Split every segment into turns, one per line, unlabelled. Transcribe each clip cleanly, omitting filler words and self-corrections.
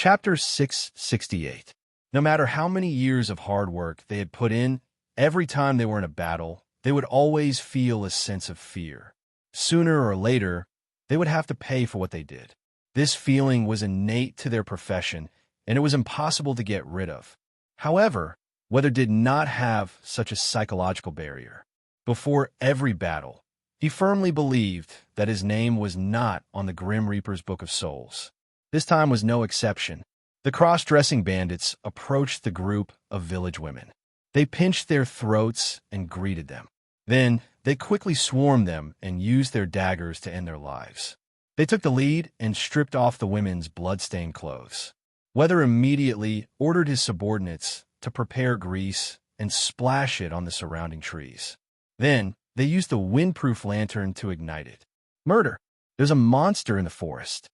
Chapter 668. No matter how many years of hard work they had put in, every time they were in a battle, they would always feel a sense of fear. Sooner or later, they would have to pay for what they did. This feeling was innate to their profession, and it was impossible to get rid of. However, Weather did not have such a psychological barrier. Before every battle, he firmly believed that his name was not on the Grim Reaper's Book of Souls. This time was no exception. The cross-dressing bandits approached the group of village women. They pinched their throats and greeted them. Then, they quickly swarmed them and used their daggers to end their lives. They took the lead and stripped off the women's blood-stained clothes. Weather immediately ordered his subordinates to prepare grease and splash it on the surrounding trees. Then, they used the windproof lantern to ignite it. Murder! There's a monster in the forest.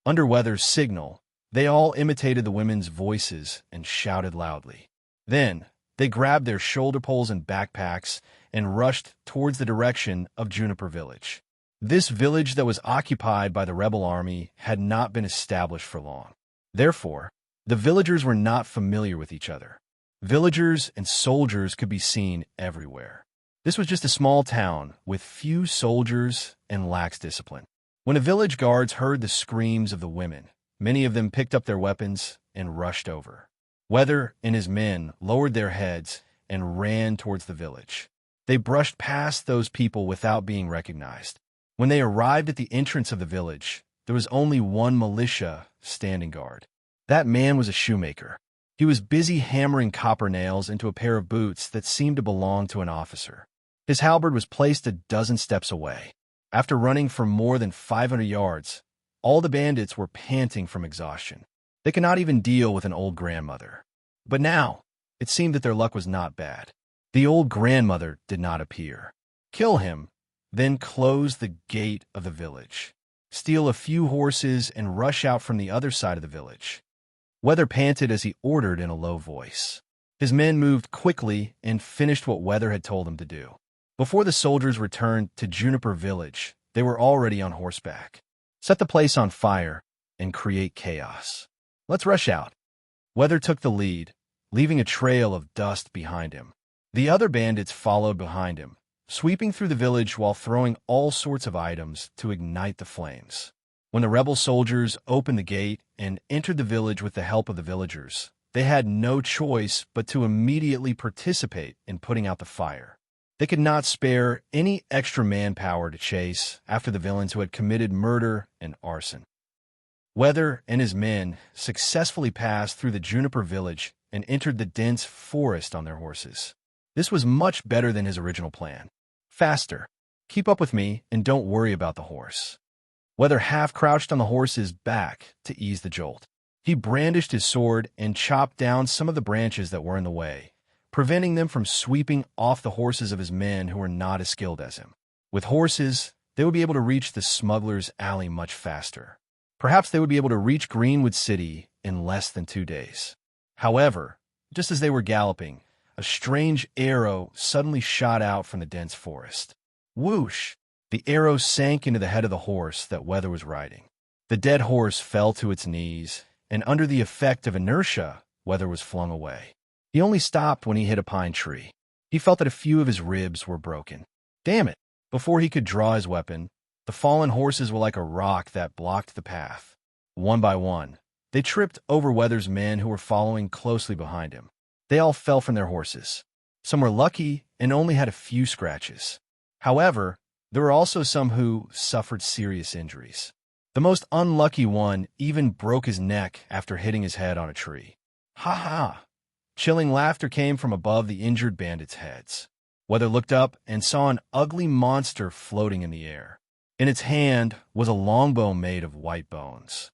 Under Weather's signal, they all imitated the women's voices and shouted loudly. Then, they grabbed their shoulder poles and backpacks and rushed towards the direction of Juniper Village. This village that was occupied by the rebel army had not been established for long. Therefore, the villagers were not familiar with each other. Villagers and soldiers could be seen everywhere. This was just a small town with few soldiers and lax discipline. When the village guards heard the screams of the women, many of them picked up their weapons and rushed over. Weather and his men lowered their heads and ran towards the village. They brushed past those people without being recognized. When they arrived at the entrance of the village, there was only one militia standing guard. That man was a shoemaker. He was busy hammering copper nails into a pair of boots that seemed to belong to an officer. His halberd was placed a dozen steps away. After running for more than 500 yards, all the bandits were panting from exhaustion. They could not even deal with an old grandmother. But now, it seemed that their luck was not bad. The old grandmother did not appear. Kill him, then close the gate of the village. Steal a few horses and rush out from the other side of the village. Weather panted as he ordered in a low voice. His men moved quickly and finished what Weather had told them to do. Before the soldiers returned to Juniper Village, they were already on horseback. Set the place on fire and create chaos. Let's rush out. Weather took the lead, leaving a trail of dust behind him. The other bandits followed behind him, sweeping through the village while throwing all sorts of items to ignite the flames. When the rebel soldiers opened the gate and entered the village with the help of the villagers, they had no choice but to immediately participate in putting out the fire. They could not spare any extra manpower to chase after the villains who had committed murder and arson. Weather and his men successfully passed through the Juniper Village and entered the dense forest on their horses. This was much better than his original plan. Faster. Keep up with me and don't worry about the horse. Weather half-crouched on the horse's back to ease the jolt. He brandished his sword and chopped down some of the branches that were in the way, preventing them from sweeping off the horses of his men who were not as skilled as him. With horses, they would be able to reach the smuggler's alley much faster. Perhaps they would be able to reach Greenwood City in less than 2 days. However, just as they were galloping, a strange arrow suddenly shot out from the dense forest. Whoosh! The arrow sank into the head of the horse that Weather was riding. The dead horse fell to its knees, and under the effect of inertia, Weather was flung away. He only stopped when he hit a pine tree. He felt that a few of his ribs were broken. Damn it! Before he could draw his weapon, the fallen horses were like a rock that blocked the path. One by one, they tripped over Weather's men who were following closely behind him. They all fell from their horses. Some were lucky and only had a few scratches. However, there were also some who suffered serious injuries. The most unlucky one even broke his neck after hitting his head on a tree. Ha ha! Chilling laughter came from above the injured bandits' heads. Weather looked up and saw an ugly monster floating in the air. In its hand was a longbow made of white bones.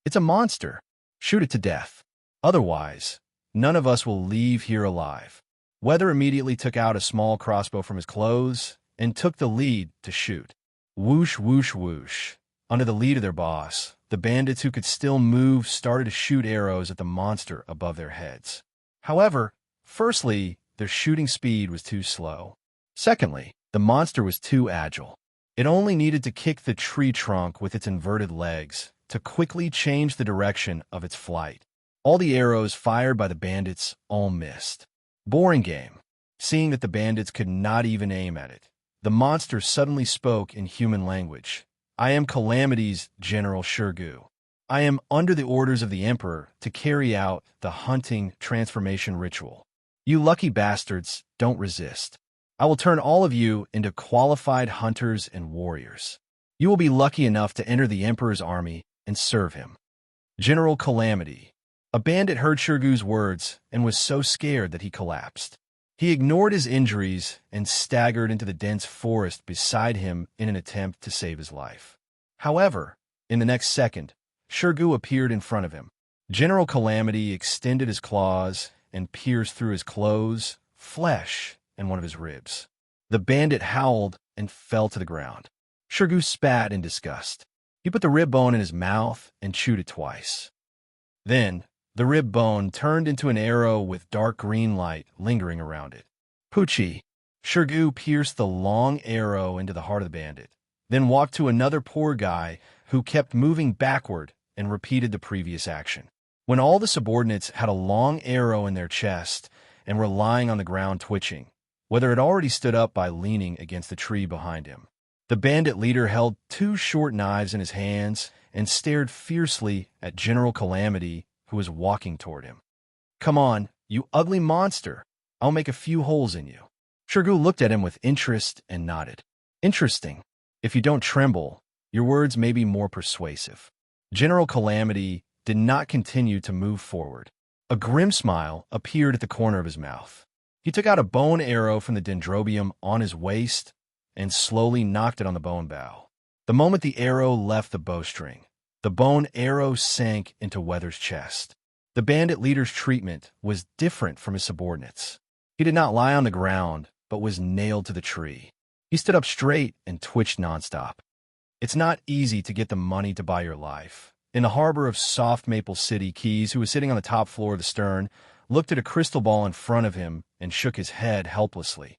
It's a monster. Shoot it to death. Otherwise, none of us will leave here alive. Weather immediately took out a small crossbow from his clothes and took the lead to shoot. Whoosh, whoosh, whoosh. Under the lead of their boss, the bandits who could still move started to shoot arrows at the monster above their heads. However, firstly, their shooting speed was too slow. Secondly, the monster was too agile. It only needed to kick the tree trunk with its inverted legs to quickly change the direction of its flight. All the arrows fired by the bandits all missed. Boring game. Seeing that the bandits could not even aim at it, the monster suddenly spoke in human language. I am Calamity's General Shurgu. I am under the orders of the Emperor to carry out the hunting transformation ritual. You lucky bastards, don't resist. I will turn all of you into qualified hunters and warriors. You will be lucky enough to enter the Emperor's army and serve him. General Calamity. A bandit heard Shurgu's words and was so scared that he collapsed. He ignored his injuries and staggered into the dense forest beside him in an attempt to save his life. However, in the next second, Shurgu appeared in front of him. General Calamity extended his claws and pierced through his clothes, flesh, and one of his ribs. The bandit howled and fell to the ground. Shurgu spat in disgust. He put the rib bone in his mouth and chewed it twice. Then, the rib bone turned into an arrow with dark green light lingering around it. Poochie. Shurgu pierced the long arrow into the heart of the bandit, then walked to another poor guy who kept moving backward and repeated the previous action. When all the subordinates had a long arrow in their chest and were lying on the ground twitching, whether it already stood up by leaning against the tree behind him. The bandit leader held 2 short knives in his hands and stared fiercely at General Calamity, who was walking toward him. Come on, you ugly monster. I'll make a few holes in you. Shurgu looked at him with interest and nodded. Interesting. If you don't tremble, your words may be more persuasive. General Calamity did not continue to move forward. A grim smile appeared at the corner of his mouth. He took out a bone arrow from the dendrobium on his waist and slowly knocked it on the bone bow. The moment the arrow left the bowstring, the bone arrow sank into Weather's chest. The bandit leader's treatment was different from his subordinates. He did not lie on the ground, but was nailed to the tree. He stood up straight and twitched nonstop. It's not easy to get the money to buy your life. In the harbor of Soft Maple City, Keys, who was sitting on the top floor of the stern, looked at a crystal ball in front of him and shook his head helplessly.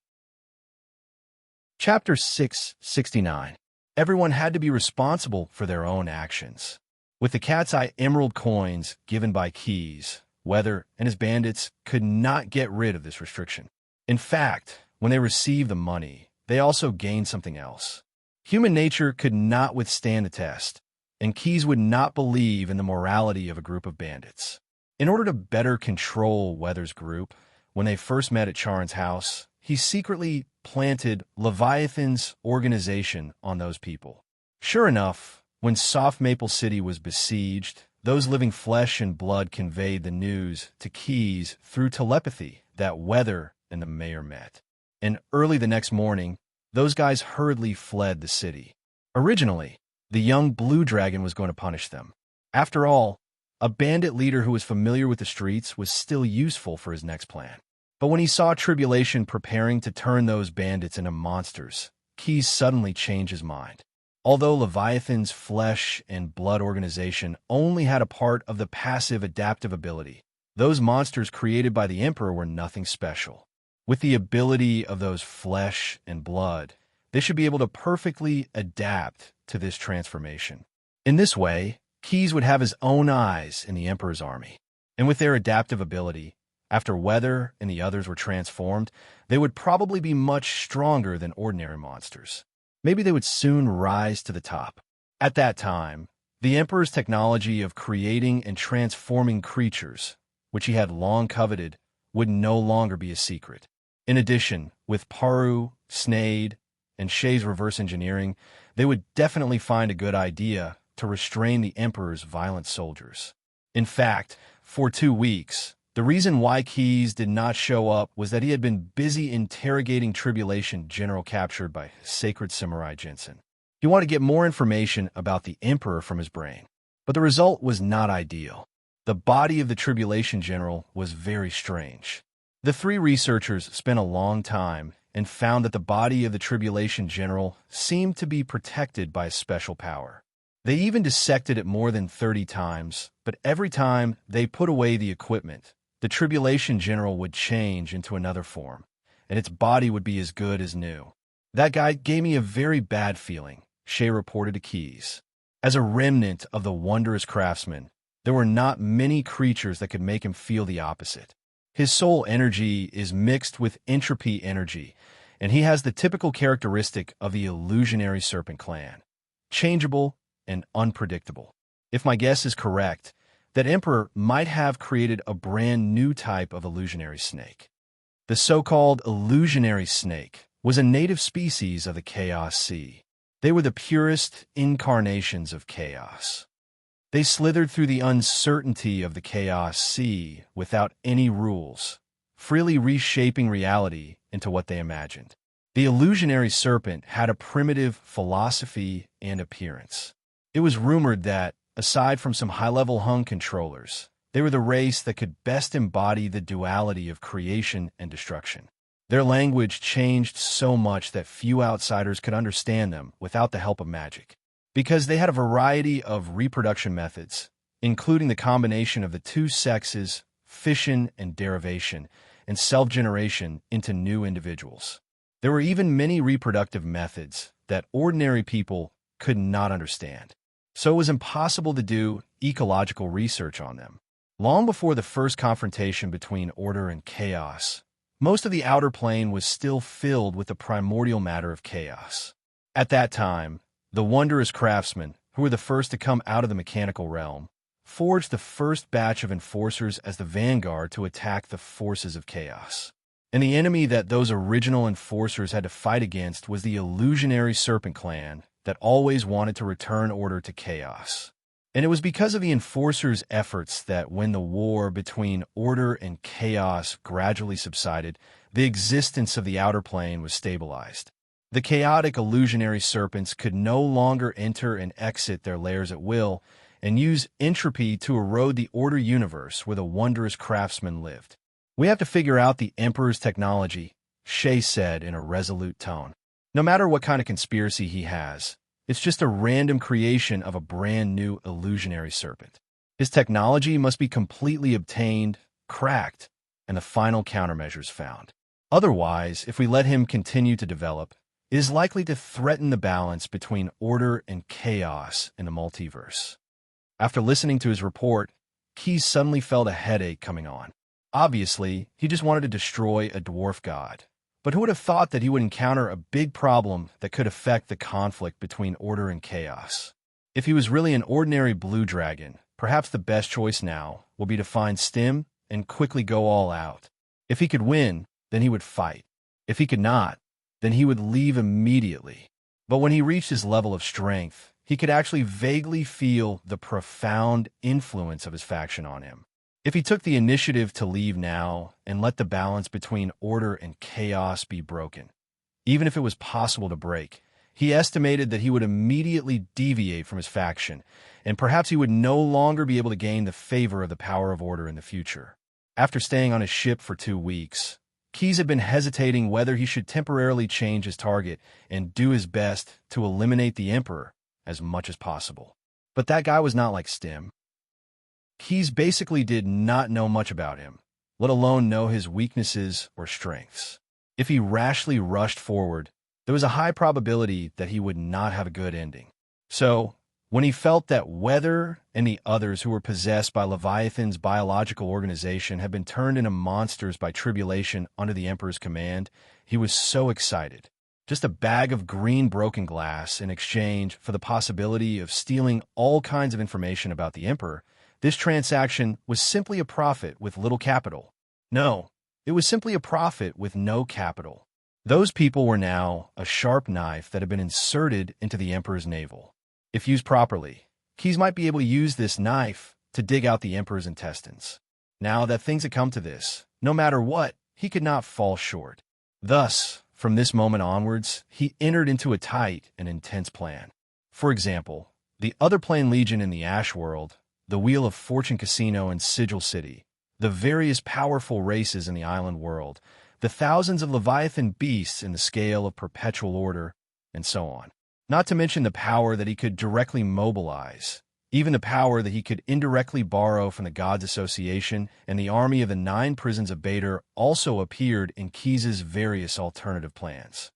Chapter 669. Everyone had to be responsible for their own actions. With the cat's eye emerald coins given by Keys, Weather and his bandits could not get rid of this restriction. In fact, when they received the money, they also gained something else. Human nature could not withstand the test, and Keys would not believe in the morality of a group of bandits. In order to better control Weather's group, when they first met at Charon's house, he secretly planted Leviathan's organization on those people. Sure enough, when Soft Maple City was besieged, those living flesh and blood conveyed the news to Keys through telepathy that Weather and the mayor met. And early the next morning, those guys hurriedly fled the city. Originally, the young Blue Dragon was going to punish them. After all, a bandit leader who was familiar with the streets was still useful for his next plan. But when he saw Tribulation preparing to turn those bandits into monsters, Keys suddenly changed his mind. Although Leviathan's flesh and blood organization only had a part of the passive adaptive ability, those monsters created by the Emperor were nothing special. With the ability of those flesh and blood, they should be able to perfectly adapt to this transformation. In this way, Keys would have his own eyes in the Emperor's army. And with their adaptive ability, after Weather and the others were transformed, they would probably be much stronger than ordinary monsters. Maybe they would soon rise to the top. At that time, the Emperor's technology of creating and transforming creatures, which he had long coveted, would no longer be a secret. In addition, with Paru, Snade, and Shay's reverse engineering, they would definitely find a good idea to restrain the Emperor's violent soldiers. In fact, for 2 weeks, the reason why Keys did not show up was that he had been busy interrogating Tribulation General captured by Sacred Samurai Jensen. He wanted to get more information about the Emperor from his brain, but the result was not ideal. The body of the Tribulation General was very strange. The 3 researchers spent a long time and found that the body of the Tribulation General seemed to be protected by a special power. They even dissected it more than 30 times, but every time they put away the equipment, the Tribulation General would change into another form, and its body would be as good as new. That guy gave me a very bad feeling, Shay reported to Keys. As a remnant of the wondrous craftsman, there were not many creatures that could make him feel the opposite. His soul energy is mixed with entropy energy, and he has the typical characteristic of the illusionary serpent clan: changeable and unpredictable. If my guess is correct, that emperor might have created a brand new type of illusionary snake. The so-called illusionary snake was a native species of the Chaos Sea. They were the purest incarnations of chaos. They slithered through the uncertainty of the Chaos Sea without any rules, freely reshaping reality into what they imagined. The illusionary serpent had a primitive philosophy and appearance. It was rumored that, aside from some high-level hung controllers, they were the race that could best embody the duality of creation and destruction. Their language changed so much that few outsiders could understand them without the help of magic. Because they had a variety of reproduction methods, including the combination of the two sexes, fission and derivation, and self-generation into new individuals. There were even many reproductive methods that ordinary people could not understand. So it was impossible to do ecological research on them. Long before the first confrontation between order and chaos, most of the outer plane was still filled with the primordial matter of chaos. At that time, the wondrous craftsmen, who were the first to come out of the mechanical realm, forged the first batch of enforcers as the vanguard to attack the forces of chaos. And the enemy that those original enforcers had to fight against was the illusionary serpent clan that always wanted to return order to chaos. And it was because of the enforcers' efforts that when the war between order and chaos gradually subsided, the existence of the outer plane was stabilized. The chaotic illusionary serpents could no longer enter and exit their lairs at will and use entropy to erode the order universe where the wondrous craftsmen lived. "We have to figure out the Emperor's technology," Shay said in a resolute tone. "No matter what kind of conspiracy he has, it's just a random creation of a brand new illusionary serpent. His technology must be completely obtained, cracked, and the final countermeasures found. Otherwise, if we let him continue to develop, it is likely to threaten the balance between order and chaos in the multiverse." After listening to his report, Keyes suddenly felt a headache coming on. Obviously, he just wanted to destroy a dwarf god. But who would have thought that he would encounter a big problem that could affect the conflict between order and chaos? If he was really an ordinary blue dragon, perhaps the best choice now will be to find Stim and quickly go all out. If he could win, then he would fight. If he could not, then he would leave immediately. But when he reached his level of strength, he could actually vaguely feel the profound influence of his faction on him. If he took the initiative to leave now and let the balance between order and chaos be broken, even if it was possible to break, he estimated that he would immediately deviate from his faction, and perhaps he would no longer be able to gain the favor of the power of order in the future. After staying on his ship for 2 weeks, Keyes had been hesitating whether he should temporarily change his target and do his best to eliminate the Emperor as much as possible. But that guy was not like Stim. Keyes basically did not know much about him, let alone know his weaknesses or strengths. If he rashly rushed forward, there was a high probability that he would not have a good ending. So, when he felt that Weather and the others who were possessed by Leviathan's biological organization had been turned into monsters by tribulation under the Emperor's command, he was so excited. Just a bag of green broken glass in exchange for the possibility of stealing all kinds of information about the Emperor. This transaction was simply a profit with little capital. No, it was simply a profit with no capital. Those people were now a sharp knife that had been inserted into the Emperor's navel. If used properly, Keyes might be able to use this knife to dig out the Emperor's intestines. Now that things had come to this, no matter what, he could not fall short. Thus, from this moment onwards, he entered into a tight and intense plan. For example, the Other Plane Legion in the Ash World, the Wheel of Fortune Casino in Sigil City, the various powerful races in the island world, the thousands of Leviathan beasts in the scale of perpetual order, and so on. Not to mention the power that he could directly mobilize, even the power that he could indirectly borrow from the Gods Association and the army of the 9 prisons of Bader also appeared in Keyes' various alternative plans.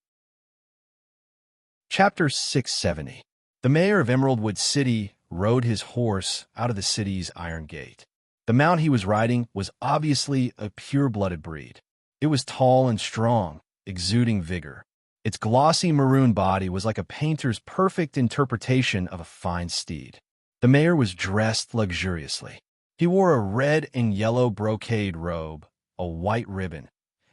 Chapter 670. The The mayor of Emeraldwood City rode his horse out of the city's iron gate. The mount he was riding was obviously a pure-blooded breed. It was tall and strong, exuding vigor. Its glossy maroon body was like a painter's perfect interpretation of a fine steed. The mayor was dressed luxuriously. He wore a red and yellow brocade robe, a white ribbon,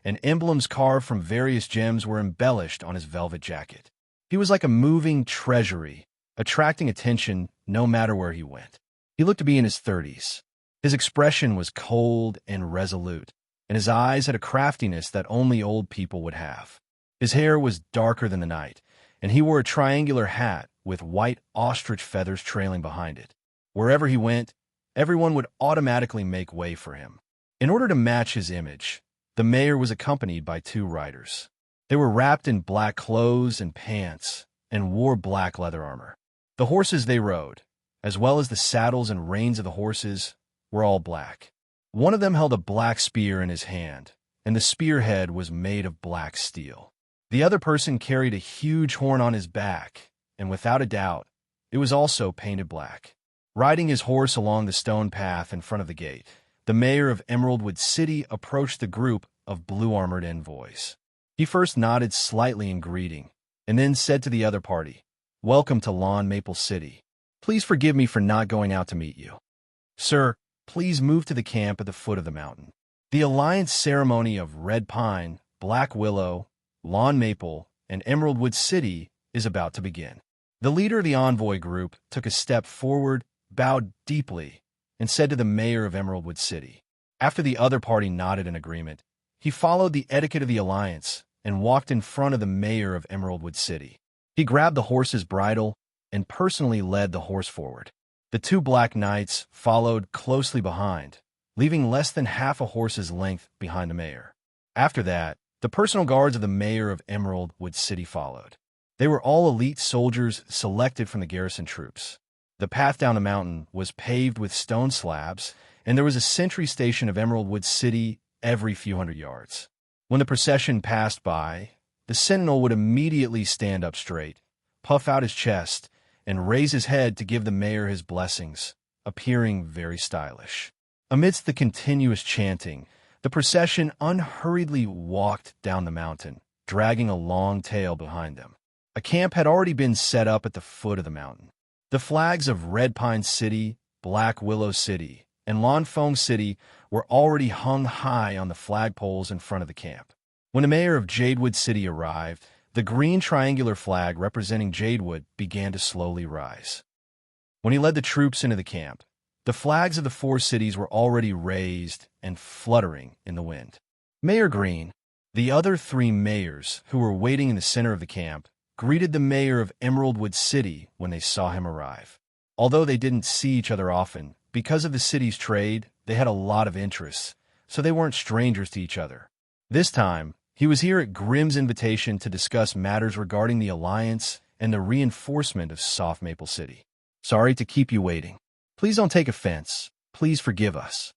and emblems carved from various gems were embellished on his velvet jacket. He was like a moving treasury, attracting attention no matter where he went. He looked to be in his 30s. His expression was cold and resolute, and his eyes had a craftiness that only old people would have. His hair was darker than the night, and he wore a triangular hat with white ostrich feathers trailing behind it. Wherever he went, everyone would automatically make way for him. In order to match his image, the mayor was accompanied by 2 riders. They were wrapped in black clothes and pants and wore black leather armor. The horses they rode, as well as the saddles and reins of the horses, were all black. One of them held a black spear in his hand, and the spearhead was made of black steel. The other person carried a huge horn on his back, and without a doubt, it was also painted black. Riding his horse along the stone path in front of the gate, the mayor of Emeraldwood City approached the group of blue-armored envoys. He first nodded slightly in greeting, and then said to the other party, "Welcome to Lawn Maple City. Please forgive me for not going out to meet you. Sir, please move to the camp at the foot of the mountain. The alliance ceremony of Red Pine, Black Willow, Lawn Maple, and Emeraldwood City is about to begin." The leader of the envoy group took a step forward, bowed deeply, and said to the mayor of Emeraldwood City. After the other party nodded in agreement, he followed the etiquette of the alliance and walked in front of the mayor of Emeraldwood City. He grabbed the horse's bridle and personally led the horse forward. The 2 black knights followed closely behind, leaving less than half a horse's length behind the mayor. After that, the personal guards of the mayor of Emeraldwood City followed. They were all elite soldiers selected from the garrison troops. The path down the mountain was paved with stone slabs, and there was a sentry station of Emeraldwood City every few hundred yards. When the procession passed by, the sentinel would immediately stand up straight, puff out his chest, and raise his head to give the mayor his blessings, appearing very stylish. Amidst the continuous chanting, the procession unhurriedly walked down the mountain, dragging a long tail behind them. A camp had already been set up at the foot of the mountain. The flags of Red Pine City, Black Willow City, and Lawn Foam City were already hung high on the flagpoles in front of the camp. When the mayor of Jadewood City arrived, the green triangular flag representing Jadewood began to slowly rise. When he led the troops into the camp, the flags of the 4 cities were already raised and fluttering in the wind. Mayor Green, the other 3 mayors who were waiting in the center of the camp, greeted the mayor of Emeraldwood City when they saw him arrive. Although they didn't see each other often, because of the city's trade, they had a lot of interests, so they weren't strangers to each other. This time, he was here at Grimm's invitation to discuss matters regarding the alliance and the reinforcement of Soft Maple City. "Sorry to keep you waiting. Please don't take offense. Please forgive us."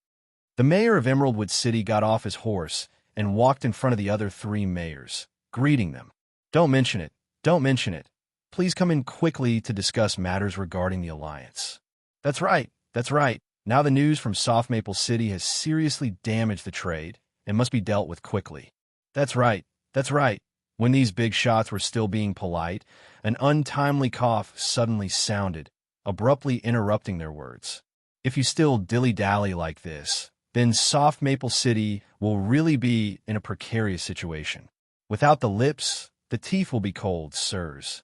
The mayor of Emeraldwood City got off his horse and walked in front of the other 3 mayors, greeting them. "Don't mention it. Don't mention it. Please come in quickly to discuss matters regarding the alliance." That's right. That's right. Now the news from Soft Maple City has seriously damaged the trade and must be dealt with quickly. That's right. That's right. When these big shots were still being polite, an untimely cough suddenly sounded, abruptly interrupting their words. If you still dilly-dally like this, then Soft Maple City will really be in a precarious situation. Without the lips, the teeth will be cold, sirs.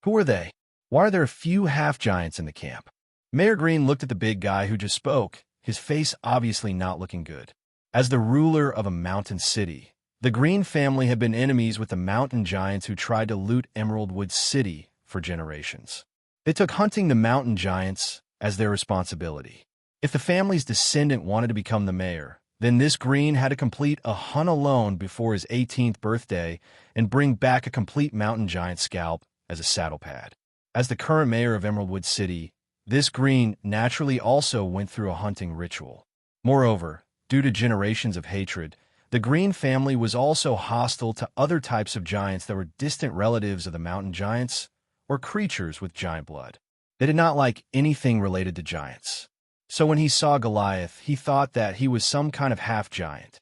Who are they? Why are there a few half-giants in the camp? Mayor Green looked at the big guy who just spoke, his face obviously not looking good. As the ruler of a mountain city, the Green family had been enemies with the mountain giants who tried to loot Emeraldwood City for generations. They took hunting the mountain giants as their responsibility. If the family's descendant wanted to become the mayor, then this Green had to complete a hunt alone before his 18th birthday and bring back a complete mountain giant scalp as a saddle pad. As the current mayor of Emeraldwood City, this Green naturally also went through a hunting ritual. Moreover, due to generations of hatred, the Green family was also hostile to other types of giants that were distant relatives of the mountain giants or creatures with giant blood. They did not like anything related to giants. So when he saw Goliath, he thought that he was some kind of half-giant.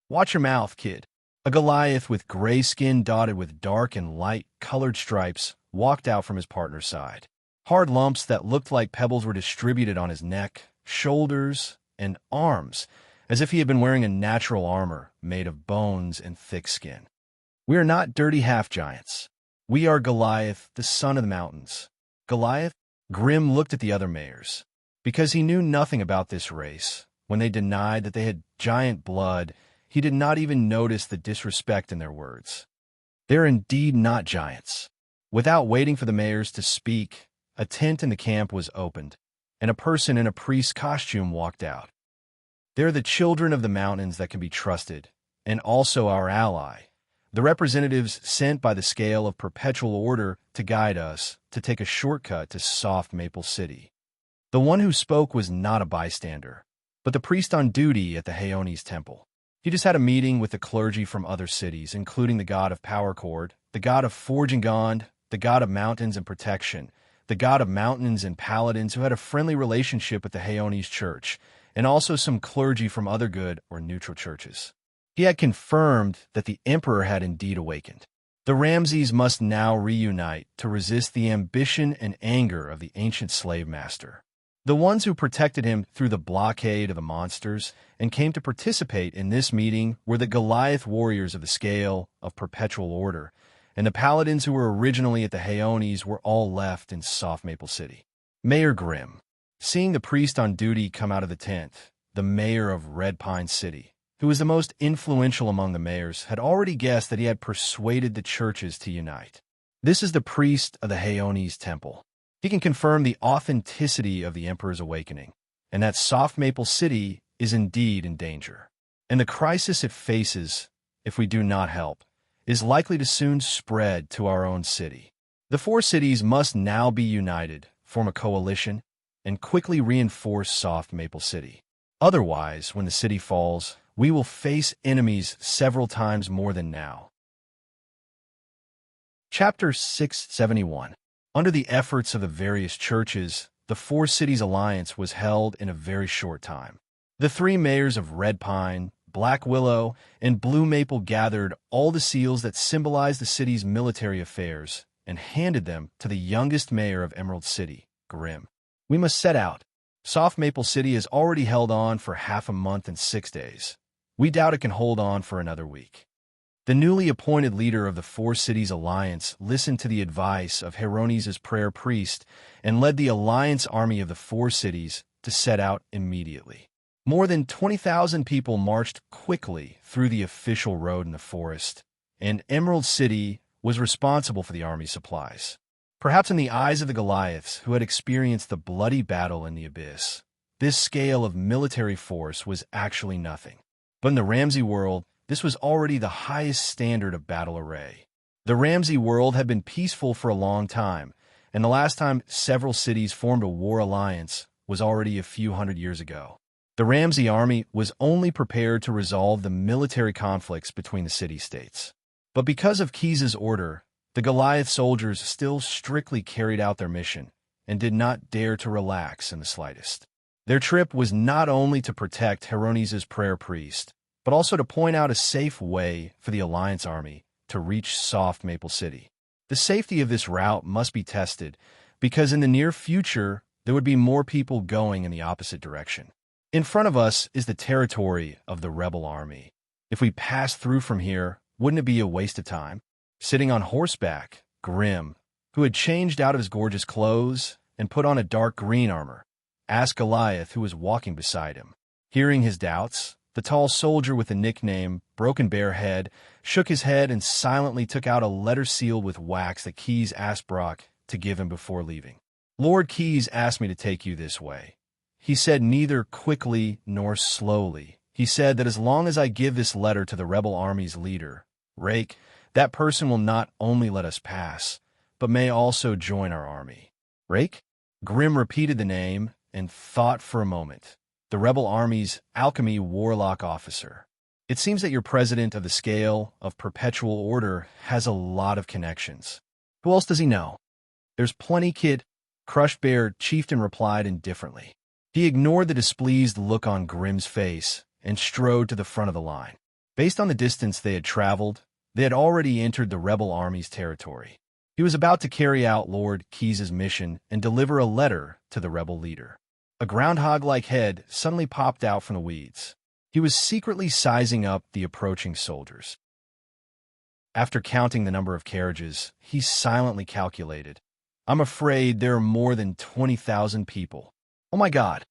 Watch your mouth, kid. A Goliath with gray skin dotted with dark and light-colored stripes walked out from his partner's side. Hard lumps that looked like pebbles were distributed on his neck, shoulders, and arms, as if he had been wearing a natural armor made of bones and thick skin. We are not dirty half-giants. We are Goliath, the son of the mountains. Goliath? Grim looked at the other mayors. Because he knew nothing about this race, when they denied that they had giant blood, he did not even notice the disrespect in their words. They are indeed not giants. Without waiting for the mayors to speak, a tent in the camp was opened, and a person in a priest's costume walked out. They are the children of the mountains that can be trusted, and also our ally, the representatives sent by the scale of perpetual order to guide us to take a shortcut to soft Maple City. The one who spoke was not a bystander, but the priest on duty at the Haones temple. He just had a meeting with the clergy from other cities, including the god of Power Cord, the god of Forge and Gond, the god of mountains and protection, the god of mountains and paladins who had a friendly relationship with the Haones church, and also some clergy from other good or neutral churches. He had confirmed that the emperor had indeed awakened. The Ramses must now reunite to resist the ambition and anger of the ancient slave master. The ones who protected him through the blockade of the monsters and came to participate in this meeting were the Goliath warriors of the scale of perpetual order, and the paladins who were originally at the Haones were all left in soft Maple City. Mayor Grimm, seeing the priest on duty come out of the tent, the mayor of Red Pine City, who was the most influential among the mayors, had already guessed that he had persuaded the churches to unite. This is the priest of the Haones temple. He can confirm the authenticity of the emperor's awakening, and that soft Maple City is indeed in danger. And the crisis it faces, if we do not help, is likely to soon spread to our own city. The four cities must now be united, form a coalition, and quickly reinforce soft Maple City. Otherwise, when the city falls, we will face enemies several times more than now. Chapter 671. Under the efforts of the various churches, the Four Cities Alliance was held in a very short time. The three mayors of Red Pine, Black Willow, and Blue Maple gathered all the seals that symbolized the city's military affairs and handed them to the youngest mayor of Emerald City, Grim. We must set out. Soft Maple City has already held on for half a month and 6 days. We doubt it can hold on for another week. The newly appointed leader of the Four Cities Alliance listened to the advice of Herones' prayer priest and led the Alliance army of the Four Cities to set out immediately. More than 20,000 people marched quickly through the official road in the forest, and Emerald City was responsible for the army's supplies. Perhaps in the eyes of the Goliaths, who had experienced the bloody battle in the abyss, this scale of military force was actually nothing. But in the Ramsey world, this was already the highest standard of battle array. The Ramsey world had been peaceful for a long time, and the last time several cities formed a war alliance was already a few hundred years ago. The Ramsey army was only prepared to resolve the military conflicts between the city-states. But because of Keys's order, the Goliath soldiers still strictly carried out their mission and did not dare to relax in the slightest. Their trip was not only to protect Herones' prayer priest, but also to point out a safe way for the Alliance army to reach soft Maple City. The safety of this route must be tested, because in the near future, there would be more people going in the opposite direction. In front of us is the territory of the rebel army. If we pass through from here, wouldn't it be a waste of time? Sitting on horseback, Grim, who had changed out of his gorgeous clothes and put on a dark green armor, asked Goliath, who was walking beside him. Hearing his doubts, the tall soldier with the nickname Broken Bear Head shook his head and silently took out a letter sealed with wax that Keys asked Brock to give him before leaving. Lord Keys asked me to take you this way. He said neither quickly nor slowly. He said that as long as I give this letter to the rebel army's leader, Rake, that person will not only let us pass, but may also join our army. Rake? Grim repeated the name and thought for a moment. The rebel army's alchemy warlock officer. It seems that your president of the scale of perpetual order has a lot of connections. Who else does he know? "There's plenty, kid," Crushed Bear Chieftain replied indifferently. He ignored the displeased look on Grim's face and strode to the front of the line. Based on the distance they had traveled, they had already entered the rebel army's territory. He was about to carry out Lord Keyes' mission and deliver a letter to the rebel leader. A groundhog-like head suddenly popped out from the weeds. He was secretly sizing up the approaching soldiers. After counting the number of carriages, he silently calculated, "I'm afraid there are more than 20,000 people. Oh my God!"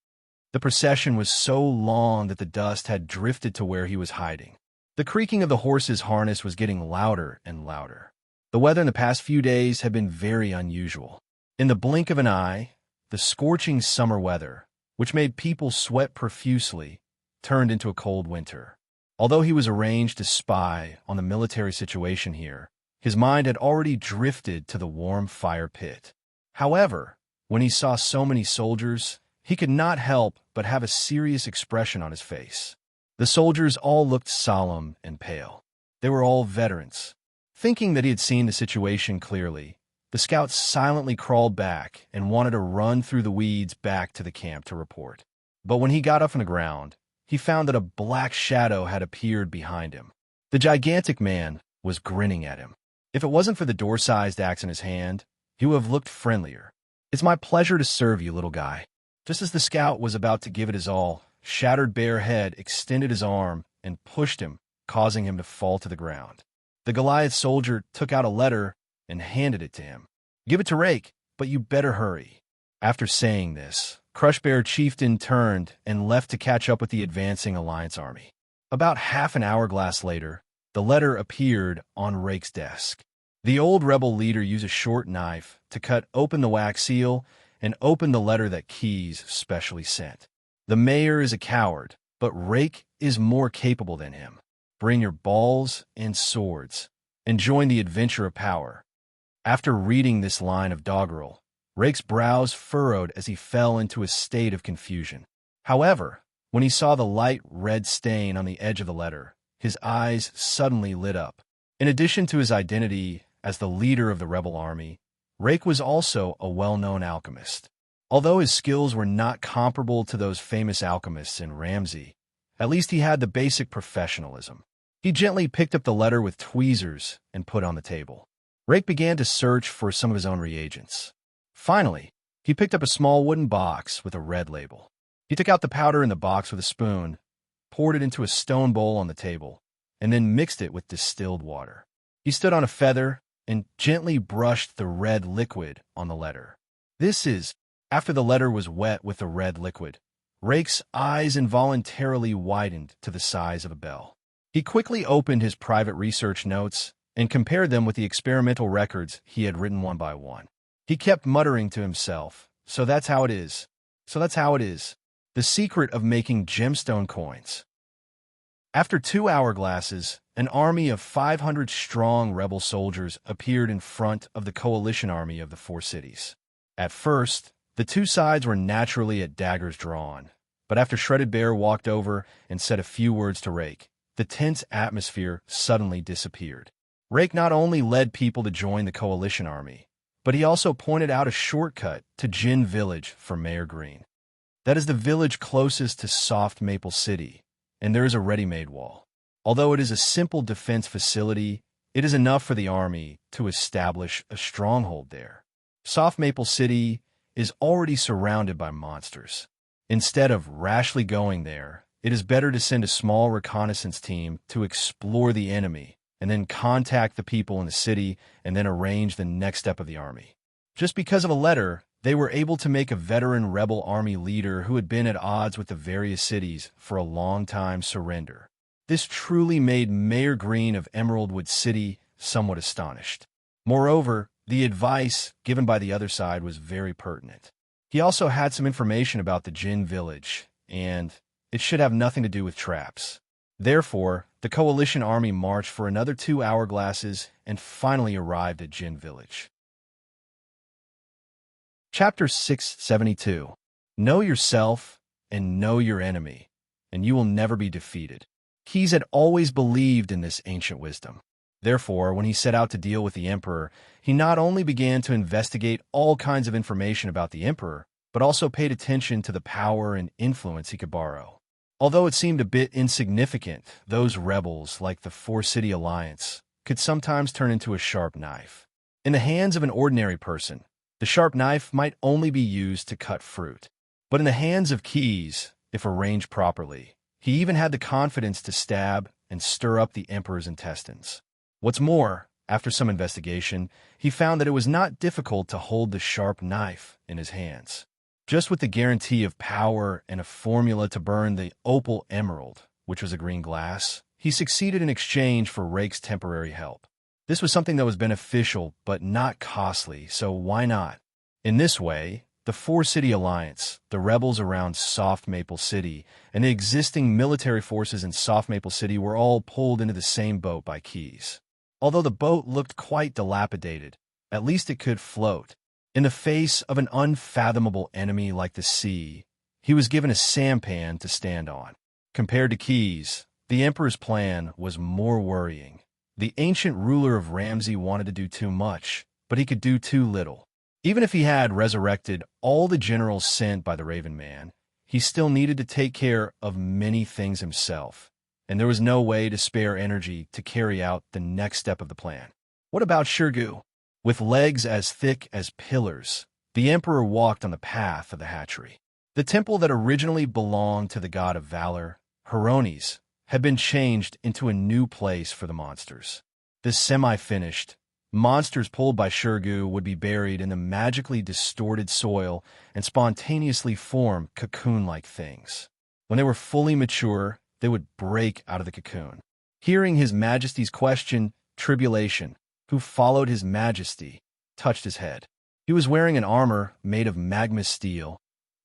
The procession was so long that the dust had drifted to where he was hiding. The creaking of the horse's harness was getting louder and louder. The weather in the past few days had been very unusual. In the blink of an eye, the scorching summer weather, which made people sweat profusely, turned into a cold winter. Although he was arranged to spy on the military situation here, his mind had already drifted to the warm fire pit. However, when he saw so many soldiers, he could not help but have a serious expression on his face. The soldiers all looked solemn and pale. They were all veterans. Thinking that he had seen the situation clearly, the scout silently crawled back and wanted to run through the weeds back to the camp to report. But when he got up on the ground, he found that a black shadow had appeared behind him. The gigantic man was grinning at him. If it wasn't for the door-sized axe in his hand, he would have looked friendlier. "It's my pleasure to serve you, little guy." Just as the scout was about to give it his all, Shattered Bear Head extended his arm and pushed him, causing him to fall to the ground. The Goliath soldier took out a letter and handed it to him. "Give it to Rake, but you better hurry." After saying this, Crushed Bear Chieftain turned and left to catch up with the advancing Alliance army. About half an hourglass later, the letter appeared on Rake's desk. The old rebel leader used a short knife to cut open the wax seal and open the letter that Keyes specially sent. "The mayor is a coward, but Rake is more capable than him. Bring your balls and swords, and join the adventure of power." After reading this line of doggerel, Rake's brows furrowed as he fell into a state of confusion. However, when he saw the light red stain on the edge of the letter, his eyes suddenly lit up. In addition to his identity as the leader of the rebel army, Rake was also a well-known alchemist. Although his skills were not comparable to those famous alchemists in Ramsey, at least he had the basic professionalism. He gently picked up the letter with tweezers and put it on the table. Rake began to search for some of his own reagents. Finally, he picked up a small wooden box with a red label. He took out the powder in the box with a spoon, poured it into a stone bowl on the table, and then mixed it with distilled water. He stood on a feather and gently brushed the red liquid on the letter. After the letter was wet with the red liquid, Rake's eyes involuntarily widened to the size of a bell. He quickly opened his private research notes and compared them with the experimental records he had written one by one. He kept muttering to himself, "So that's how it is. So that's how it is. The secret of making gemstone coins." After 2 hourglasses, an army of 500 strong rebel soldiers appeared in front of the coalition army of the 4 cities. At first, the two sides were naturally at daggers drawn, but after Shredded Bear walked over and said a few words to Rake, the tense atmosphere suddenly disappeared. Rake not only led people to join the coalition army, but he also pointed out a shortcut to Gin Village for Mayor Green. That is the village closest to Soft Maple City, and there is a ready-made wall. Although it is a simple defense facility, it is enough for the army to establish a stronghold there. Soft Maple City is already surrounded by monsters. Instead of rashly going there, it is better to send a small reconnaissance team to explore the enemy and then contact the people in the city and then arrange the next step of the army. Just because of a letter, they were able to make a veteran rebel army leader who had been at odds with the various cities for a long time surrender. This truly made Mayor Green of Emeraldwood City somewhat astonished. Moreover, the advice given by the other side was very pertinent. He also had some information about the Gin Village, and it should have nothing to do with traps. Therefore, the coalition army marched for another 2 hourglasses and finally arrived at Gin Village. Chapter 672. Know yourself and know your enemy, and you will never be defeated. Keyes had always believed in this ancient wisdom. Therefore, when he set out to deal with the emperor, he not only began to investigate all kinds of information about the emperor, but also paid attention to the power and influence he could borrow. Although it seemed a bit insignificant, those rebels, like the Four-City Alliance, could sometimes turn into a sharp knife. In the hands of an ordinary person, the sharp knife might only be used to cut fruit. But in the hands of Keys, if arranged properly, he even had the confidence to stab and stir up the emperor's intestines. What's more, after some investigation, he found that it was not difficult to hold the sharp knife in his hands. Just with the guarantee of power and a formula to burn the opal emerald, which was a green glass, he succeeded in exchange for Rake's temporary help. This was something that was beneficial but not costly, so why not? In this way, the Four-City Alliance, the rebels around Soft Maple City, and the existing military forces in Soft Maple City were all pulled into the same boat by Keys. Although the boat looked quite dilapidated, at least it could float. In the face of an unfathomable enemy like the sea, he was given a sampan to stand on. Compared to Keys, the Emperor's plan was more worrying. The ancient ruler of Ramsey wanted to do too much, but he could do too little. Even if he had resurrected all the generals sent by the Raven Man, he still needed to take care of many things himself, and there was no way to spare energy to carry out the next step of the plan. What about Shirgu? With legs as thick as pillars, the Emperor walked on the path of the hatchery. The temple that originally belonged to the god of valor, Hrones, had been changed into a new place for the monsters. This semi-finished, monsters pulled by Shirgu would be buried in the magically distorted soil and spontaneously form cocoon-like things. When they were fully mature, they would break out of the cocoon. Hearing His Majesty's question, Tribulation, who followed His Majesty, touched his head. He was wearing an armor made of magma steel,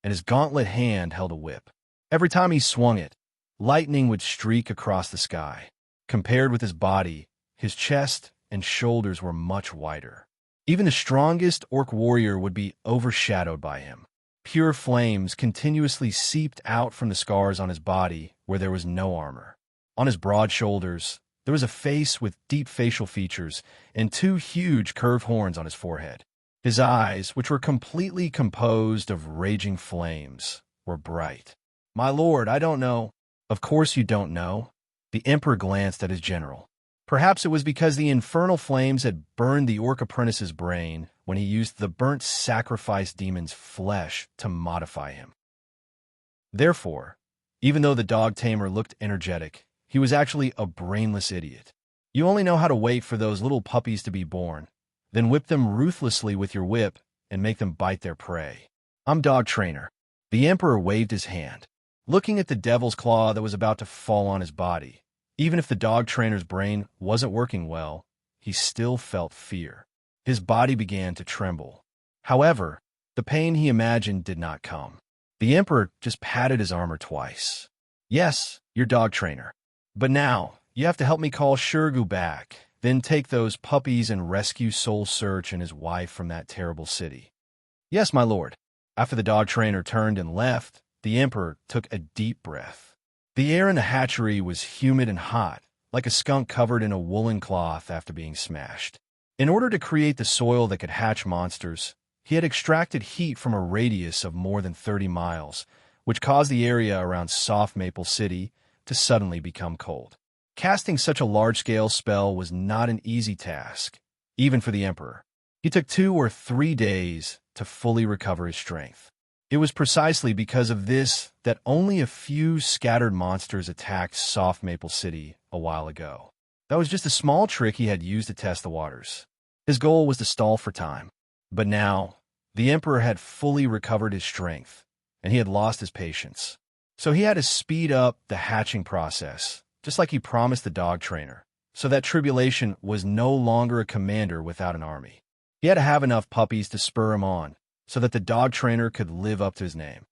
and his gauntlet hand held a whip. Every time he swung it, lightning would streak across the sky. Compared with his body, his chest and shoulders were much wider. Even the strongest orc warrior would be overshadowed by him. Pure flames continuously seeped out from the scars on his body where there was no armor. On his broad shoulders, there was a face with deep facial features and two huge curved horns on his forehead. His eyes, which were completely composed of raging flames, were bright. "My lord, I don't know." "Of course you don't know." The Emperor glanced at his general. Perhaps it was because the infernal flames had burned the orc apprentice's brain when he used the burnt sacrifice demon's flesh to modify him. Therefore, even though the dog tamer looked energetic, he was actually a brainless idiot. You only know how to wait for those little puppies to be born, then whip them ruthlessly with your whip and make them bite their prey. "I'm dog trainer." The Emperor waved his hand, looking at the devil's claw that was about to fall on his body. Even if the dog trainer's brain wasn't working well, he still felt fear. His body began to tremble. However, the pain he imagined did not come. The Emperor just patted his armor twice. "Yes, you're dog trainer. But now, you have to help me call Shirgu back, then take those puppies and rescue Soul Search and his wife from that terrible city." "Yes, my lord." After the dog trainer turned and left, the Emperor took a deep breath. The air in the hatchery was humid and hot, like a skunk covered in a woolen cloth after being smashed. In order to create the soil that could hatch monsters, he had extracted heat from a radius of more than 30 miles, which caused the area around Soft Maple City to suddenly become cold. Casting such a large-scale spell was not an easy task, even for the Emperor. He took 2 or 3 days to fully recover his strength. It was precisely because of this that only a few scattered monsters attacked Soft Maple City a while ago. That was just a small trick he had used to test the waters. His goal was to stall for time. But now, the Emperor had fully recovered his strength, and he had lost his patience. So he had to speed up the hatching process, just like he promised the dog trainer, so that Tribulation was no longer a commander without an army. He had to have enough puppies to spur him on, so that the dog trainer could live up to his name.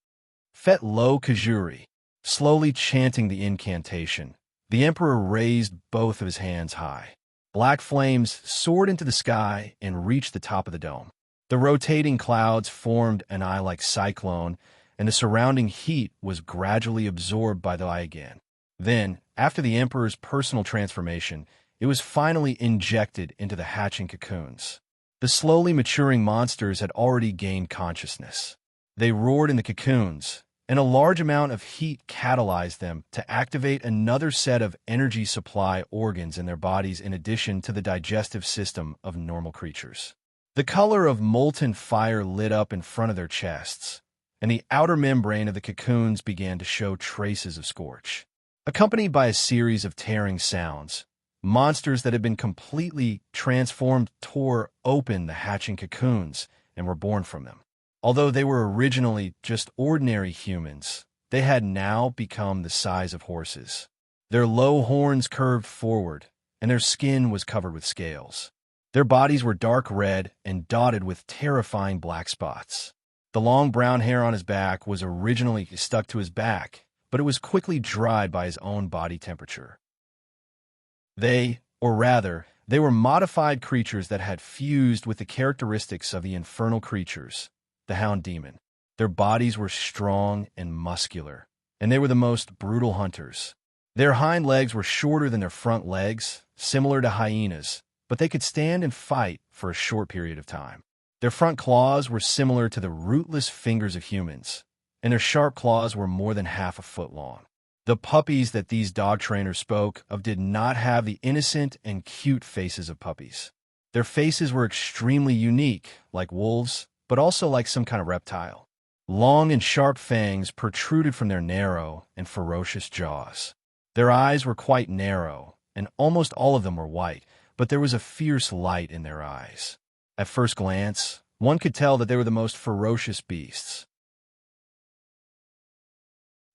Fet Lo Kajuri, slowly chanting the incantation, the Emperor raised both of his hands high. Black flames soared into the sky and reached the top of the dome. The rotating clouds formed an eye-like cyclone, and the surrounding heat was gradually absorbed by the eye again. Then, after the Emperor's personal transformation, it was finally injected into the hatching cocoons. The slowly maturing monsters had already gained consciousness. They roared in the cocoons, and a large amount of heat catalyzed them to activate another set of energy supply organs in their bodies in addition to the digestive system of normal creatures. The color of molten fire lit up in front of their chests, and the outer membrane of the cocoons began to show traces of scorch. Accompanied by a series of tearing sounds, monsters that had been completely transformed tore open the hatching cocoons and were born from them. Although they were originally just ordinary humans, they had now become the size of horses. Their low horns curved forward, and their skin was covered with scales. Their bodies were dark red and dotted with terrifying black spots. The long brown hair on his back was originally stuck to his back, but it was quickly dried by his own body temperature. They were modified creatures that had fused with the characteristics of the infernal creatures, the hound demon. Their bodies were strong and muscular, and they were the most brutal hunters. Their hind legs were shorter than their front legs, similar to hyenas, but they could stand and fight for a short period of time. Their front claws were similar to the rootless fingers of humans, and their sharp claws were more than half a foot long. The puppies that these dog trainers spoke of did not have the innocent and cute faces of puppies. Their faces were extremely unique, like wolves, but also like some kind of reptile. Long and sharp fangs protruded from their narrow and ferocious jaws. Their eyes were quite narrow, and almost all of them were white, but there was a fierce light in their eyes. At first glance, one could tell that they were the most ferocious beasts.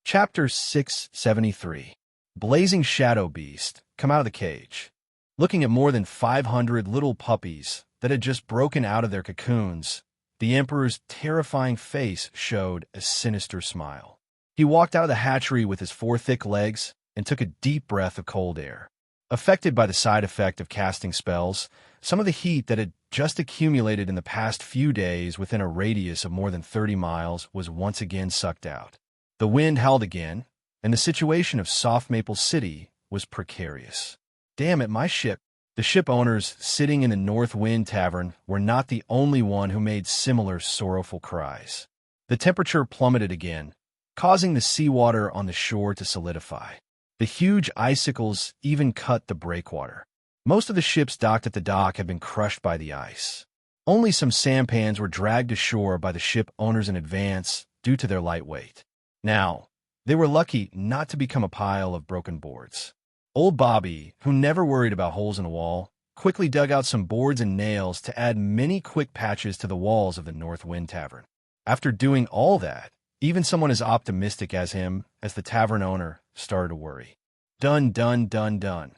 Chapter 673. Blazing Shadow Beast, come out of the cage. Looking at more than 500 little puppies that had just broken out of their cocoons, the Emperor's terrifying face showed a sinister smile. He walked out of the hatchery with his 4 thick legs and took a deep breath of cold air. Affected by the side effect of casting spells, some of the heat that had just accumulated in the past few days within a radius of more than 30 miles was once again sucked out. The wind howled again, and the situation of Soft Maple City was precarious. Damn it, my ship. The ship owners sitting in the North Wind Tavern were not the only one who made similar sorrowful cries. The temperature plummeted again, causing the seawater on the shore to solidify. The huge icicles even cut the breakwater. Most of the ships docked at the dock had been crushed by the ice. Only some sampans were dragged ashore by the ship owners in advance due to their light weight. Now, they were lucky not to become a pile of broken boards. Old Bobby, who never worried about holes in a wall, quickly dug out some boards and nails to add many quick patches to the walls of the North Wind Tavern. After doing all that, even someone as optimistic as him, as the tavern owner, started to worry. Done, done, done, done.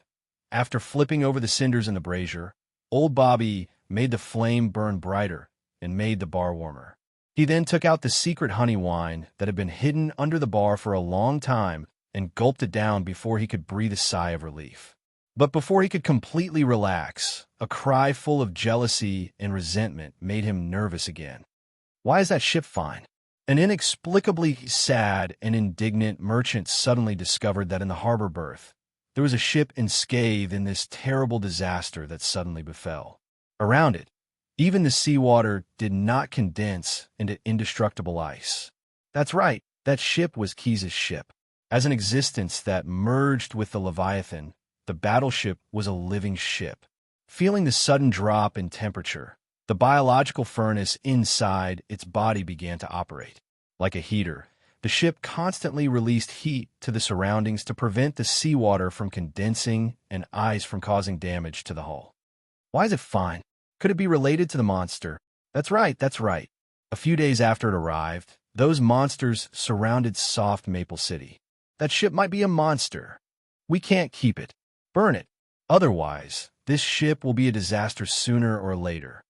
After flipping over the cinders in the brazier, old Bobby made the flame burn brighter and made the bar warmer. He then took out the secret honey wine that had been hidden under the bar for a long time and gulped it down before he could breathe a sigh of relief. But before he could completely relax, a cry full of jealousy and resentment made him nervous again. Why is that ship fine? An inexplicably sad and indignant merchant suddenly discovered that in the harbor berth, there was a ship enscathed in this terrible disaster that suddenly befell. Around it, even the seawater did not condense into indestructible ice. That's right, that ship was Keyes' ship. As an existence that merged with the Leviathan, the battleship was a living ship. Feeling the sudden drop in temperature, the biological furnace inside its body began to operate. Like a heater, the ship constantly released heat to the surroundings to prevent the seawater from condensing and ice from causing damage to the hull. Why is it fine? Could it be related to the monster? That's right, that's right. A few days after it arrived, those monsters surrounded Soft Maple City. That ship might be a monster. We can't keep it. Burn it. Otherwise, this ship will be a disaster sooner or later.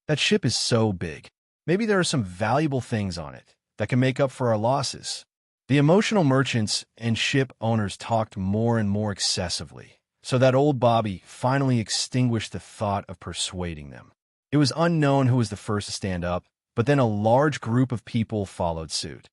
That ship is so big. Maybe there are some valuable things on it that can make up for our losses. The emotional merchants and ship owners talked more and more excessively, so that old Bobby finally extinguished the thought of persuading them. It was unknown who was the first to stand up, but then a large group of people followed suit.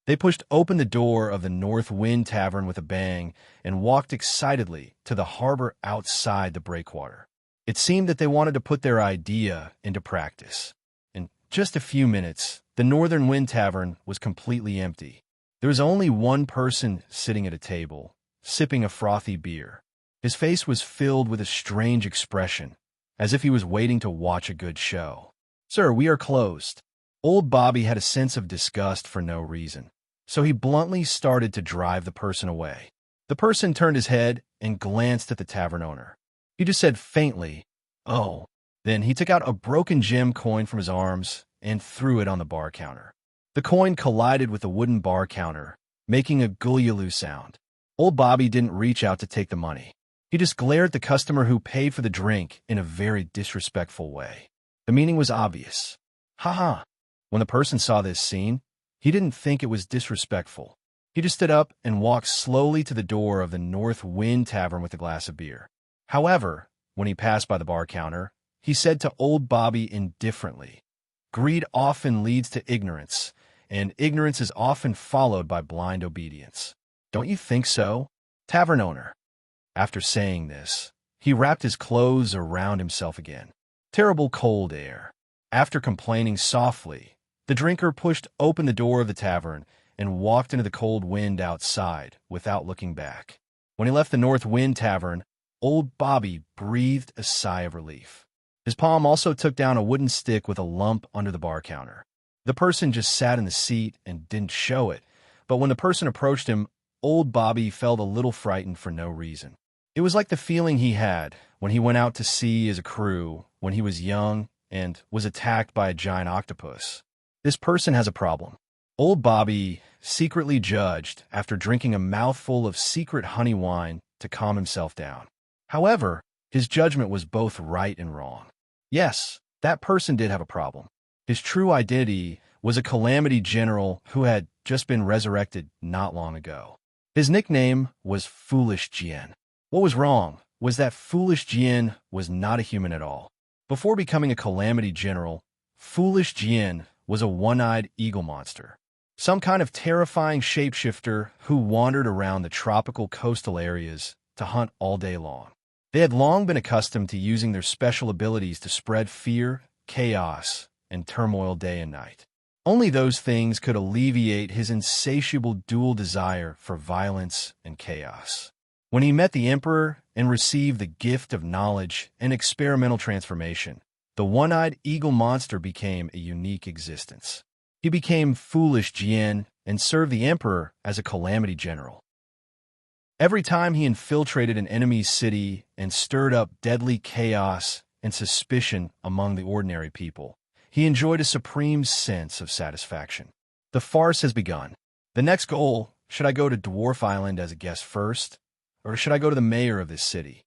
They pushed open the door of the North Wind Tavern with a bang and walked excitedly to the harbor outside the breakwater. It seemed that they wanted to put their idea into practice. In just a few minutes, the Northern Wind Tavern was completely empty. There was only one person sitting at a table, sipping a frothy beer. His face was filled with a strange expression, as if he was waiting to watch a good show. "Sir, we are closed." Old Bobby had a sense of disgust for no reason, so he bluntly started to drive the person away. The person turned his head and glanced at the tavern owner. He just said faintly, "Oh." Then he took out a broken gem coin from his arms and threw it on the bar counter. The coin collided with the wooden bar counter, making a gully-loo sound. Old Bobby didn't reach out to take the money. He just glared at the customer who paid for the drink in a very disrespectful way. The meaning was obvious. Ha. When the person saw this scene, he didn't think it was disrespectful. He just stood up and walked slowly to the door of the North Wind Tavern with a glass of beer. However, when he passed by the bar counter, he said to Old Bobby indifferently, "Greed often leads to ignorance, and ignorance is often followed by blind obedience. Don't you think so, tavern owner?" After saying this, he wrapped his clothes around himself again. Terrible cold air. After complaining softly, the drinker pushed open the door of the tavern and walked into the cold wind outside without looking back. When he left the North Wind Tavern, Old Bobby breathed a sigh of relief. His palm also took down a wooden stick with a lump under the bar counter. The person just sat in the seat and didn't show it, but when the person approached him, Old Bobby felt a little frightened for no reason. It was like the feeling he had when he went out to sea as a crew when he was young and was attacked by a giant octopus. This person has a problem. Old Bobby secretly judged after drinking a mouthful of secret honey wine to calm himself down. However, his judgment was both right and wrong. Yes, that person did have a problem. His true identity was a calamity general who had just been resurrected not long ago. His nickname was Foolish Jien. What was wrong was that Foolish Jien was not a human at all. Before becoming a calamity general, Foolish Jien was a one-eyed eagle monster, some kind of terrifying shapeshifter who wandered around the tropical coastal areas to hunt all day long. They had long been accustomed to using their special abilities to spread fear, chaos, and turmoil day and night. Only those things could alleviate his insatiable dual desire for violence and chaos. When he met the Emperor and received the gift of knowledge and experimental transformation, the one-eyed eagle monster became a unique existence. He became Foolish Jien and served the Emperor as a calamity general. Every time he infiltrated an enemy's city and stirred up deadly chaos and suspicion among the ordinary people, he enjoyed a supreme sense of satisfaction. The farce has begun. The next goal, should I go to Dwarf Island as a guest first, or should I go to the mayor of this city?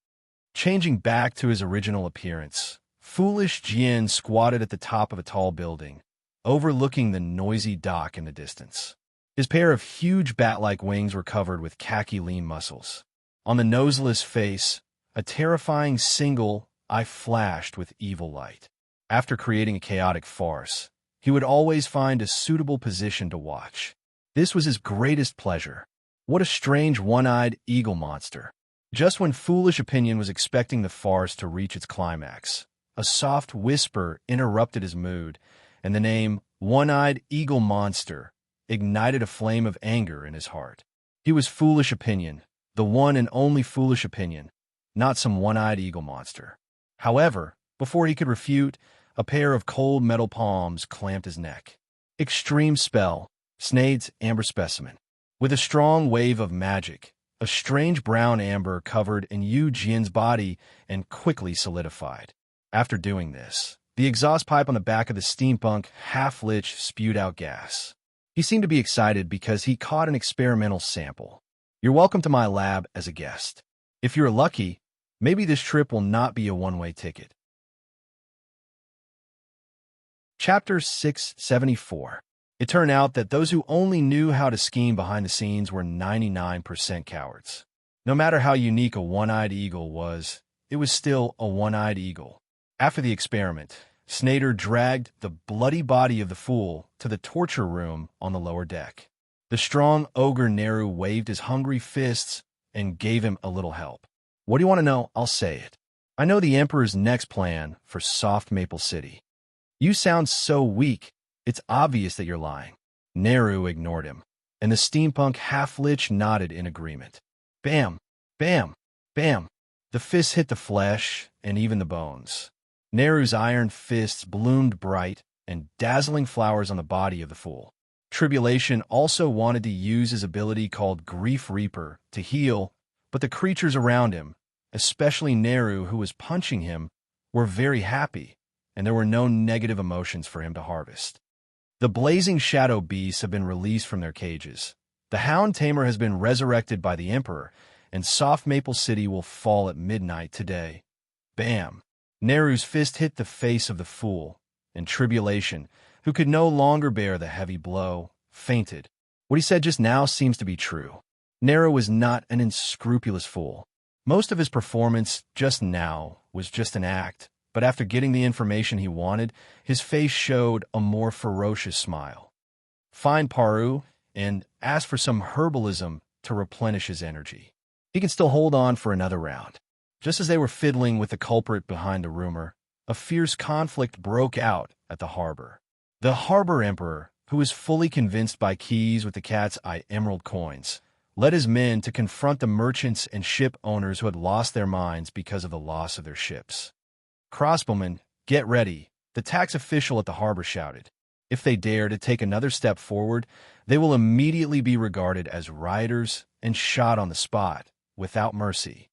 Changing back to his original appearance, Foolish Jien squatted at the top of a tall building, overlooking the noisy dock in the distance. His pair of huge bat-like wings were covered with khaki lean muscles. On the noseless face, a terrifying single eye flashed with evil light. After creating a chaotic farce, he would always find a suitable position to watch. This was his greatest pleasure. What a strange one-eyed eagle monster. Just when Foolish Opinion was expecting the farce to reach its climax, a soft whisper interrupted his mood, and the name One-Eyed Eagle Monster ignited a flame of anger in his heart. He was Foolish Opinion, the one and only Foolish Opinion, not some one-eyed eagle monster. However, before he could refute, a pair of cold metal palms clamped his neck. Extreme Spell, Snade's Amber Specimen. With a strong wave of magic, a strange brown amber covered in Yu Jian's body and quickly solidified. After doing this, the exhaust pipe on the back of the steampunk half-lich spewed out gas. He seemed to be excited because he caught an experimental sample. You're welcome to my lab as a guest. If you're lucky, maybe this trip will not be a one-way ticket. Chapter 674. It turned out that those who only knew how to scheme behind the scenes were 99% cowards. No matter how unique a one-eyed eagle was, it was still a one-eyed eagle. After the experiment, Snader dragged the bloody body of the fool to the torture room on the lower deck. The strong ogre Neru waved his hungry fists and gave him a little help. What do you want to know? I'll say it. I know the Emperor's next plan for Soft Maple City. You sound so weak, it's obvious that you're lying. Neru ignored him, and the steampunk half-lich nodded in agreement. Bam! Bam! Bam! The fists hit the flesh and even the bones. Neru's iron fists bloomed bright and dazzling flowers on the body of the fool. Tribulation also wanted to use his ability called Grief Reaper to heal, but the creatures around him, especially Neru who was punching him, were very happy, and there were no negative emotions for him to harvest. The blazing shadow beasts have been released from their cages. The Hound Tamer has been resurrected by the Emperor, and Soft Maple City will fall at midnight today. Bam! Neru's fist hit the face of the fool, and Tribulation, who could no longer bear the heavy blow, fainted. What he said just now seems to be true. Neru was not an unscrupulous fool. Most of his performance just now was just an act, but after getting the information he wanted, his face showed a more ferocious smile. Find Paru and ask for some herbalism to replenish his energy. He can still hold on for another round. Just as they were fiddling with the culprit behind the rumor, a fierce conflict broke out at the harbor. The harbor emperor, who was fully convinced by keys with the cat's eye emerald coins, led his men to confront the merchants and ship owners who had lost their minds because of the loss of their ships. Crossbowmen, get ready, the tax official at the harbor shouted. If they dare to take another step forward, they will immediately be regarded as rioters and shot on the spot, without mercy.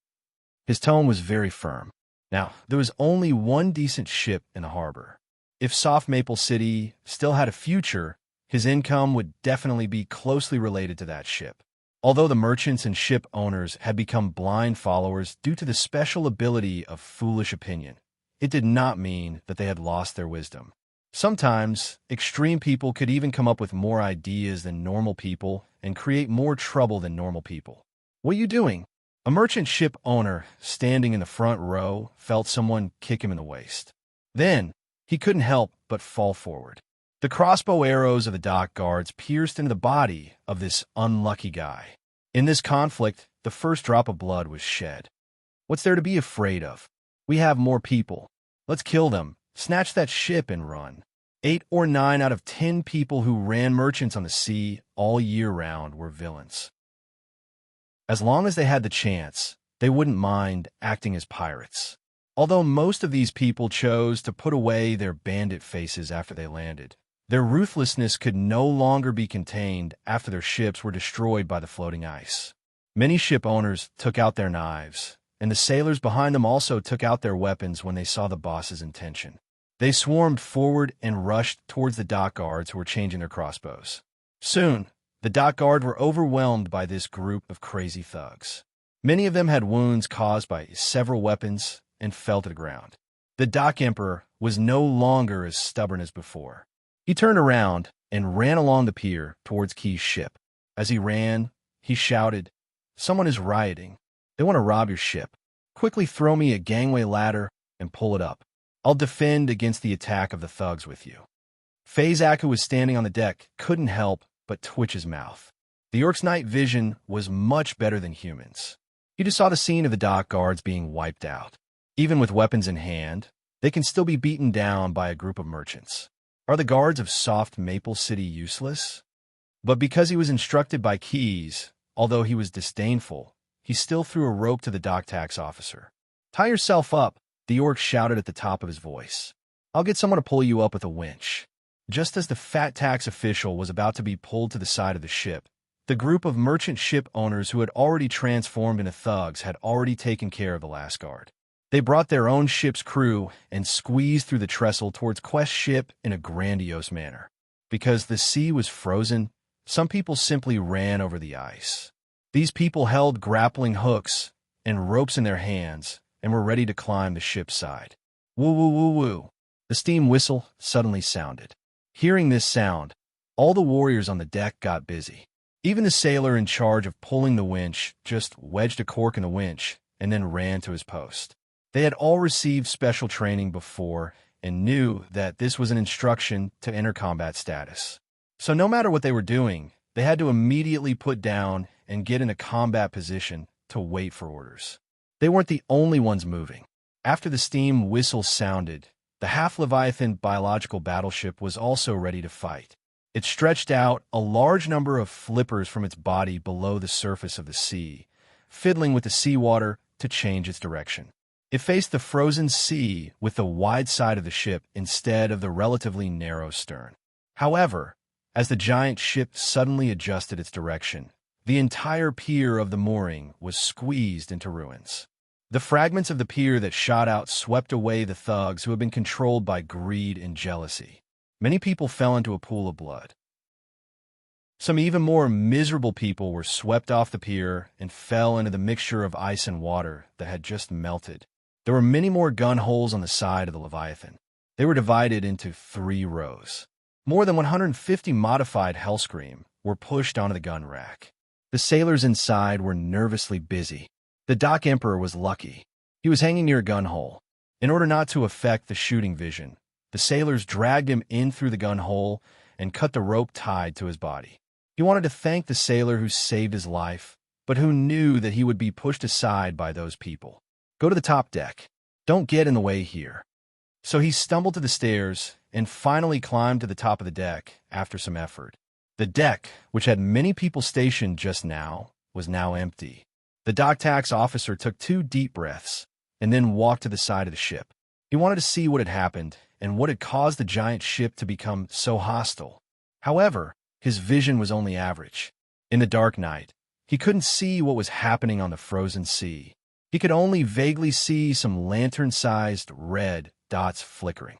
His tone was very firm. Now, there was only one decent ship in the harbor. If Soft Maple City still had a future, his income would definitely be closely related to that ship. Although the merchants and ship owners had become blind followers due to the special ability of foolish opinion, it did not mean that they had lost their wisdom. Sometimes, extreme people could even come up with more ideas than normal people and create more trouble than normal people. What are you doing? A merchant ship owner, standing in the front row, felt someone kick him in the waist. Then, he couldn't help but fall forward. The crossbow arrows of the dock guards pierced into the body of this unlucky guy. In this conflict, the first drop of blood was shed. What's there to be afraid of? We have more people. Let's kill them, snatch that ship and run. 8 or 9 out of 10 people who ran merchants on the sea all year round were villains. As long as they had the chance, they wouldn't mind acting as pirates. Although most of these people chose to put away their bandit faces after they landed, their ruthlessness could no longer be contained after their ships were destroyed by the floating ice. Many ship owners took out their knives, and the sailors behind them also took out their weapons when they saw the boss's intention. They swarmed forward and rushed towards the dock guards who were changing their crossbows. Soon, the dock guards were overwhelmed by this group of crazy thugs. Many of them had wounds caused by several weapons and fell to the ground. The dock emperor was no longer as stubborn as before. He turned around and ran along the pier towards Key's ship. As he ran, he shouted, "Someone is rioting. They want to rob your ship. Quickly throw me a gangway ladder and pull it up. I'll defend against the attack of the thugs with you." Fazak, who was standing on the deck, couldn't help but twitch his mouth. The orc's night vision was much better than humans. He just saw the scene of the dock guards being wiped out. Even with weapons in hand, they can still be beaten down by a group of merchants. Are the guards of Soft Maple City useless? But because he was instructed by Keys, although he was disdainful, he still threw a rope to the dock tax officer. "Tie yourself up," the orc shouted at the top of his voice. "I'll get someone to pull you up with a winch." Just as the fat tax official was about to be pulled to the side of the ship, the group of merchant ship owners who had already transformed into thugs had already taken care of the last guard. They brought their own ship's crew and squeezed through the trestle towards Quest's ship in a grandiose manner. Because the sea was frozen, some people simply ran over the ice. These people held grappling hooks and ropes in their hands and were ready to climb the ship's side. Woo woo woo woo. The steam whistle suddenly sounded. Hearing this sound, all the warriors on the deck got busy. Even the sailor in charge of pulling the winch just wedged a cork in the winch and then ran to his post. They had all received special training before and knew that this was an instruction to enter combat status. So no matter what they were doing, They had to immediately put down and get in a combat position to wait for orders. They weren't the only ones moving. After the steam whistle sounded, the half-Leviathan biological battleship was also ready to fight. It stretched out a large number of flippers from its body below the surface of the sea, fiddling with the seawater to change its direction. It faced the frozen sea with the wide side of the ship instead of the relatively narrow stern. However, as the giant ship suddenly adjusted its direction, the entire pier of the mooring was squeezed into ruins. The fragments of the pier that shot out swept away the thugs who had been controlled by greed and jealousy. Many people fell into a pool of blood. Some even more miserable people were swept off the pier and fell into the mixture of ice and water that had just melted. There were many more gun holes on the side of the Leviathan. They were divided into 3 rows. More than 150 modified Hellscream were pushed onto the gun rack. The sailors inside were nervously busy. The Dock Emperor was lucky. He was hanging near a gun hole. In order not to affect the shooting vision, the sailors dragged him in through the gun hole and cut the rope tied to his body. He wanted to thank the sailor who saved his life, but who knew that he would be pushed aside by those people. Go to the top deck. Don't get in the way here. So he stumbled to the stairs and finally climbed to the top of the deck after some effort. The deck, which had many people stationed just now, was now empty. The dock tax officer took 2 deep breaths and then walked to the side of the ship. He wanted to see what had happened and what had caused the giant ship to become so hostile. However, his vision was only average. In the dark night, he couldn't see what was happening on the frozen sea. He could only vaguely see some lantern-sized red dots flickering.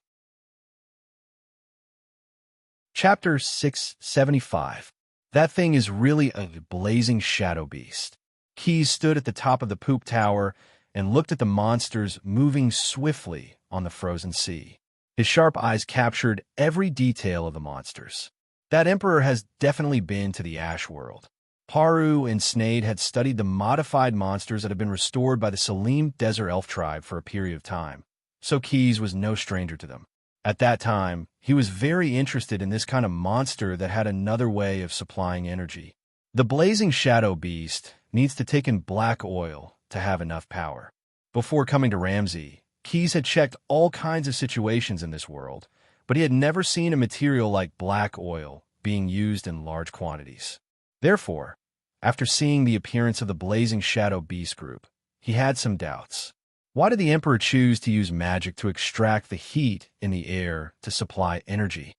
Chapter 675. That thing is really a blazing shadow beast. Keyes stood at the top of the poop tower and looked at the monsters moving swiftly on the frozen sea. His sharp eyes captured every detail of the monsters. That emperor has definitely been to the Ash World. Paru and Snade had studied the modified monsters that had been restored by the Salim Desert Elf tribe for a period of time, so Keyes was no stranger to them. At that time, he was very interested in this kind of monster that had another way of supplying energy. The blazing shadow beast needs to take in black oil to have enough power. Before coming to Ramsey, Keyes had checked all kinds of situations in this world, but he had never seen a material like black oil being used in large quantities. Therefore, after seeing the appearance of the blazing shadow beast group, he had some doubts. Why did the Emperor choose to use magic to extract the heat in the air to supply energy?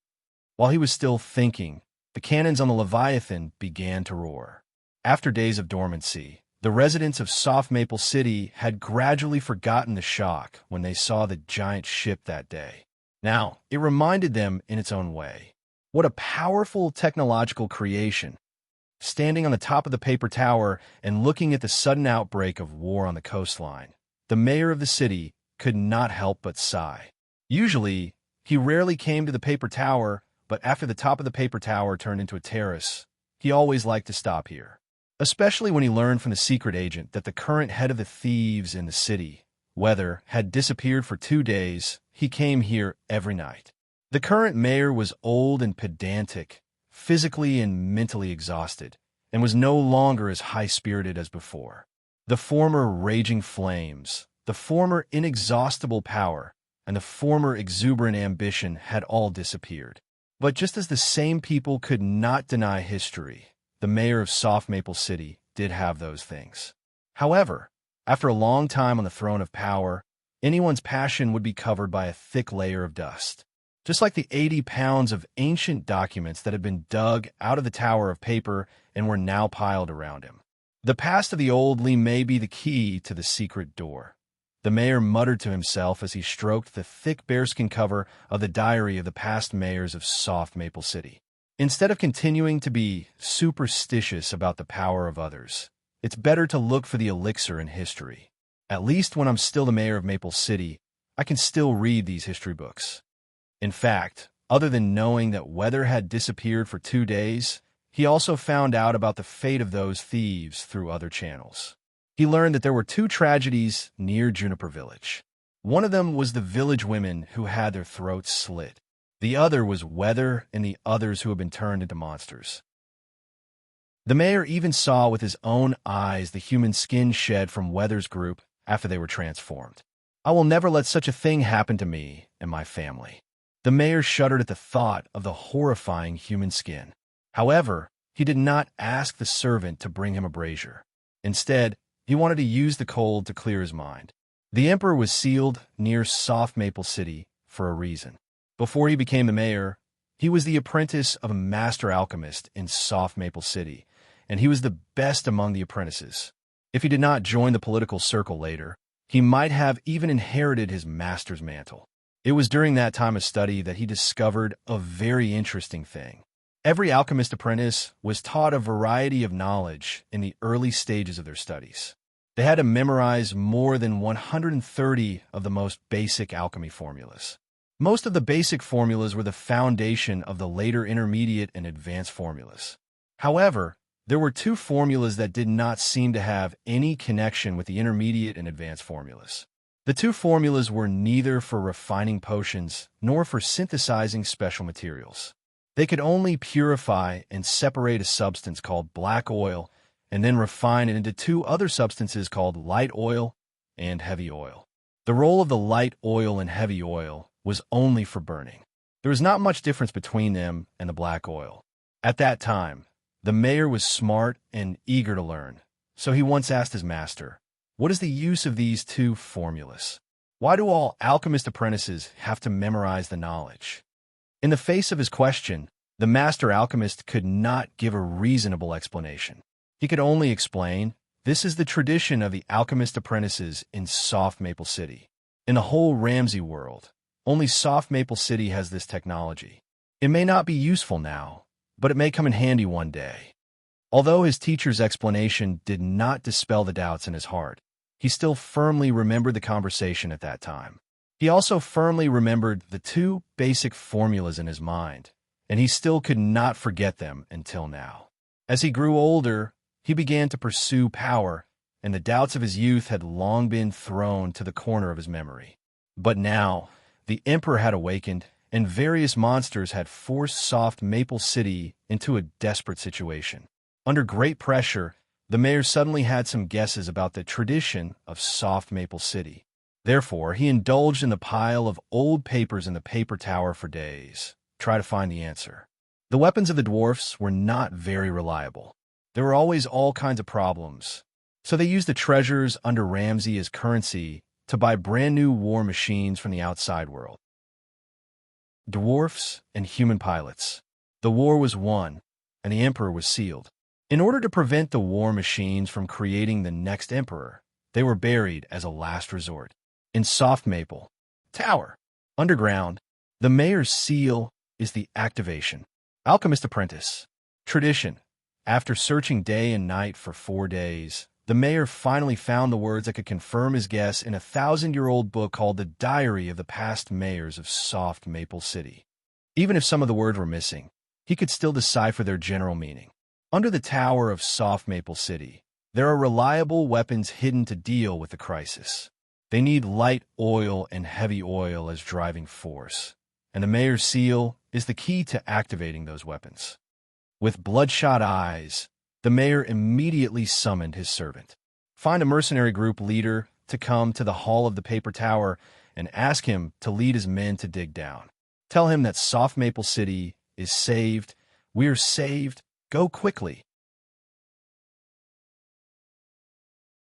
While he was still thinking, the cannons on the Leviathan began to roar. After days of dormancy, the residents of Soft Maple City had gradually forgotten the shock when they saw the giant ship that day. Now, it reminded them in its own way. What a powerful technological creation. Standing on the top of the paper tower and looking at the sudden outbreak of war on the coastline, the mayor of the city could not help but sigh. Usually, he rarely came to the paper tower, but after the top of the paper tower turned into a terrace, he always liked to stop here. Especially when he learned from the secret agent that the current head of the thieves in the city, Weather, had disappeared for 2 days. He came here every night. The current mayor was old and pedantic, physically and mentally exhausted, and was no longer as high-spirited as before. The former raging flames, the former inexhaustible power, and the former exuberant ambition had all disappeared. But just as the same people could not deny history, the mayor of Soft Maple City did have those things. However, after a long time on the throne of power, anyone's passion would be covered by a thick layer of dust. Just like the 80 pounds of ancient documents that had been dug out of the tower of paper and were now piled around him. The past of the old Lee may be the key to the secret door. The mayor muttered to himself as he stroked the thick bearskin cover of the diary of the past mayors of Soft Maple City. Instead of continuing to be superstitious about the power of others, it's better to look for the elixir in history. At least when I'm still the mayor of Maple City, I can still read these history books. In fact, other than knowing that Weather had disappeared for 2 days, he also found out about the fate of those thieves through other channels. He learned that there were 2 tragedies near Juniper Village. One of them was the village women who had their throats slit. The other was Weather and the others who had been turned into monsters. The mayor even saw with his own eyes the human skin shed from Weather's group after they were transformed. I will never let such a thing happen to me and my family. The mayor shuddered at the thought of the horrifying human skin. However, he did not ask the servant to bring him a brazier. Instead, he wanted to use the cold to clear his mind. The emperor was sealed near Soft Maple City for a reason. Before he became the mayor, he was the apprentice of a master alchemist in Soft Maple City, and he was the best among the apprentices. If he did not join the political circle later, he might have even inherited his master's mantle. It was during that time of study that he discovered a very interesting thing. Every alchemist apprentice was taught a variety of knowledge in the early stages of their studies. They had to memorize more than 130 of the most basic alchemy formulas. Most of the basic formulas were the foundation of the later intermediate and advanced formulas. However, there were two formulas that did not seem to have any connection with the intermediate and advanced formulas. The two formulas were neither for refining potions nor for synthesizing special materials. They could only purify and separate a substance called black oil and then refine it into two other substances called light oil and heavy oil. The role of the light oil and heavy oil was only for burning. There was not much difference between them and the black oil. At that time, the mayor was smart and eager to learn, so he once asked his master, "What is the use of these two formulas? Why do all alchemist apprentices have to memorize the knowledge?" In the face of his question, the master alchemist could not give a reasonable explanation. He could only explain, "This is the tradition of the alchemist apprentices in Soft Maple City. In the whole Ramsey world, only Soft Maple City has this technology. It may not be useful now, but it may come in handy one day." Although his teacher's explanation did not dispel the doubts in his heart, he still firmly remembered the conversation at that time. He also firmly remembered the two basic formulas in his mind, and he still could not forget them until now. As he grew older, he began to pursue power, and the doubts of his youth had long been thrown to the corner of his memory. But now, the emperor had awakened, and various monsters had forced Soft Maple City into a desperate situation. Under great pressure, the mayor suddenly had some guesses about the tradition of Soft Maple City. Therefore, he indulged in the pile of old papers in the paper tower for days, try to find the answer. The weapons of the dwarfs were not very reliable. There were always all kinds of problems, so they used the treasures under Ramsey as currency to buy brand new war machines from the outside world. Dwarfs and human pilots. The war was won, and the emperor was sealed. In order to prevent the war machines from creating the next emperor, they were buried as a last resort. In Soft Maple Tower, underground, the mayor's seal is the activation. Alchemist apprentice. Tradition. After searching day and night for 4 days, the mayor finally found the words that could confirm his guess in a 1,000-year-old book called The Diary of the Past Mayors of Soft Maple City. Even if some of the words were missing, he could still decipher their general meaning. Under the tower of Soft Maple City, there are reliable weapons hidden to deal with the crisis. They need light oil and heavy oil as driving force, and the mayor's seal is the key to activating those weapons. With bloodshot eyes, the mayor immediately summoned his servant. Find a mercenary group leader to come to the hall of the paper tower and ask him to lead his men to dig down. Tell him that Soft Maple City is saved. We're saved. Go quickly.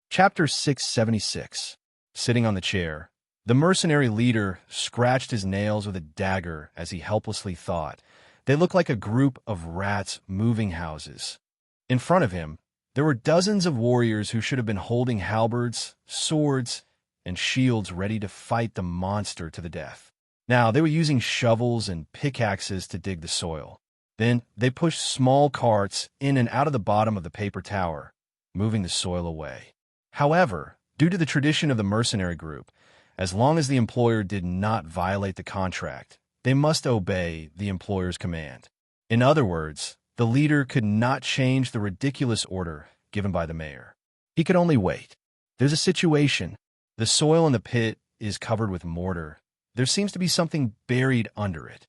Chapter 676. Sitting on the chair, the mercenary leader scratched his nails with a dagger as he helplessly thought. They looked like a group of rats moving houses. In front of him, there were dozens of warriors who should have been holding halberds, swords, and shields ready to fight the monster to the death. Now, they were using shovels and pickaxes to dig the soil. Then, they pushed small carts in and out of the bottom of the paper tower, moving the soil away. However, due to the tradition of the mercenary group, as long as the employer did not violate the contract, they must obey the employer's command. In other words, the leader could not change the ridiculous order given by the mayor. He could only wait. There's a situation. The soil in the pit is covered with mortar. There seems to be something buried under it.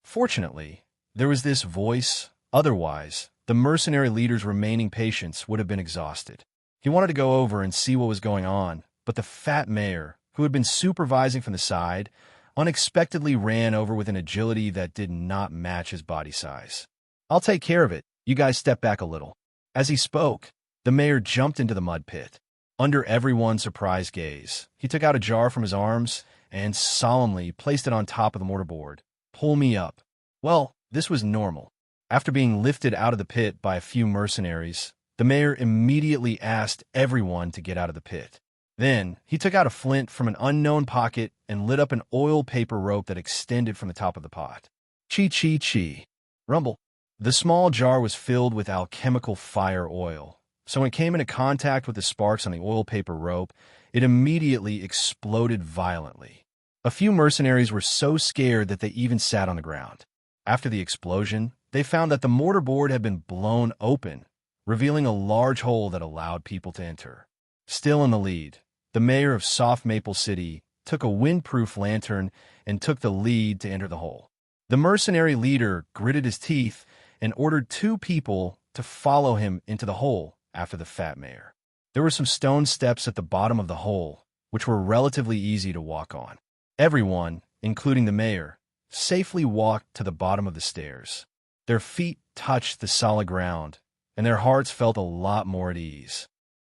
Fortunately, there was this voice. Otherwise, the mercenary leader's remaining patience would have been exhausted. He wanted to go over and see what was going on, but the fat mayor, who had been supervising from the side, unexpectedly ran over with an agility that did not match his body size. "I'll take care of it. You guys step back a little." As he spoke, the mayor jumped into the mud pit. Under everyone's surprised gaze, he took out a jar from his arms and solemnly placed it on top of the mortarboard. "Pull me up." Well, this was normal. After being lifted out of the pit by a few mercenaries, the mayor immediately asked everyone to get out of the pit. Then, he took out a flint from an unknown pocket and lit up an oil paper rope that extended from the top of the pot. Chi. Rumble. The small jar was filled with alchemical fire oil, so when it came into contact with the sparks on the oil paper rope, it immediately exploded violently. A few mercenaries were so scared that they even sat on the ground. After the explosion, they found that the mortarboard had been blown open, revealing a large hole that allowed people to enter. Still in the lead, the mayor of Soft Maple City took a windproof lantern and took the lead to enter the hole. The mercenary leader gritted his teeth and ordered 2 people to follow him into the hole after the fat mayor. There were some stone steps at the bottom of the hole, which were relatively easy to walk on. Everyone, including the mayor, safely walked to the bottom of the stairs. Their feet touched the solid ground, and their hearts felt a lot more at ease.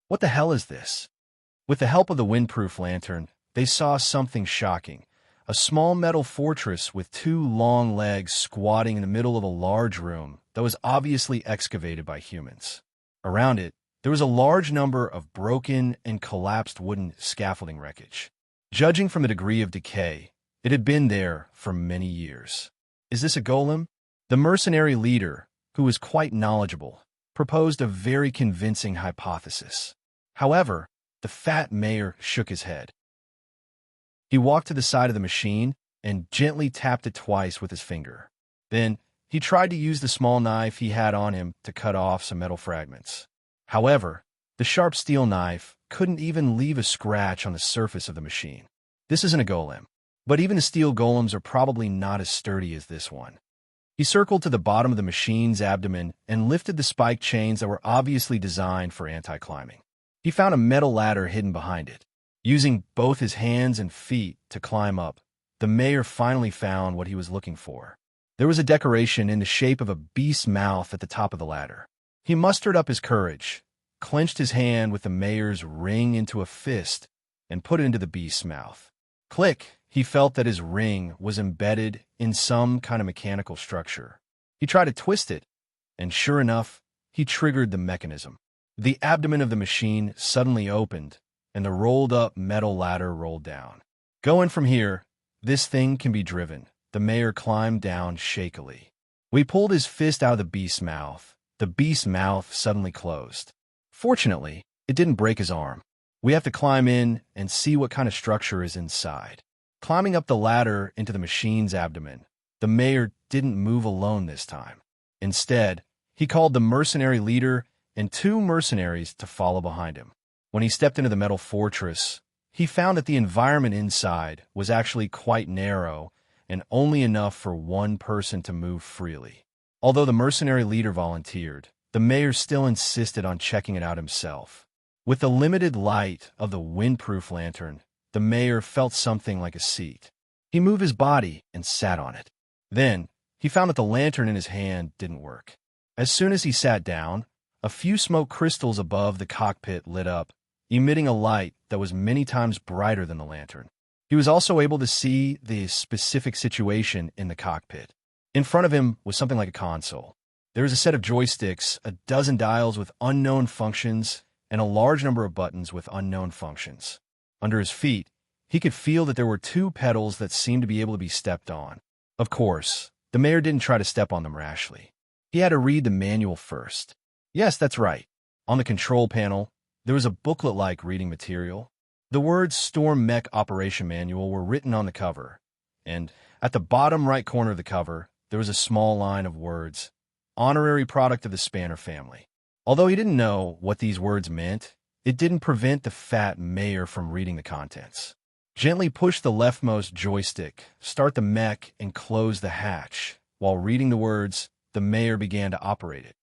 What the hell is this? With the help of the windproof lantern, they saw something shocking. A small metal fortress with 2 long legs squatting in the middle of a large room that was obviously excavated by humans. Around it, there was a large number of broken and collapsed wooden scaffolding wreckage. Judging from the degree of decay, it had been there for many years. Is this a golem? The mercenary leader, who was quite knowledgeable, proposed a very convincing hypothesis. However, the fat mayor shook his head. He walked to the side of the machine and gently tapped it twice with his finger. Then, he tried to use the small knife he had on him to cut off some metal fragments. However, the sharp steel knife couldn't even leave a scratch on the surface of the machine. This isn't a golem, but even the steel golems are probably not as sturdy as this one. He circled to the bottom of the machine's abdomen and lifted the spike chains that were obviously designed for anti-climbing. He found a metal ladder hidden behind it. Using both his hands and feet to climb up, the mayor finally found what he was looking for. There was a decoration in the shape of a beast's mouth at the top of the ladder. He mustered up his courage, clenched his hand with the mayor's ring into a fist, and put it into the beast's mouth. Click! He felt that his ring was embedded in some kind of mechanical structure. He tried to twist it, and sure enough, he triggered the mechanism. The abdomen of the machine suddenly opened, and the rolled-up metal ladder rolled down. Going from here, this thing can be driven. The mayor climbed down shakily. We pulled his fist out of the beast's mouth. The beast's mouth suddenly closed. Fortunately, it didn't break his arm. We have to climb in and see what kind of structure is inside. Climbing up the ladder into the machine's abdomen, the mayor didn't move alone this time. Instead, he called the mercenary leader and 2 mercenaries to follow behind him. When he stepped into the metal fortress, he found that the environment inside was actually quite narrow and only enough for one person to move freely. Although the mercenary leader volunteered, the mayor still insisted on checking it out himself. With the limited light of the windproof lantern, the mayor felt something like a seat. He moved his body and sat on it. Then, he found that the lantern in his hand didn't work. As soon as he sat down, a few smoke crystals above the cockpit lit up, emitting a light that was many times brighter than the lantern. He was also able to see the specific situation in the cockpit. In front of him was something like a console. There was a set of joysticks, a dozen dials with unknown functions, and a large number of buttons with unknown functions. Under his feet, he could feel that there were 2 pedals that seemed to be able to be stepped on. Of course, the mayor didn't try to step on them rashly. He had to read the manual first. Yes, that's right. On the control panel, there was a booklet-like reading material. The words Storm Mech Operation Manual were written on the cover, and at the bottom right corner of the cover, there was a small line of words, Honorary Product of the Spanner Family. Although he didn't know what these words meant, it didn't prevent the fat mayor from reading the contents. Gently push the leftmost joystick, start the mech, and close the hatch. While reading the words, the mayor began to operate it.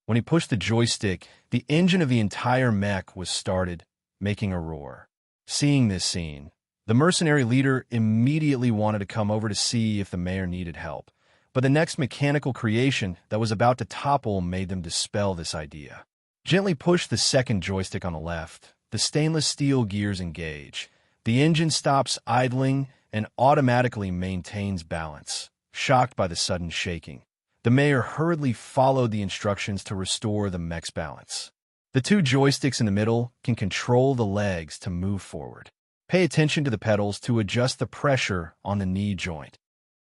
When he pushed the joystick, the engine of the entire mech was started, making a roar. Seeing this scene, the mercenary leader immediately wanted to come over to see if the mayor needed help, but the next mechanical creation that was about to topple made them dispel this idea. Gently push the second joystick on the left. The stainless steel gears engage. The engine stops idling and automatically maintains balance. Shocked by the sudden shaking, the mayor hurriedly followed the instructions to restore the mech's balance. The two joysticks in the middle can control the legs to move forward. Pay attention to the pedals to adjust the pressure on the knee joint.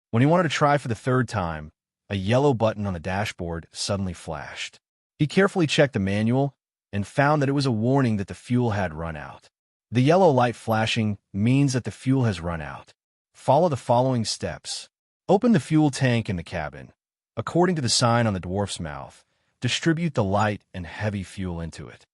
When he wanted to try for the third time, a yellow button on the dashboard suddenly flashed. He carefully checked the manual and found that it was a warning that the fuel had run out. The yellow light flashing means that the fuel has run out. Follow the following steps. Open the fuel tank in the cabin. According to the sign on the dwarf's mouth, distribute the light and heavy fuel into it.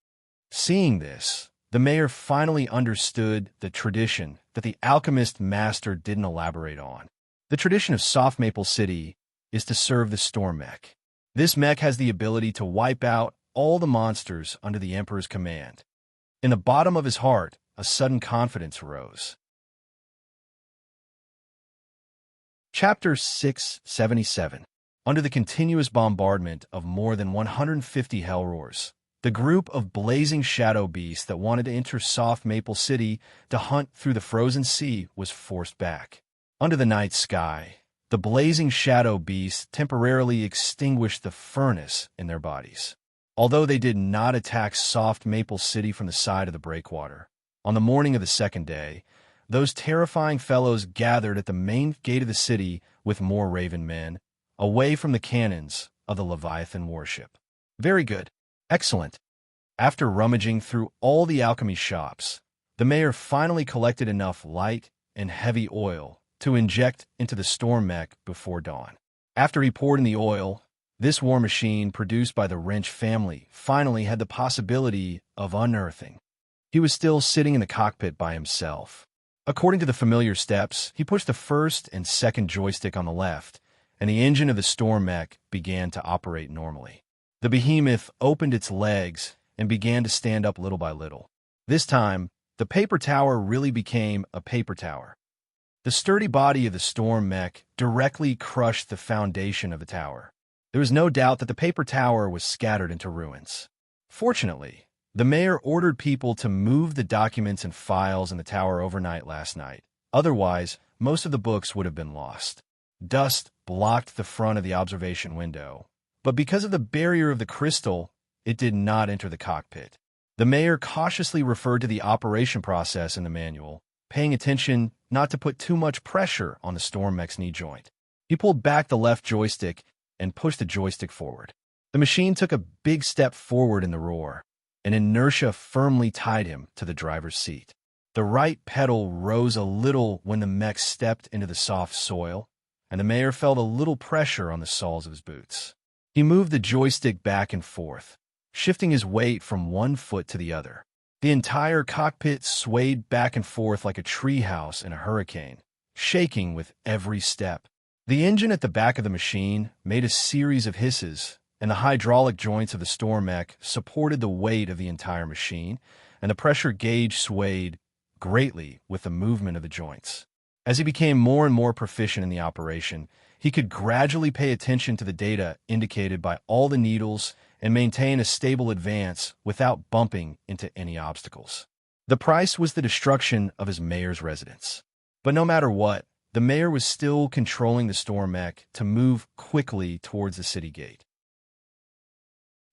Seeing this, the mayor finally understood the tradition that the alchemist master didn't elaborate on. The tradition of Soft Maple City is to serve the storm mech. This mech has the ability to wipe out all the monsters under the Emperor's command. In the bottom of his heart, a sudden confidence arose. Chapter 677. Under the continuous bombardment of more than 150 hellroars, the group of blazing shadow beasts that wanted to enter Soft Maple City to hunt through the frozen sea was forced back. Under the night sky, the blazing shadow beasts temporarily extinguished the furnace in their bodies. Although they did not attack Soft Maple City from the side of the breakwater, on the morning of the second day, those terrifying fellows gathered at the main gate of the city with more raven men, away from the cannons of the Leviathan warship. Very good. Excellent. After rummaging through all the alchemy shops, the mayor finally collected enough light and heavy oil to inject into the storm mech before dawn. After he poured in the oil, this war machine produced by the Wrench family finally had the possibility of unearthing. He was still sitting in the cockpit by himself. According to the familiar steps, he pushed the first and second joystick on the left, and the engine of the storm mech began to operate normally. The behemoth opened its legs and began to stand up little by little. This time, the paper tower really became a paper tower. The sturdy body of the storm mech directly crushed the foundation of the tower. There was no doubt that the paper tower was scattered into ruins. Fortunately, the mayor ordered people to move the documents and files in the tower overnight last night. Otherwise, most of the books would have been lost. Dust blocked the front of the observation window, but because of the barrier of the crystal, it did not enter the cockpit. The mayor cautiously referred to the operation process in the manual, paying attention not to put too much pressure on the storm mech's knee joint. He pulled back the left joystick and pushed the joystick forward. The machine took a big step forward in the roar, and inertia firmly tied him to the driver's seat. The right pedal rose a little when the mech stepped into the soft soil, and the mayor felt a little pressure on the soles of his boots. He moved the joystick back and forth, shifting his weight from one foot to the other. The entire cockpit swayed back and forth like a treehouse in a hurricane, shaking with every step. The engine at the back of the machine made a series of hisses, and the hydraulic joints of the storm mech supported the weight of the entire machine, and the pressure gauge swayed greatly with the movement of the joints. As he became more and more proficient in the operation, he could gradually pay attention to the data indicated by all the needles and maintain a stable advance without bumping into any obstacles. The price was the destruction of his mayor's residence. But no matter what, the mayor was still controlling the storm mech to move quickly towards the city gate.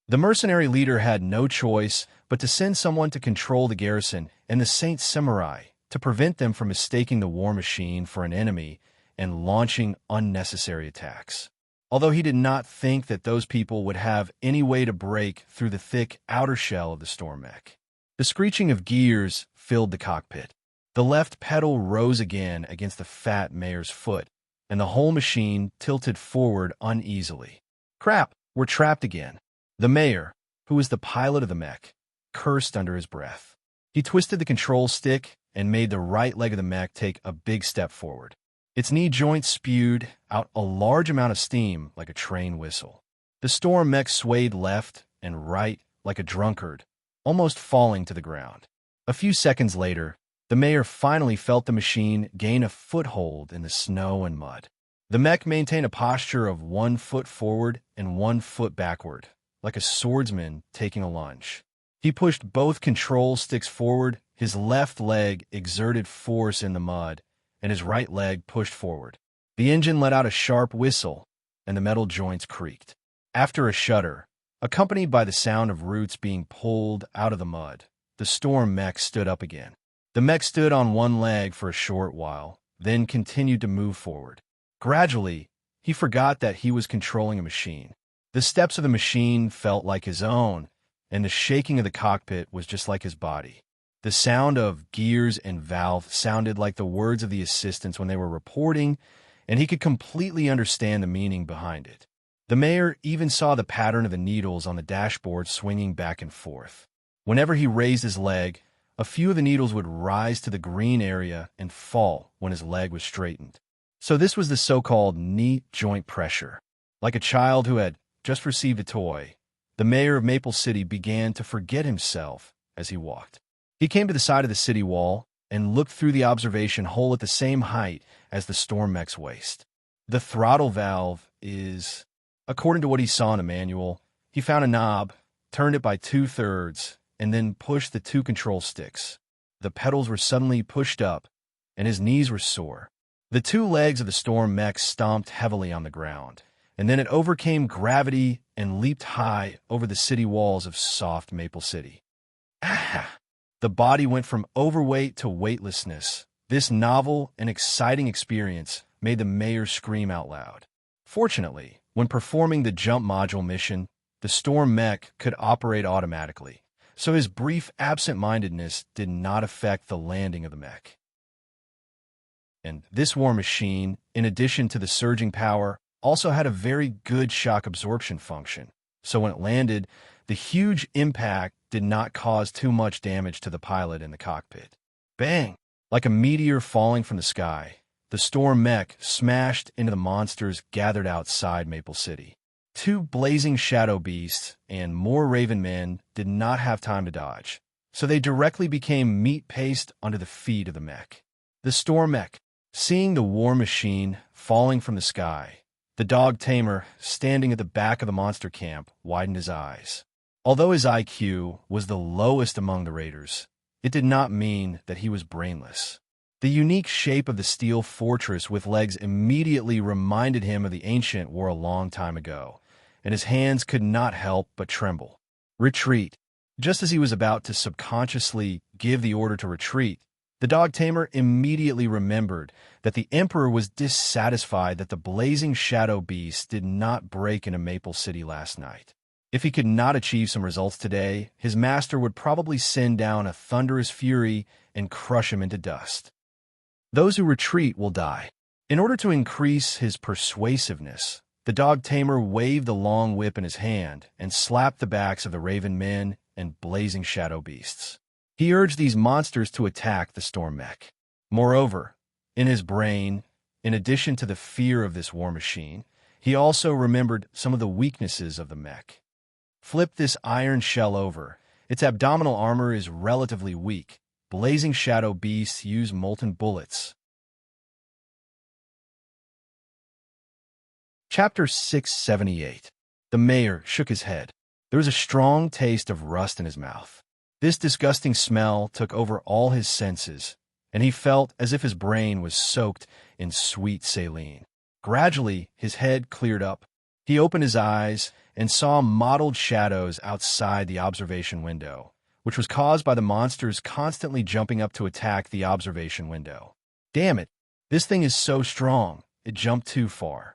The mercenary leader had no choice but to send someone to control the garrison and the Saint Samurai to prevent them from mistaking the war machine for an enemy and launching unnecessary attacks. Although he did not think that those people would have any way to break through the thick outer shell of the storm mech. The screeching of gears filled the cockpit. The left pedal rose again against the fat mayor's foot, and the whole machine tilted forward uneasily. Crap, we're trapped again. The mayor, who was the pilot of the mech, cursed under his breath. He twisted the control stick and made the right leg of the mech take a big step forward. Its knee joint spewed out a large amount of steam like a train whistle. The storm mech swayed left and right like a drunkard, almost falling to the ground. A few seconds later, the mayor finally felt the machine gain a foothold in the snow and mud. The mech maintained a posture of 1 foot forward and 1 foot backward, like a swordsman taking a lunge. He pushed both control sticks forward, his left leg exerted force in the mud, and his right leg pushed forward. The engine let out a sharp whistle, and the metal joints creaked. After a shudder, accompanied by the sound of roots being pulled out of the mud, the storm mech stood up again. The mech stood on one leg for a short while, then continued to move forward. Gradually, he forgot that he was controlling a machine. The steps of the machine felt like his own, and the shaking of the cockpit was just like his body. The sound of gears and valve sounded like the words of the assistants when they were reporting, and he could completely understand the meaning behind it. The mayor even saw the pattern of the needles on the dashboard swinging back and forth. Whenever he raised his leg, a few of the needles would rise to the green area and fall when his leg was straightened. So this was the so-called knee joint pressure. Like a child who had just received a toy, the mayor of Maple City began to forget himself as he walked. He came to the side of the city wall and looked through the observation hole at the same height as the storm mech's waist. The throttle valve is, according to what he saw in a manual, he found a knob, turned it by 2/3, and then pushed the 2 control sticks. The pedals were suddenly pushed up, and his knees were sore. The 2 legs of the storm mech stomped heavily on the ground, and then it overcame gravity and leaped high over the city walls of soft Maple City. Ah! The body went from overweight to weightlessness. This novel and exciting experience made the mayor scream out loud. Fortunately, when performing the jump module mission, the storm mech could operate automatically, so his brief absent-mindedness did not affect the landing of the mech. And this war machine, in addition to the surging power, also had a very good shock absorption function, so when it landed, the huge impact did not cause too much damage to the pilot in the cockpit. Bang! Like a meteor falling from the sky, the storm mech smashed into the monsters gathered outside Maple City. 2 blazing shadow beasts and more raven men did not have time to dodge, so they directly became meat paste under the feet of the mech. The storm mech, seeing the war machine falling from the sky, the dog tamer, standing at the back of the monster camp, widened his eyes. Although his IQ was the lowest among the raiders, it did not mean that he was brainless. The unique shape of the steel fortress with legs immediately reminded him of the ancient war a long time ago, and his hands could not help but tremble. Retreat. Just as he was about to subconsciously give the order to retreat, the dog tamer immediately remembered that the emperor was dissatisfied that the blazing shadow beast did not break into Maple City last night. If he could not achieve some results today, his master would probably send down a thunderous fury and crush him into dust. Those who retreat will die. In order to increase his persuasiveness, the dog tamer waved the long whip in his hand and slapped the backs of the raven men and blazing shadow beasts. He urged these monsters to attack the storm mech. Moreover, in his brain, in addition to the fear of this war machine, he also remembered some of the weaknesses of the mech. Flip this iron shell over. Its abdominal armor is relatively weak. Blazing shadow beasts use molten bullets. Chapter 678. The mayor shook his head. There was a strong taste of rust in his mouth. This disgusting smell took over all his senses, and he felt as if his brain was soaked in sweet saline. Gradually, his head cleared up. He opened his eyes and saw mottled shadows outside the observation window, which was caused by the monsters constantly jumping up to attack the observation window. Damn it, this thing is so strong, it jumped too far.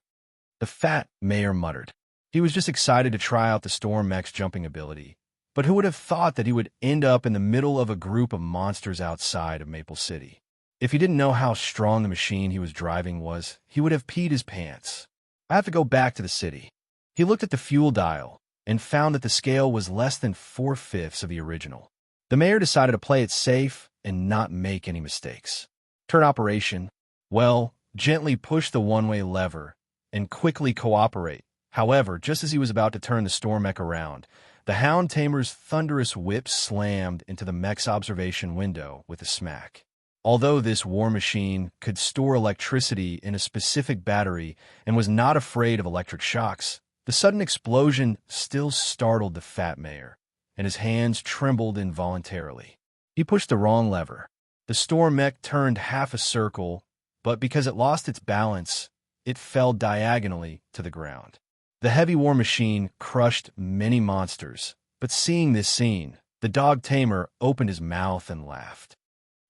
The fat mayor muttered. He was just excited to try out the storm mech's jumping ability, but who would have thought that he would end up in the middle of a group of monsters outside of Maple City? If he didn't know how strong the machine he was driving was, he would have peed his pants. I have to go back to the city. He looked at the fuel dial and found that the scale was less than 4/5 of the original. The mayor decided to play it safe and not make any mistakes. Turn operation. Well, gently push the one-way lever and quickly cooperate. However, just as he was about to turn the storm mech around, The Hound Tamer's thunderous whip slammed into the mech's observation window with a smack. Although this war machine could store electricity in a specific battery and was not afraid of electric shocks, the sudden explosion still startled the fat mayor, and his hands trembled involuntarily. He pushed the wrong lever. The storm mech turned half a circle, but because it lost its balance, it fell diagonally to the ground. The heavy war machine crushed many monsters, but seeing this scene, the dog tamer opened his mouth and laughed.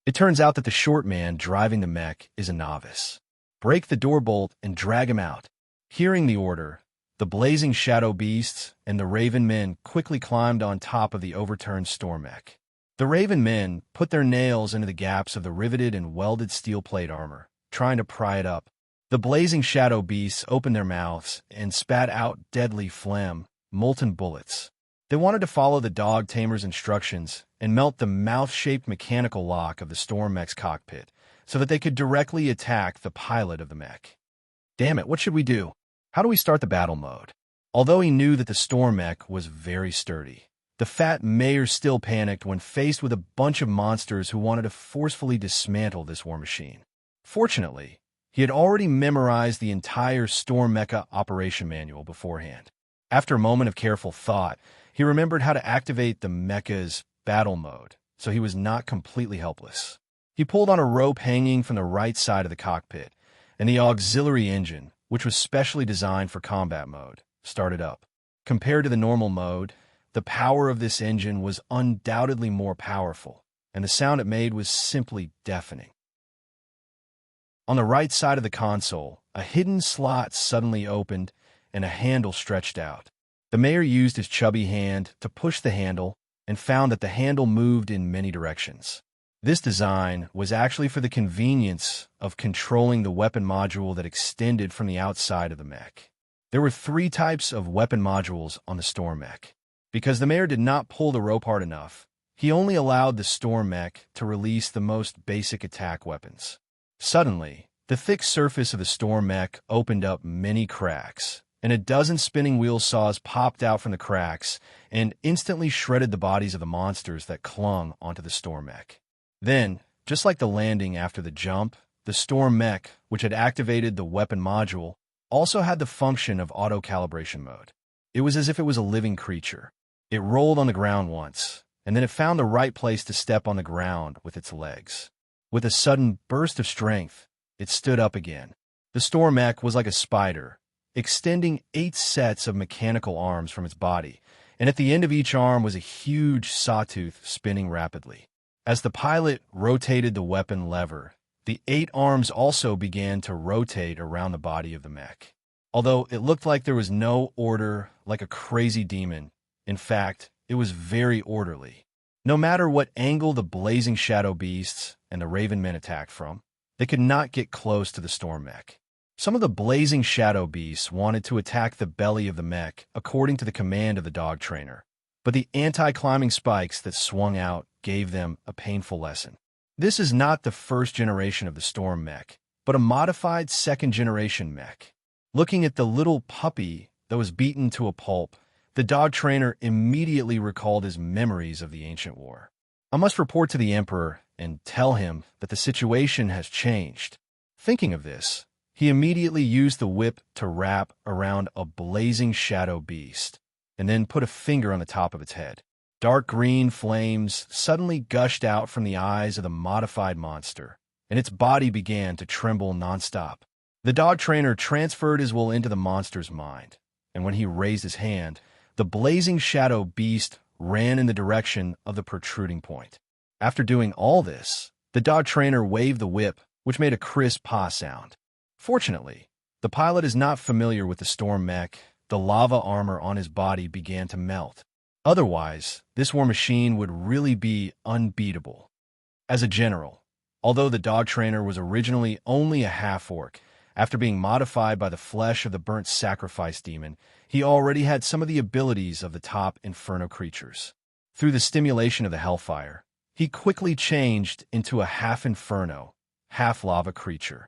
It turns out that the short man driving the mech is a novice. Break the door bolt and drag him out. Hearing the order, the blazing shadow beasts and the raven men quickly climbed on top of the overturned storm mech. The raven men put their nails into the gaps of the riveted and welded steel plate armor, trying to pry it up. The blazing shadow beasts opened their mouths and spat out deadly phlegm, molten bullets. They wanted to follow the dog tamer's instructions and melt the mouth-shaped mechanical lock of the storm mech's cockpit so that they could directly attack the pilot of the mech. Damn it, what should we do? How do we start the battle mode? Although he knew that the storm mech was very sturdy, the fat mayor still panicked when faced with a bunch of monsters who wanted to forcefully dismantle this war machine. Fortunately, he had already memorized the entire Storm Mecha operation manual beforehand. After a moment of careful thought, he remembered how to activate the mecha's battle mode, so he was not completely helpless. He pulled on a rope hanging from the right side of the cockpit, and the auxiliary engine, which was specially designed for combat mode, started up. Compared to the normal mode, the power of this engine was undoubtedly more powerful, and the sound it made was simply deafening. On the right side of the console, a hidden slot suddenly opened and a handle stretched out. The mayor used his chubby hand to push the handle and found that the handle moved in many directions. This design was actually for the convenience of controlling the weapon module that extended from the outside of the mech. There were 3 types of weapon modules on the storm mech. Because the mayor did not pull the rope hard enough, he only allowed the storm mech to release the most basic attack weapons. Suddenly, the thick surface of the storm mech opened up many cracks, and a dozen spinning wheel saws popped out from the cracks and instantly shredded the bodies of the monsters that clung onto the storm mech. Then, just like the landing after the jump, the storm mech, which had activated the weapon module, also had the function of auto-calibration mode. It was as if it was a living creature. It rolled on the ground once, and then it found the right place to step on the ground with its legs. With a sudden burst of strength, it stood up again. The storm mech was like a spider, extending 8 sets of mechanical arms from its body, and at the end of each arm was a huge sawtooth spinning rapidly. As the pilot rotated the weapon lever, the 8 arms also began to rotate around the body of the mech. Although it looked like there was no order like a crazy demon, in fact, it was very orderly. No matter what angle the blazing shadow beasts and the raven men attacked from, they could not get close to the storm mech. Some of the blazing shadow beasts wanted to attack the belly of the mech according to the command of the dog trainer, but the anti-climbing spikes that swung out gave them a painful lesson. This is not the first generation of the storm mech, but a modified second-generation mech. Looking at the little puppy that was beaten to a pulp, the dog trainer immediately recalled his memories of the ancient war. I must report to the emperor and tell him that the situation has changed. Thinking of this, he immediately used the whip to wrap around a blazing shadow beast, and then put a finger on the top of its head. Dark green flames suddenly gushed out from the eyes of the modified monster, and its body began to tremble nonstop. The dog trainer transferred his will into the monster's mind, and when he raised his hand, the blazing shadow beast ran in the direction of the protruding point. After doing all this, the dog trainer waved the whip, which made a crisp paw sound. Fortunately, the pilot is not familiar with the storm mech. The lava armor on his body began to melt. Otherwise, this war machine would really be unbeatable. As a general, although the dog trainer was originally only a half-orc, after being modified by the flesh of the burnt sacrifice demon, he already had some of the abilities of the top inferno creatures. Through the stimulation of the hellfire, he quickly changed into a half-inferno, half-lava creature.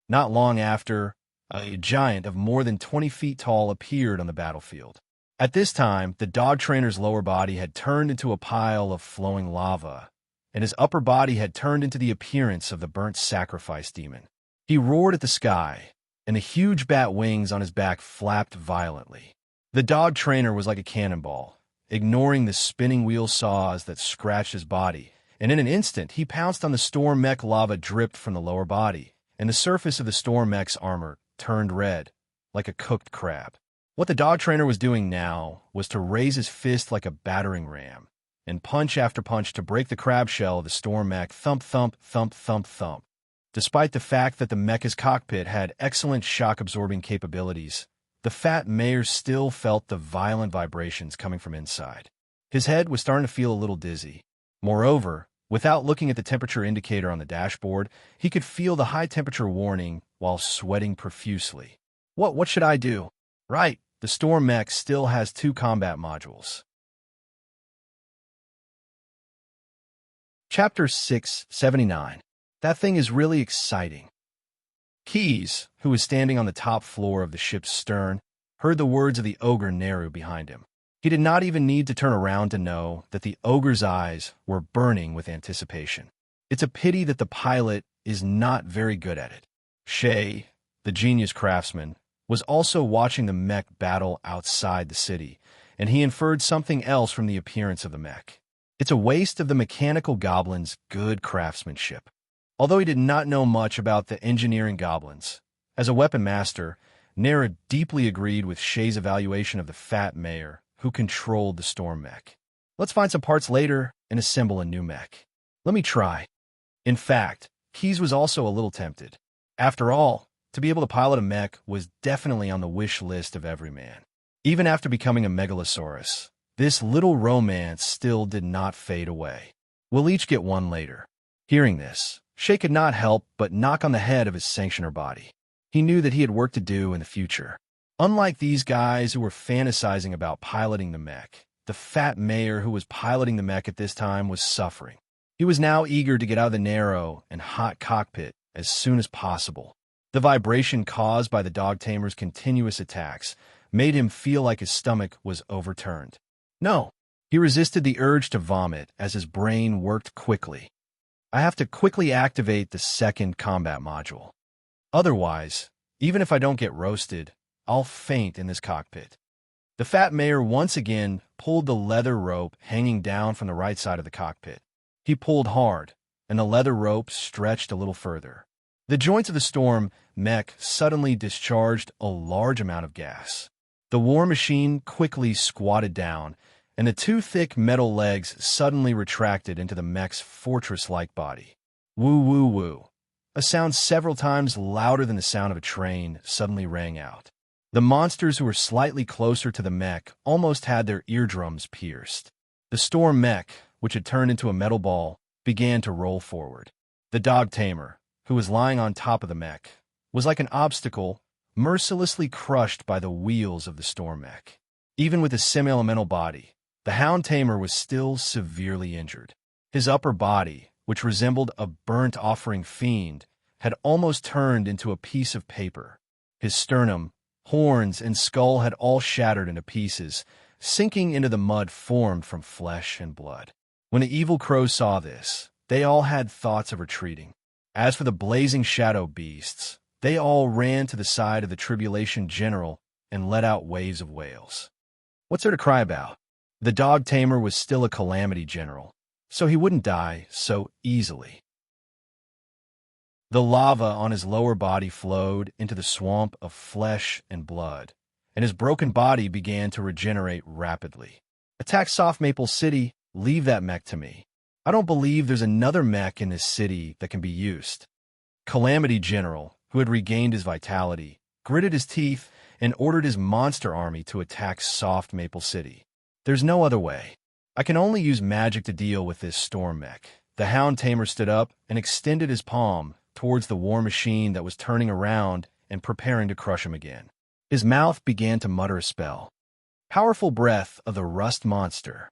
Not long after, a giant of more than 20 feet tall appeared on the battlefield. At this time, the dog trainer's lower body had turned into a pile of flowing lava, and his upper body had turned into the appearance of the burnt sacrifice demon. He roared at the sky, and the huge bat wings on his back flapped violently. The dog trainer was like a cannonball, ignoring the spinning wheel saws that scratched his body, and in an instant he pounced on the storm mech. Lava dripped from the lower body, and the surface of the storm mech's armor turned red, like a cooked crab. What the dog trainer was doing now was to raise his fist like a battering ram, and punch after punch to break the crab shell of the storm mech. Thump, thump, thump, thump, thump. Despite the fact that the mecha's cockpit had excellent shock-absorbing capabilities, the fat mayor still felt the violent vibrations coming from inside. His head was starting to feel a little dizzy. Moreover, without looking at the temperature indicator on the dashboard, he could feel the high temperature warning while sweating profusely. What should I do? Right, the storm mech still has 2 combat modules. Chapter 679. That thing is really exciting. Keys, who was standing on the top floor of the ship's stern, heard the words of the ogre Neru behind him. He did not even need to turn around to know that the ogre's eyes were burning with anticipation. It's a pity that the pilot is not very good at it. Shay, the genius craftsman, was also watching the mech battle outside the city, and he inferred something else from the appearance of the mech. It's a waste of the mechanical goblin's good craftsmanship. Although he did not know much about the engineering goblins, as a weapon master, Nera deeply agreed with Shay's evaluation of the fat mayor who controlled the storm mech. Let's find some parts later and assemble a new mech. Let me try. In fact, Keys was also a little tempted. After all, to be able to pilot a mech was definitely on the wish list of every man. Even after becoming a megalosaurus, this little romance still did not fade away. We'll each get one later. Hearing this, Shay could not help but knock on the head of his sanctioner body. He knew that he had work to do in the future. Unlike these guys who were fantasizing about piloting the mech, the fat mayor who was piloting the mech at this time was suffering. He was now eager to get out of the narrow and hot cockpit as soon as possible. The vibration caused by the dog tamer's continuous attacks made him feel like his stomach was overturned. No, he resisted the urge to vomit as his brain worked quickly. I have to quickly activate the second combat module. Otherwise, even if I don't get roasted, I'll faint in this cockpit. The fat mayor once again pulled the leather rope hanging down from the right side of the cockpit. He pulled hard, and the leather rope stretched a little further. The joints of the storm mech suddenly discharged a large amount of gas. The war machine quickly squatted down, and the 2 thick metal legs suddenly retracted into the mech's fortress-like body. Woo, woo, woo. A sound several times louder than the sound of a train suddenly rang out. The monsters who were slightly closer to the mech almost had their eardrums pierced. The storm mech, which had turned into a metal ball, began to roll forward. The dog tamer, who was lying on top of the mech, was like an obstacle, mercilessly crushed by the wheels of the storm mech. Even with his semi-elemental body, the hound tamer was still severely injured. His upper body, which resembled a burnt offering fiend, had almost turned into a piece of paper. His sternum, horns, and skull had all shattered into pieces, sinking into the mud formed from flesh and blood. When the evil crows saw this, they all had thoughts of retreating. As for the blazing shadow beasts, they all ran to the side of the tribulation general and let out waves of wails. What's there to cry about? The dog tamer was still a calamity general, so he wouldn't die so easily. The lava on his lower body flowed into the swamp of flesh and blood, and his broken body began to regenerate rapidly. Attack Soft Maple City, leave that mech to me. I don't believe there's another mech in this city that can be used. Calamity General, who had regained his vitality, gritted his teeth and ordered his monster army to attack Soft Maple City. There's no other way. I can only use magic to deal with this storm mech. The hound tamer stood up and extended his palm towards the war machine that was turning around and preparing to crush him again. His mouth began to mutter a spell. Powerful breath of the rust monster.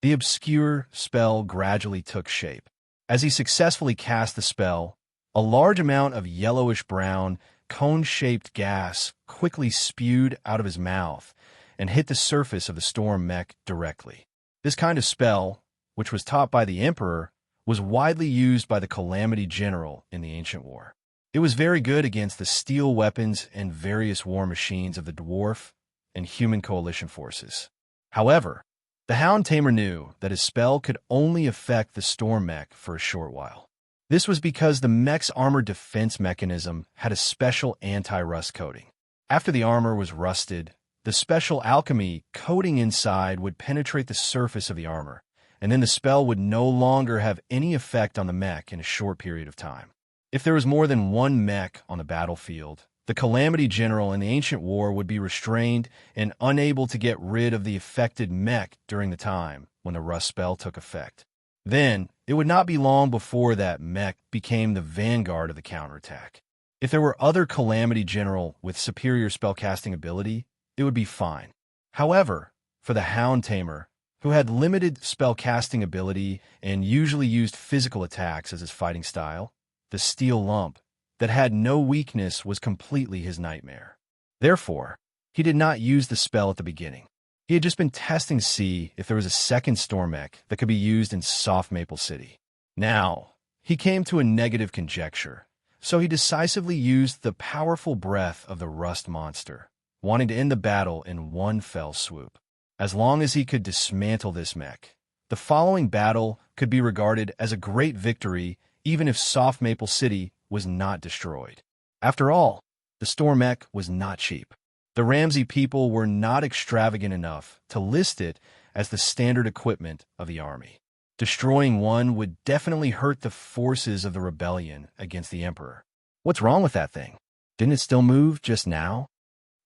The obscure spell gradually took shape. As he successfully cast the spell, a large amount of yellowish-brown, cone-shaped gas quickly spewed out of his mouth, and hit the surface of the storm mech directly. This kind of spell, which was taught by the Emperor, was widely used by the Calamity General in the Ancient War. It was very good against the steel weapons and various war machines of the dwarf and human coalition forces. However, the Hound Tamer knew that his spell could only affect the storm mech for a short while. This was because the mech's armor defense mechanism had a special anti-rust coating. After the armor was rusted, the special alchemy coating inside would penetrate the surface of the armor, and then the spell would no longer have any effect on the mech in a short period of time. If there was more than one mech on the battlefield, the Calamity General in the Ancient War would be restrained and unable to get rid of the affected mech during the time when the rust spell took effect. Then, it would not be long before that mech became the vanguard of the counterattack. If there were other Calamity General with superior spellcasting ability, it would be fine. However, for the Hound Tamer, who had limited spellcasting ability and usually used physical attacks as his fighting style, the steel lump that had no weakness was completely his nightmare. Therefore, he did not use the spell at the beginning. He had just been testing to see if there was a second storm mech that could be used in Soft Maple City. Now, he came to a negative conjecture, so he decisively used the powerful breath of the rust monster, wanting to end the battle in one fell swoop. As long as he could dismantle this mech, the following battle could be regarded as a great victory even if Soft Maple City was not destroyed. After all, the storm mech was not cheap. The Ramsey people were not extravagant enough to list it as the standard equipment of the army. Destroying one would definitely hurt the forces of the rebellion against the Emperor. What's wrong with that thing? Didn't it still move just now?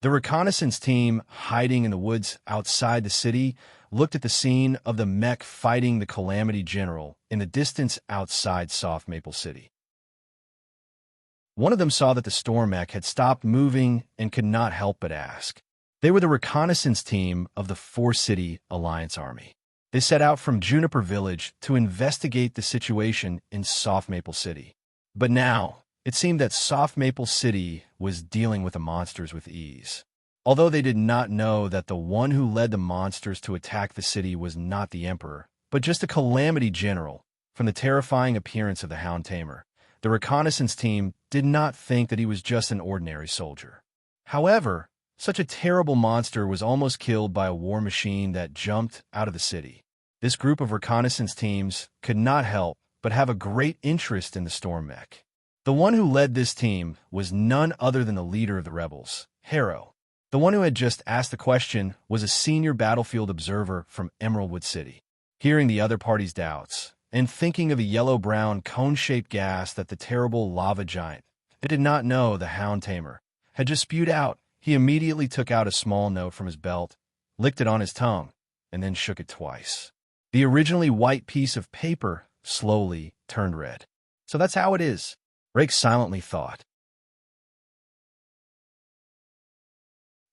The reconnaissance team, hiding in the woods outside the city, looked at the scene of the mech fighting the Calamity General in the distance outside Soft Maple City. One of them saw that the storm mech had stopped moving and could not help but ask. They were the reconnaissance team of the Four-City Alliance Army. They set out from Juniper Village to investigate the situation in Soft Maple City. But now, it seemed that Soft Maple City was dealing with the monsters with ease. Although they did not know that the one who led the monsters to attack the city was not the Emperor, but just a Calamity General, from the terrifying appearance of the Hound Tamer, the reconnaissance team did not think that he was just an ordinary soldier. However, such a terrible monster was almost killed by a war machine that jumped out of the city. This group of reconnaissance teams could not help but have a great interest in the storm mech. The one who led this team was none other than the leader of the rebels, Harrow. The one who had just asked the question was a senior battlefield observer from Emeraldwood City. Hearing the other party's doubts, and thinking of a yellow-brown cone-shaped gas that the terrible lava giant, that did not know the Hound Tamer, had just spewed out, he immediately took out a small note from his belt, licked it on his tongue, and then shook it twice. The originally white piece of paper slowly turned red. So that's how it is, Rake silently thought.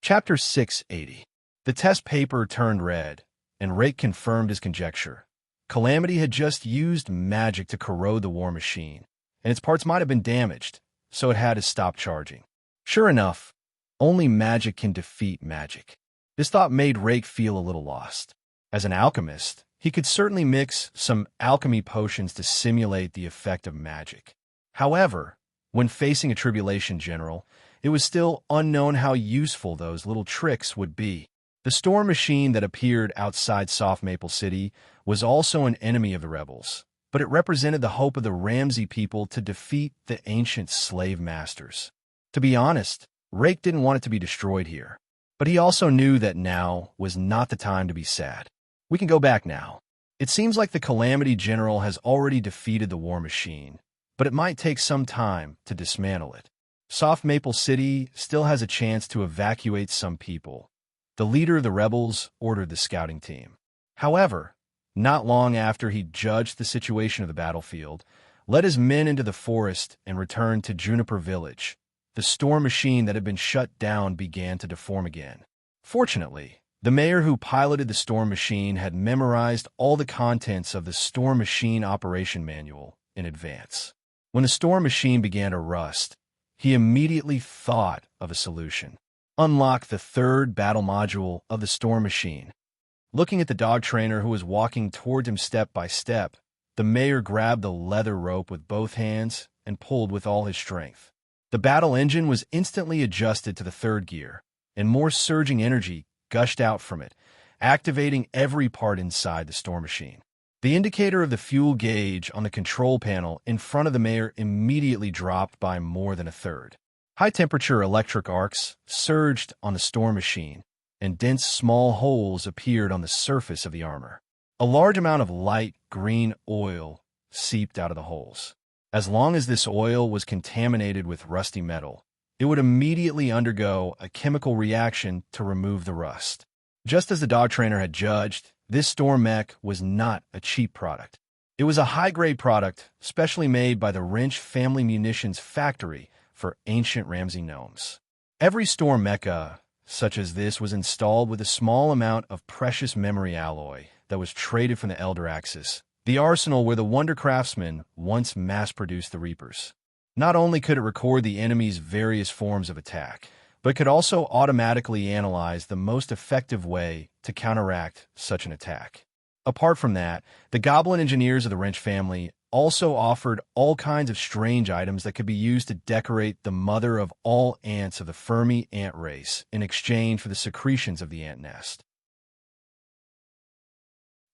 Chapter 680. The test paper turned red, and Rake confirmed his conjecture. Calamity had just used magic to corrode the war machine, and its parts might have been damaged, so it had to stop charging. Sure enough, only magic can defeat magic. This thought made Rake feel a little lost. As an alchemist, he could certainly mix some alchemy potions to simulate the effect of magic. However, when facing a tribulation general, it was still unknown how useful those little tricks would be. The storm machine that appeared outside Soft Maple City was also an enemy of the rebels, but it represented the hope of the Ramsey people to defeat the ancient slave masters. To be honest, Rake didn't want it to be destroyed here, but he also knew that now was not the time to be sad. We can go back now. It seems like the Calamity General has already defeated the war machine, but it might take some time to dismantle it. Soft Maple City still has a chance to evacuate some people. The leader of the rebels ordered the scouting team. However, not long after he judged the situation of the battlefield, led his men into the forest and returned to Juniper Village. The storm machine that had been shut down began to deform again. Fortunately, the mayor who piloted the storm machine had memorized all the contents of the storm machine operation manual in advance. When the storm machine began to rust, he immediately thought of a solution. unlock the third battle module of the Storm Machine. Looking at the dog trainer who was walking toward him step by step, the mayor grabbed the leather rope with both hands and pulled with all his strength. The battle engine was instantly adjusted to the third gear, and more surging energy gushed out from it, activating every part inside the Storm Machine. The indicator of the fuel gauge on the control panel in front of the mayor immediately dropped by more than a third. High-temperature electric arcs surged on the Storm Machine, and dense small holes appeared on the surface of the armor. A large amount of light green oil seeped out of the holes. As long as this oil was contaminated with rusty metal, it would immediately undergo a chemical reaction to remove the rust. Just as the dog trainer had judged, this storm mech was not a cheap product. It was a high-grade product, specially made by the Wrench Family Munitions Factory for ancient Ramsey gnomes. Every storm mecha, such as this, was installed with a small amount of precious memory alloy that was traded from the Elder Axis, the arsenal where the Wonder Craftsman once mass-produced the Reapers. Not only could it record the enemy's various forms of attack, but it could also automatically analyze the most effective way to counteract such an attack. Apart from that, the Goblin engineers of the Wrench family also offered all kinds of strange items that could be used to decorate the mother of all ants of the Fermi ant race in exchange for the secretions of the ant nest.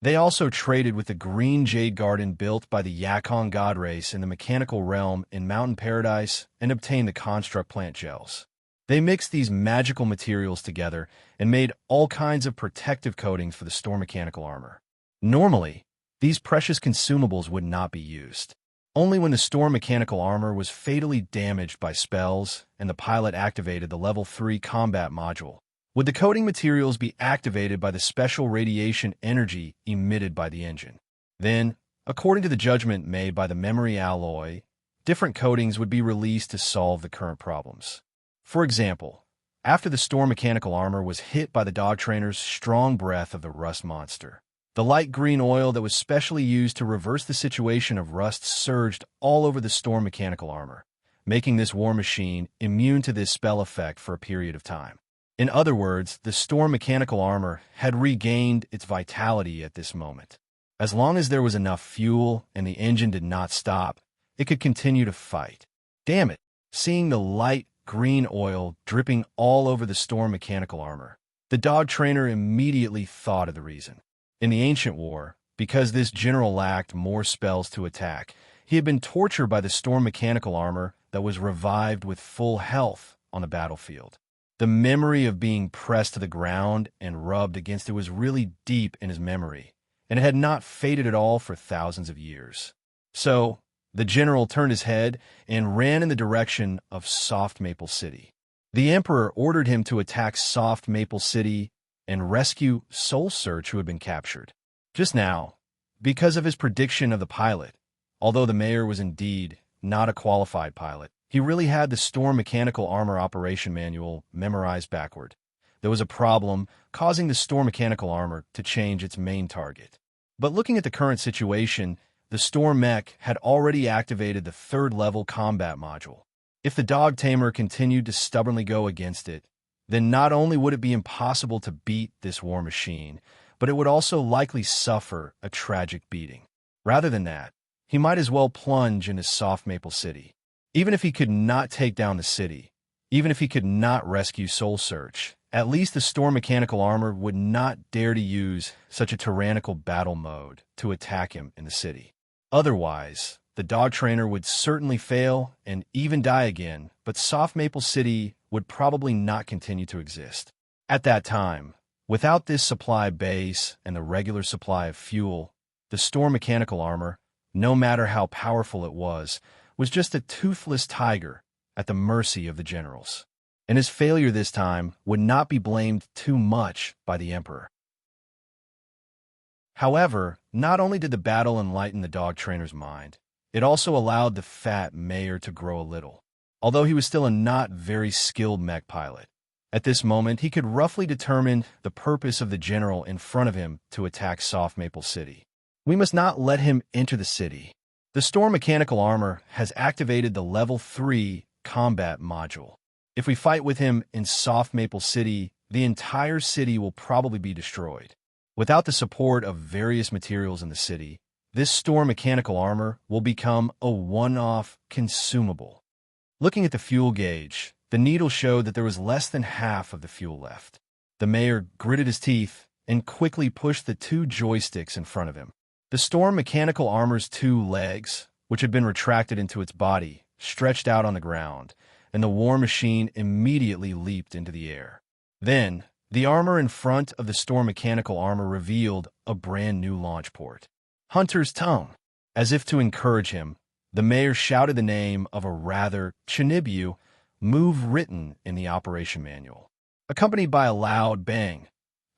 They also traded with the green jade garden built by the Yakon god race in the mechanical realm in Mountain Paradise and obtained the construct plant gels. They mixed these magical materials together and made all kinds of protective coatings for the storm mechanical armor. Normally, these precious consumables would not be used. Only when the storm mechanical armor was fatally damaged by spells and the pilot activated the Level 3 combat module would the coating materials be activated by the special radiation energy emitted by the engine. Then, according to the judgment made by the memory alloy, different coatings would be released to solve the current problems. For example, after the storm mechanical armor was hit by the dog trainer's strong breath of the rust monster, the light green oil that was specially used to reverse the situation of rust surged all over the storm mechanical armor, making this war machine immune to this spell effect for a period of time. In other words, the storm mechanical armor had regained its vitality at this moment. As long as there was enough fuel and the engine did not stop, it could continue to fight. Damn it! Seeing the light green oil dripping all over the storm mechanical armor, the dog trainer immediately thought of the reason. In the ancient war, because this general lacked more spells to attack, he had been tortured by the storm mechanical armor that was revived with full health on the battlefield. The memory of being pressed to the ground and rubbed against it was really deep in his memory, and it had not faded at all for thousands of years. So, the general turned his head and ran in the direction of Soft Maple City. The Emperor ordered him to attack Soft Maple City and rescue Soul Search, who had been captured. Just now, because of his prediction of the pilot, although the mayor was indeed not a qualified pilot, he really had the storm mechanical armor operation manual memorized backward. There was a problem causing the storm mechanical armor to change its main target. But looking at the current situation, the storm mech had already activated the third-level combat module. If the dog tamer continued to stubbornly go against it, then not only would it be impossible to beat this war machine, but it would also likely suffer a tragic beating. Rather than that, he might as well plunge into Soft Maple City. Even if he could not take down the city, even if he could not rescue Soul Search, at least the storm mechanical armor would not dare to use such a tyrannical battle mode to attack him in the city. Otherwise, the dog trainer would certainly fail and even die again, but Soft Maple City would probably not continue to exist. At that time, without this supply base and the regular supply of fuel, the storm mechanical armor, no matter how powerful it was just a toothless tiger at the mercy of the generals. And his failure this time would not be blamed too much by the Emperor. However, not only did the battle enlighten the dog trainer's mind, it also allowed the fat mayor to grow a little. Although he was still a not very skilled mech pilot, at this moment he could roughly determine the purpose of the general in front of him to attack Soft Maple City. We must not let him enter the city. The storm mechanical armor has activated the Level 3 combat module. If we fight with him in Soft Maple City, the entire city will probably be destroyed. Without the support of various materials in the city, this storm mechanical armor will become a one-off consumable. Looking at the fuel gauge, the needle showed that there was less than half of the fuel left. The mayor gritted his teeth and quickly pushed the two joysticks in front of him. The storm mechanical armor's two legs, which had been retracted into its body, stretched out on the ground, and the war machine immediately leaped into the air. Then, the armor in front of the storm mechanical armor revealed a brand new launch port. Hunter's tongue. As if to encourage him, the mayor shouted the name of a rather Chinibu move written in the operation manual, accompanied by a loud bang.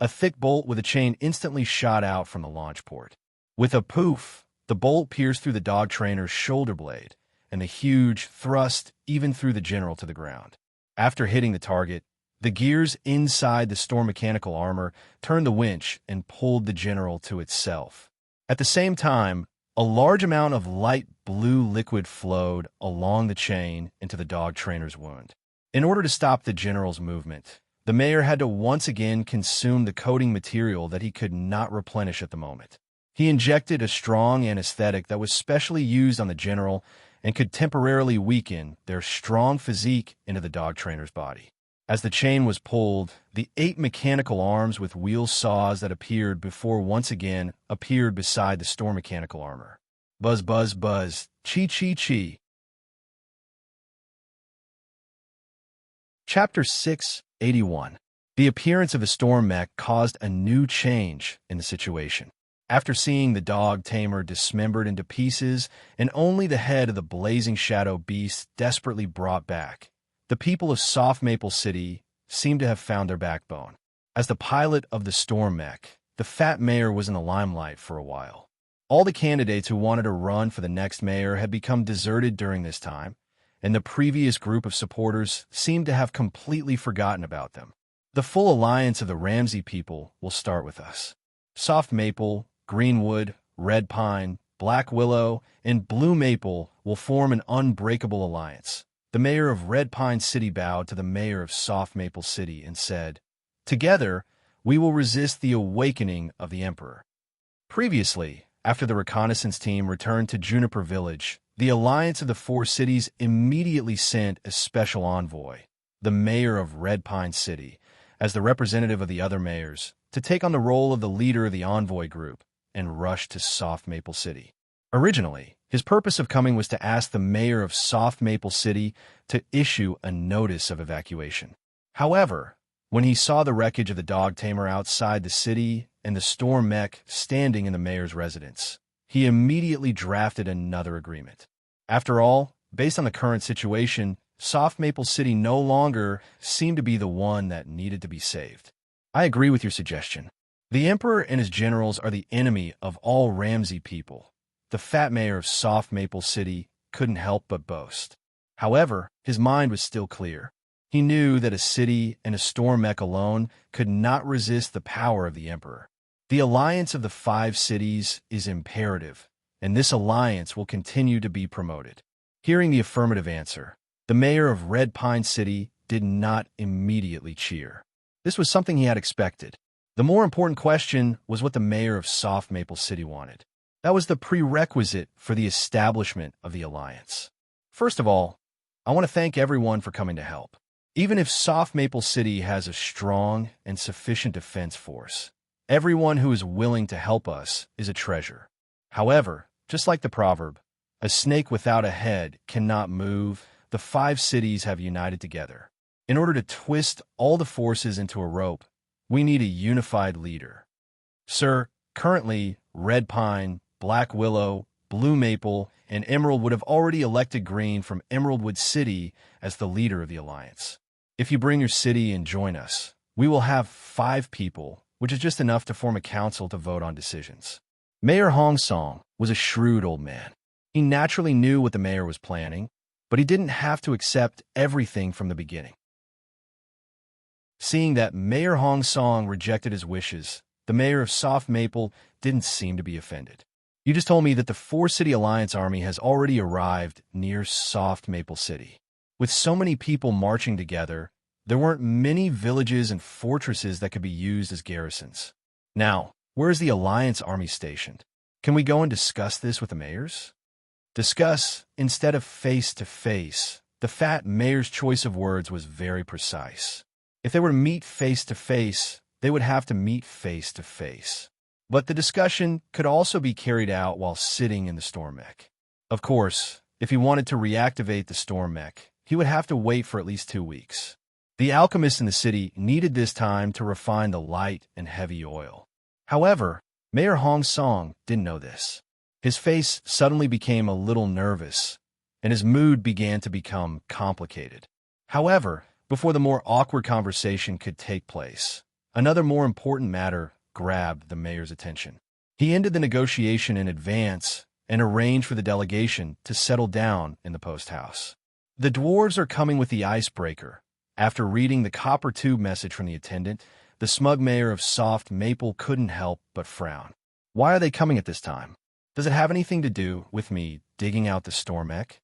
A thick bolt with a chain instantly shot out from the launch port. With a poof, the bolt pierced through the dog trainer's shoulder blade, and the huge thrust even threw the general to the ground. After hitting the target, the gears inside the storm mechanical armor turned the winch and pulled the general to itself. At the same time, a large amount of light blue liquid flowed along the chain into the dog trainer's wound. In order to stop the general's movement, the mayor had to once again consume the coating material that he could not replenish at the moment. He injected a strong anesthetic that was specially used on the general and could temporarily weaken their strong physique into the dog trainer's body. As the chain was pulled, the 8 mechanical arms with wheel saws that appeared before once again appeared beside the storm mechanical armor. Buzz, buzz, buzz, chi, chi, chi. Chapter 681. The appearance of the storm mech caused a new change in the situation. After seeing the dog tamer dismembered into pieces and only the head of the blazing shadow beast desperately brought back, the people of Soft Maple City seemed to have found their backbone. As the pilot of the storm mech, the fat mayor was in the limelight for a while. All the candidates who wanted to run for the next mayor had become deserted during this time, and the previous group of supporters seemed to have completely forgotten about them. The full alliance of the Ramsey people will start with us. Soft Maple, Greenwood, Red Pine, Black Willow, and Blue Maple will form an unbreakable alliance. The mayor of Red Pine City bowed to the mayor of Soft Maple City and said, "Together, we will resist the awakening of the Emperor." Previously, after the reconnaissance team returned to Juniper Village, the alliance of the 4 cities immediately sent a special envoy, the mayor of Red Pine City, as the representative of the other mayors, to take on the role of the leader of the envoy group and rush to Soft Maple City. Originally, his purpose of coming was to ask the mayor of Soft Maple City to issue a notice of evacuation. However, when he saw the wreckage of the dog tamer outside the city and the storm mech standing in the mayor's residence, he immediately drafted another agreement. After all, based on the current situation, Soft Maple City no longer seemed to be the one that needed to be saved. I agree with your suggestion. The Emperor and his generals are the enemy of all Ramsey people. The fat mayor of Soft Maple City couldn't help but boast. However, his mind was still clear. He knew that a city and a storm mech alone could not resist the power of the Emperor. The alliance of the 5 cities is imperative, and this alliance will continue to be promoted. Hearing the affirmative answer, the mayor of Red Pine City did not immediately cheer. This was something he had expected. The more important question was what the mayor of Soft Maple City wanted. That was the prerequisite for the establishment of the alliance. First of all, I want to thank everyone for coming to help. Even if Soft Maple City has a strong and sufficient defense force, everyone who is willing to help us is a treasure. However, just like the proverb, a snake without a head cannot move, the 5 cities have united together. In order to twist all the forces into a rope, we need a unified leader. Sir, currently, Red Pine, Black Willow, Blue Maple, and Emerald would have already elected Green from Emeraldwood City as the leader of the alliance. If you bring your city and join us, we will have 5 people, which is just enough to form a council to vote on decisions. Mayor Hong Song was a shrewd old man. He naturally knew what the mayor was planning, but he didn't have to accept everything from the beginning. Seeing that Mayor Hong Song rejected his wishes, the mayor of Soft Maple didn't seem to be offended. You just told me that the 4-city alliance army has already arrived near Soft Maple City. With so many people marching together, there weren't many villages and fortresses that could be used as garrisons. Now, where is the Alliance army stationed? Can we go and discuss this with the mayors? Discuss instead of face to face. The fat mayor's choice of words was very precise. If they were to meet face to face, they would have to meet face to face. But the discussion could also be carried out while sitting in the storm mech. Of course, if he wanted to reactivate the storm mech, he would have to wait for at least 2 weeks. The alchemists in the city needed this time to refine the light and heavy oil. However, Mayor Hong Song didn't know this. His face suddenly became a little nervous, and his mood began to become complicated. However, before the more awkward conversation could take place, another more important matter grabbed the mayor's attention. He ended the negotiation in advance and arranged for the delegation to settle down in the post house. The dwarves are coming with the icebreaker. After reading the copper tube message from the attendant, the smug mayor of Soft Maple couldn't help but frown. Why are they coming at this time? Does it have anything to do with me digging out the storm mech?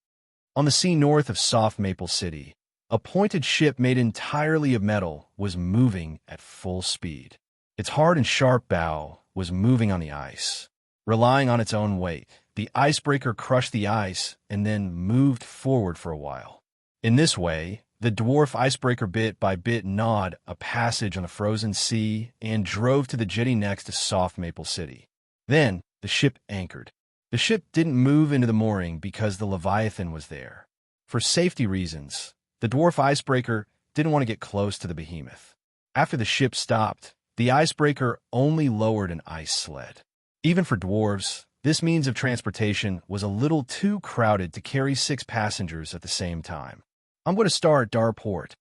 On the sea north of Soft Maple City, a pointed ship made entirely of metal was moving at full speed. Its hard and sharp bow was moving on the ice. Relying on its own weight, the icebreaker crushed the ice and then moved forward for a while. In this way, the dwarf icebreaker bit by bit gnawed a passage on the frozen sea and drove to the jetty next to Soft Maple City. Then, the ship anchored. The ship didn't move into the mooring because the Leviathan was there. For safety reasons, the dwarf icebreaker didn't want to get close to the behemoth. After the ship stopped, the icebreaker only lowered an ice sled. Even for dwarves, this means of transportation was a little too crowded to carry 6 passengers at the same time. I'm going to start Darport.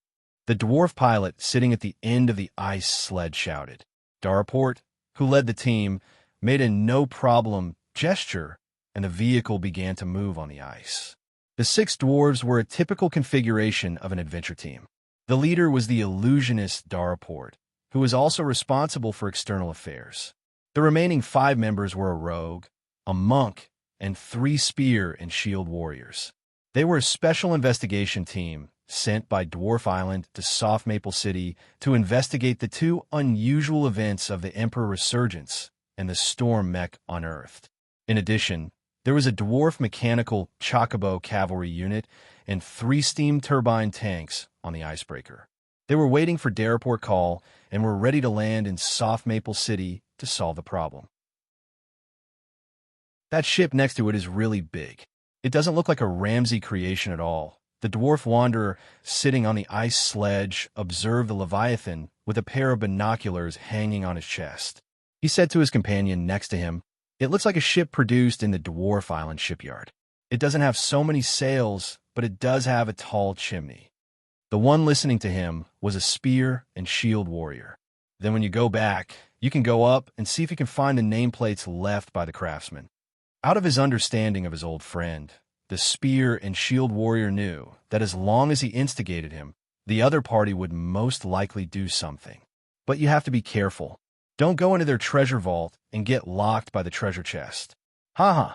The dwarf pilot sitting at the end of the ice sled shouted. Darport, who led the team, made a no-problem gesture, and the vehicle began to move on the ice. The 6 dwarves were a typical configuration of an adventure team. The leader was the illusionist Darport, who was also responsible for external affairs. The remaining 5 members were a rogue, a monk, and 3 spear and shield warriors. They were a special investigation team sent by Dwarf Island to Soft Maple City to investigate the 2 unusual events of the Emperor Resurgence and the storm mech unearthed. In addition, there was a dwarf mechanical Chocobo cavalry unit and 3 steam turbine tanks on the icebreaker. They were waiting for Daraport call and were ready to land in Soft Maple City to solve the problem. That ship next to it is really big. It doesn't look like a Ramsey creation at all. The dwarf wanderer sitting on the ice sledge observed the Leviathan with a pair of binoculars hanging on his chest. He said to his companion next to him, "It looks like a ship produced in the Dwarf Island shipyard. It doesn't have so many sails, but it does have a tall chimney." The one listening to him was a spear and shield warrior. Then when you go back, you can go up and see if you can find the nameplates left by the craftsman. Out of his understanding of his old friend, the spear and shield warrior knew that as long as he instigated him, the other party would most likely do something. But you have to be careful. Don't go into their treasure vault and get locked by the treasure chest. Haha.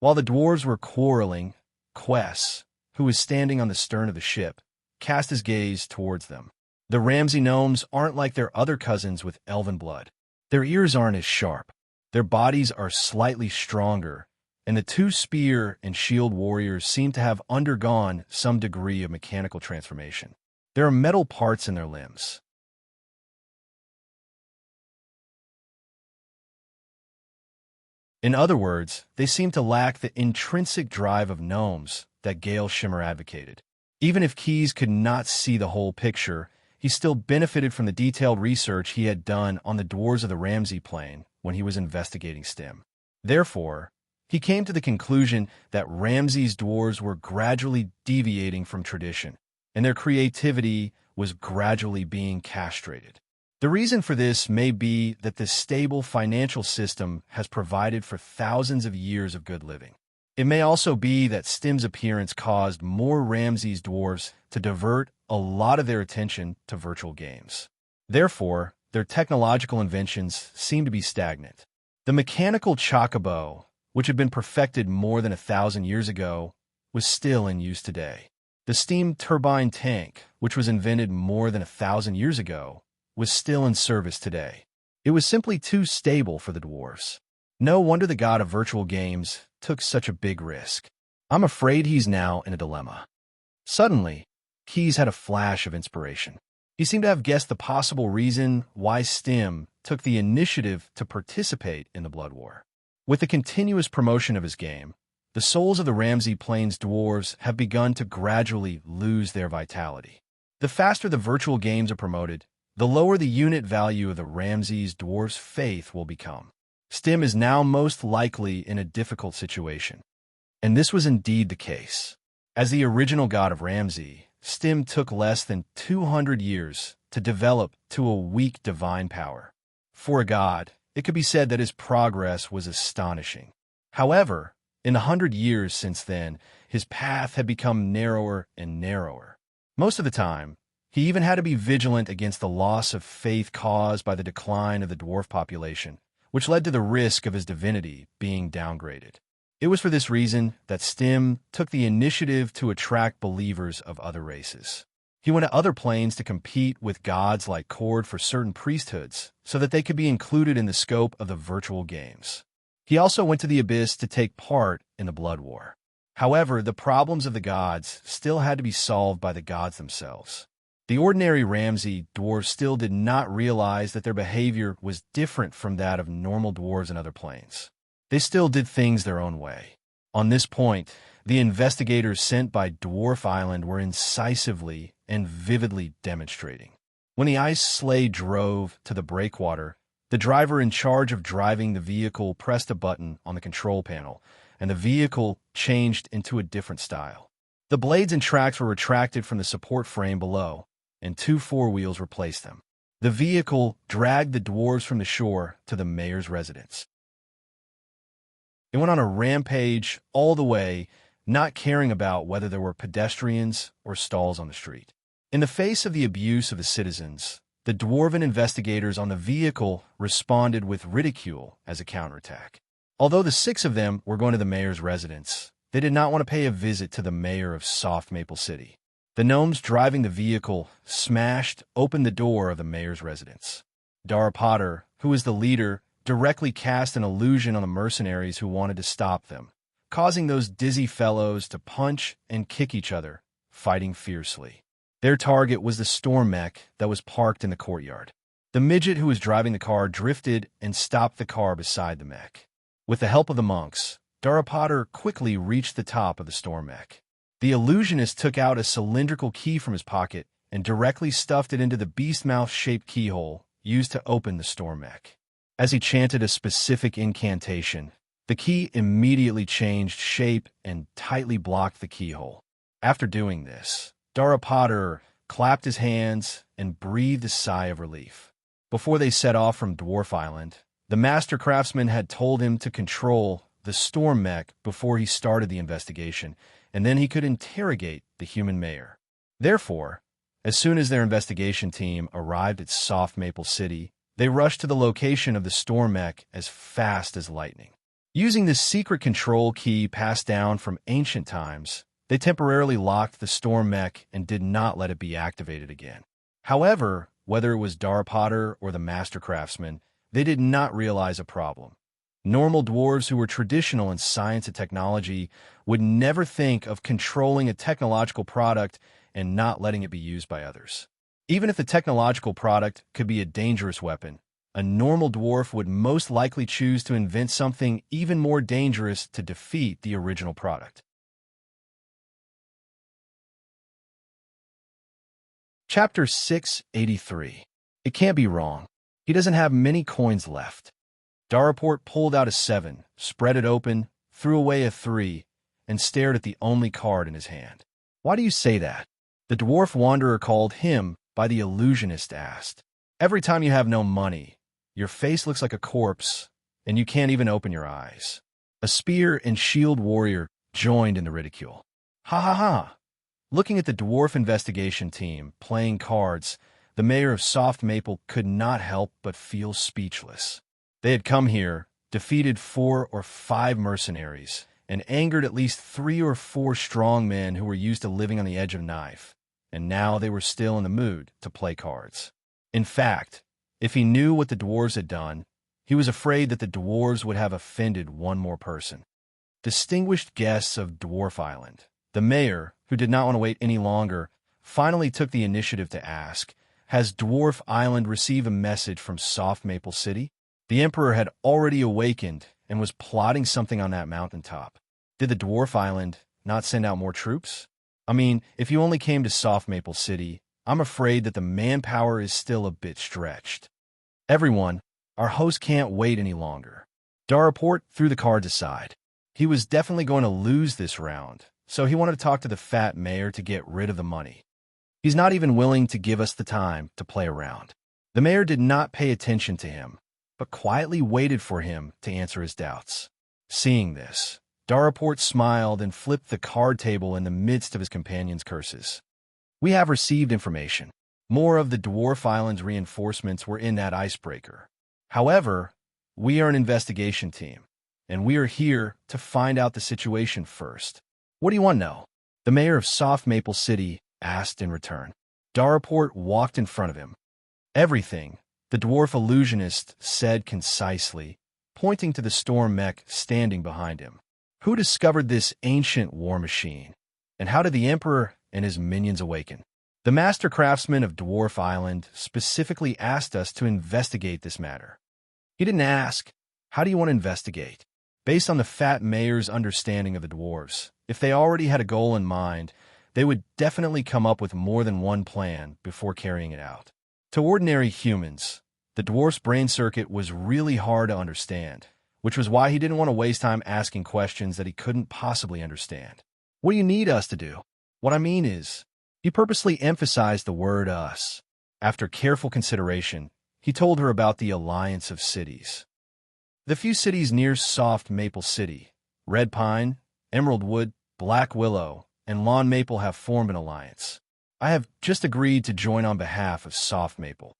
While the dwarves were quarreling, Quess, who was standing on the stern of the ship, cast his gaze towards them. The Ramsey gnomes aren't like their other cousins with elven blood. Their ears aren't as sharp. Their bodies are slightly stronger, and the 2 spear and shield warriors seem to have undergone some degree of mechanical transformation. There are metal parts in their limbs. In other words, they seem to lack the intrinsic drive of gnomes that Gale Shimmer advocated. Even if Keyes could not see the whole picture, he still benefited from the detailed research he had done on the dwarves of the Ramsey Plain when he was investigating STEM. Therefore, he came to the conclusion that Ramsey's dwarves were gradually deviating from tradition, and their creativity was gradually being castrated. The reason for this may be that the stable financial system has provided for thousands of years of good living. It may also be that STEM's appearance caused more Ramsey's dwarves to divert a lot of their attention to virtual games. Therefore, their technological inventions seem to be stagnant. The mechanical chocobo, which had been perfected more than 1,000 years ago, was still in use today. The steam turbine tank, which was invented more than 1,000 years ago, was still in service today. It was simply too stable for the dwarves. No wonder the god of virtual games took such a big risk. I'm afraid he's now in a dilemma. Suddenly, Keyes had a flash of inspiration. He seemed to have guessed the possible reason why Stim took the initiative to participate in the Blood War. With the continuous promotion of his game, the souls of the Ramsey Plains dwarves have begun to gradually lose their vitality. The faster the virtual games are promoted, the lower the unit value of the Ramsey's dwarves' faith will become. Stim is now most likely in a difficult situation. And this was indeed the case. As the original god of Ramsey, Stim took less than 200 years to develop to a weak divine power. For a god, it could be said that his progress was astonishing. However, in the 100 years since then, his path had become narrower and narrower. Most of the time, he even had to be vigilant against the loss of faith caused by the decline of the dwarf population, which led to the risk of his divinity being downgraded. It was for this reason that Stim took the initiative to attract believers of other races. He went to other planes to compete with gods like Cord for certain priesthoods so that they could be included in the scope of the virtual games. He also went to the Abyss to take part in the Blood War. However, the problems of the gods still had to be solved by the gods themselves. The ordinary Ramsey dwarves still did not realize that their behavior was different from that of normal dwarves in other planes. They still did things their own way. On this point, the investigators sent by Dwarf Island were incisively and vividly demonstrating. When the ice sleigh drove to the breakwater, the driver in charge of driving the vehicle pressed a button on the control panel, and the vehicle changed into a different style. The blades and tracks were retracted from the support frame below, and 2 forewheels replaced them. The vehicle dragged the dwarves from the shore to the mayor's residence. It went on a rampage all the way, not caring about whether there were pedestrians or stalls on the street. In the face of the abuse of the citizens, the dwarven investigators on the vehicle responded with ridicule as a counterattack. Although the 6 of them were going to the mayor's residence, they did not want to pay a visit to the mayor of Soft Maple City. The gnomes driving the vehicle smashed open the door of the mayor's residence. Dara Potter, who was the leader, directly cast an illusion on the mercenaries who wanted to stop them, causing those dizzy fellows to punch and kick each other, fighting fiercely. Their target was the storm mech that was parked in the courtyard. The midget who was driving the car drifted and stopped the car beside the mech. With the help of the monks, Dara Potter quickly reached the top of the storm mech. The illusionist took out a cylindrical key from his pocket and directly stuffed it into the beast mouth-shaped keyhole used to open the storm mech. As he chanted a specific incantation, the key immediately changed shape and tightly blocked the keyhole. After doing this, Dara Potter clapped his hands and breathed a sigh of relief. Before they set off from Dwarf Island, the master craftsman had told him to control the storm mech before he started the investigation, and then he could interrogate the human mayor. Therefore, as soon as their investigation team arrived at Soft Maple City, they rushed to the location of the storm mech as fast as lightning. Using this secret control key passed down from ancient times, they temporarily locked the storm mech and did not let it be activated again. However, whether it was Dara Potter or the master craftsman, they did not realize a problem. Normal dwarves who were traditional in science and technology would never think of controlling a technological product and not letting it be used by others. Even if the technological product could be a dangerous weapon, a normal dwarf would most likely choose to invent something even more dangerous to defeat the original product. Chapter 683. It can't be wrong. He doesn't have many coins left. Daraport pulled out a 7, spread it open, threw away a 3, and stared at the only card in his hand. Why do you say that? The dwarf wanderer called him by the illusionist asked. Every time you have no money, your face looks like a corpse, and you can't even open your eyes. A spear and shield warrior joined in the ridicule. Ha ha ha! Looking at the dwarf investigation team playing cards, the mayor of Soft Maple could not help but feel speechless. They had come here, defeated 4 or 5 mercenaries, and angered at least 3 or 4 strong men who were used to living on the edge of a knife, and now they were still in the mood to play cards. In fact, if he knew what the dwarves had done, he was afraid that the dwarves would have offended one more person. Distinguished guests of Dwarf Island, the mayor, who did not want to wait any longer, finally took the initiative to ask, "Has Dwarf Island received a message from Soft Maple City?" The Emperor had already awakened and was plotting something on that mountaintop. Did the Dwarf Island not send out more troops? I mean, if you only came to Soft Maple City, I'm afraid that the manpower is still a bit stretched. Everyone, our host can't wait any longer. Daraport threw the cards aside. He was definitely going to lose this round, so he wanted to talk to the fat mayor to get rid of the money. He's not even willing to give us the time to play around. The mayor did not pay attention to him, but quietly waited for him to answer his doubts. Seeing this, Daraport smiled and flipped the card table in the midst of his companion's curses. "We have received information. More of the Dwarf Island's reinforcements were in that icebreaker. However, we are an investigation team, and we are here to find out the situation first. What do you want to know?" The mayor of Soft Maple City asked in return. Daraport walked in front of him. "Everything," the dwarf illusionist said concisely, pointing to the storm mech standing behind him. "Who discovered this ancient war machine? And how did the Emperor and his minions awaken?" The master craftsman of Dwarf Island specifically asked us to investigate this matter. He didn't ask, "How do you want to investigate?" Based on the fat mayor's understanding of the dwarves, if they already had a goal in mind, they would definitely come up with more than one plan before carrying it out. To ordinary humans, the dwarf's brain circuit was really hard to understand, which was why he didn't want to waste time asking questions that he couldn't possibly understand. "What do you need us to do?" "What I mean is," he purposely emphasized the word us. After careful consideration, he told her about the alliance of cities. The few cities near Soft Maple City, Red Pine, Emerald Wood, Black Willow, and Lawn Maple have formed an alliance. I have just agreed to join on behalf of Soft Maple.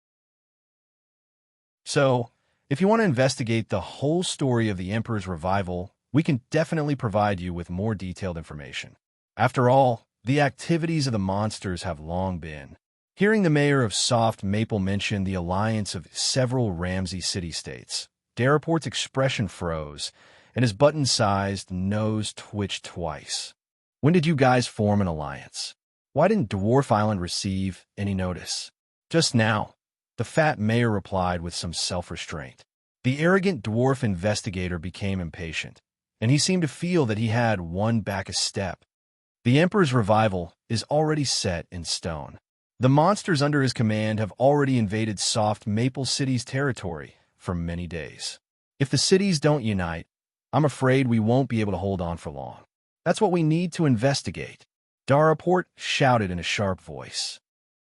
So, if you want to investigate the whole story of the Emperor's revival, we can definitely provide you with more detailed information. After all, the activities of the monsters have long been. Hearing the mayor of Soft Maple mention the alliance of several Ramsey city-states, Daraport's expression froze, and his button-sized nose twitched twice. "When did you guys form an alliance? Why didn't Dwarf Island receive any notice?" "Just now," the fat mayor replied with some self-restraint. The arrogant dwarf investigator became impatient, and he seemed to feel that he had won back a step. The Emperor's revival is already set in stone. The monsters under his command have already invaded Soft Maple City's territory for many days. If the cities don't unite, I'm afraid we won't be able to hold on for long. That's what we need to investigate," Daraport shouted in a sharp voice.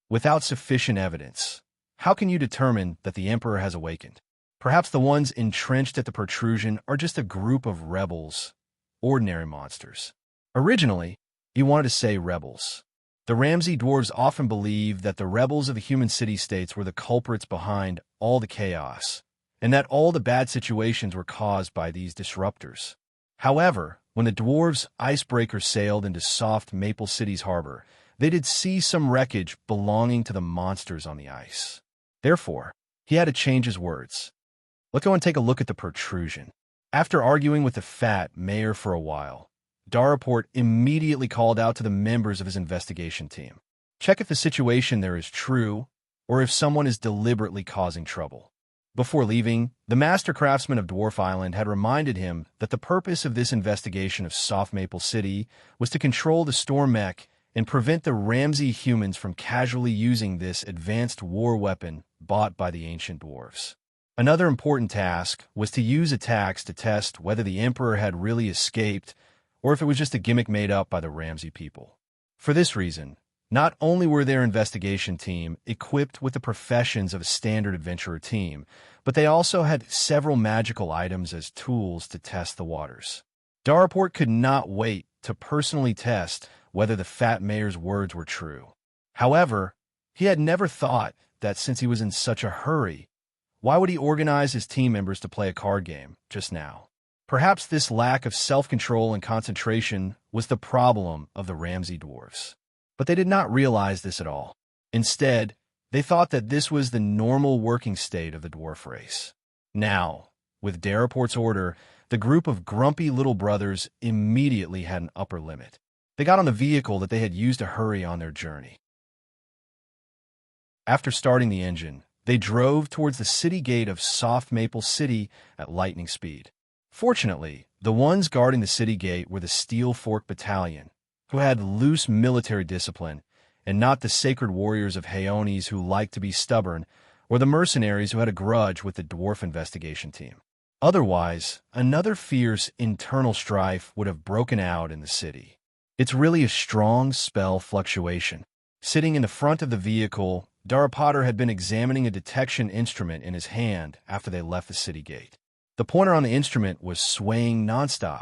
"Without sufficient evidence, how can you determine that the Emperor has awakened? Perhaps the ones entrenched at the protrusion are just a group of rebels, ordinary monsters." Originally, he wanted to say rebels. The Ramsey dwarves often believed that the rebels of the human city-states were the culprits behind all the chaos, and that all the bad situations were caused by these disruptors. However, when the dwarves' icebreaker sailed into Soft Maple City's harbor, they did see some wreckage belonging to the monsters on the ice. Therefore, he had to change his words. "Let's go and take a look at the protrusion." After arguing with the fat mayor for a while, Daraport immediately called out to the members of his investigation team. "Check if the situation there is true, or if someone is deliberately causing trouble." Before leaving, the master craftsman of Dwarf Island had reminded him that the purpose of this investigation of Soft Maple City was to control the storm mech and prevent the Ramsey humans from casually using this advanced war weapon bought by the ancient dwarves. Another important task was to use attacks to test whether the Emperor had really escaped or if it was just a gimmick made up by the Ramsey people. For this reason, not only were their investigation team equipped with the professions of a standard adventurer team, but they also had several magical items as tools to test the waters. Daraport could not wait to personally test whether the fat mayor's words were true. However, he had never thought that since he was in such a hurry, why would he organize his team members to play a card game just now? Perhaps this lack of self-control and concentration was the problem of the Ramsey dwarfs. But they did not realize this at all. Instead, they thought that this was the normal working state of the dwarf race. Now, with Daraport's order, the group of grumpy little brothers immediately had an upper limit. They got on the vehicle that they had used to hurry on their journey. After starting the engine, they drove towards the city gate of Soft Maple City at lightning speed. Fortunately, the ones guarding the city gate were the Steel Fork Battalion, who had loose military discipline, and not the sacred warriors of Haones who liked to be stubborn, or the mercenaries who had a grudge with the dwarf investigation team. Otherwise, another fierce internal strife would have broken out in the city. It's really a strong spell fluctuation. Sitting in the front of the vehicle, Darapotter had been examining a detection instrument in his hand after they left the city gate. The pointer on the instrument was swaying nonstop.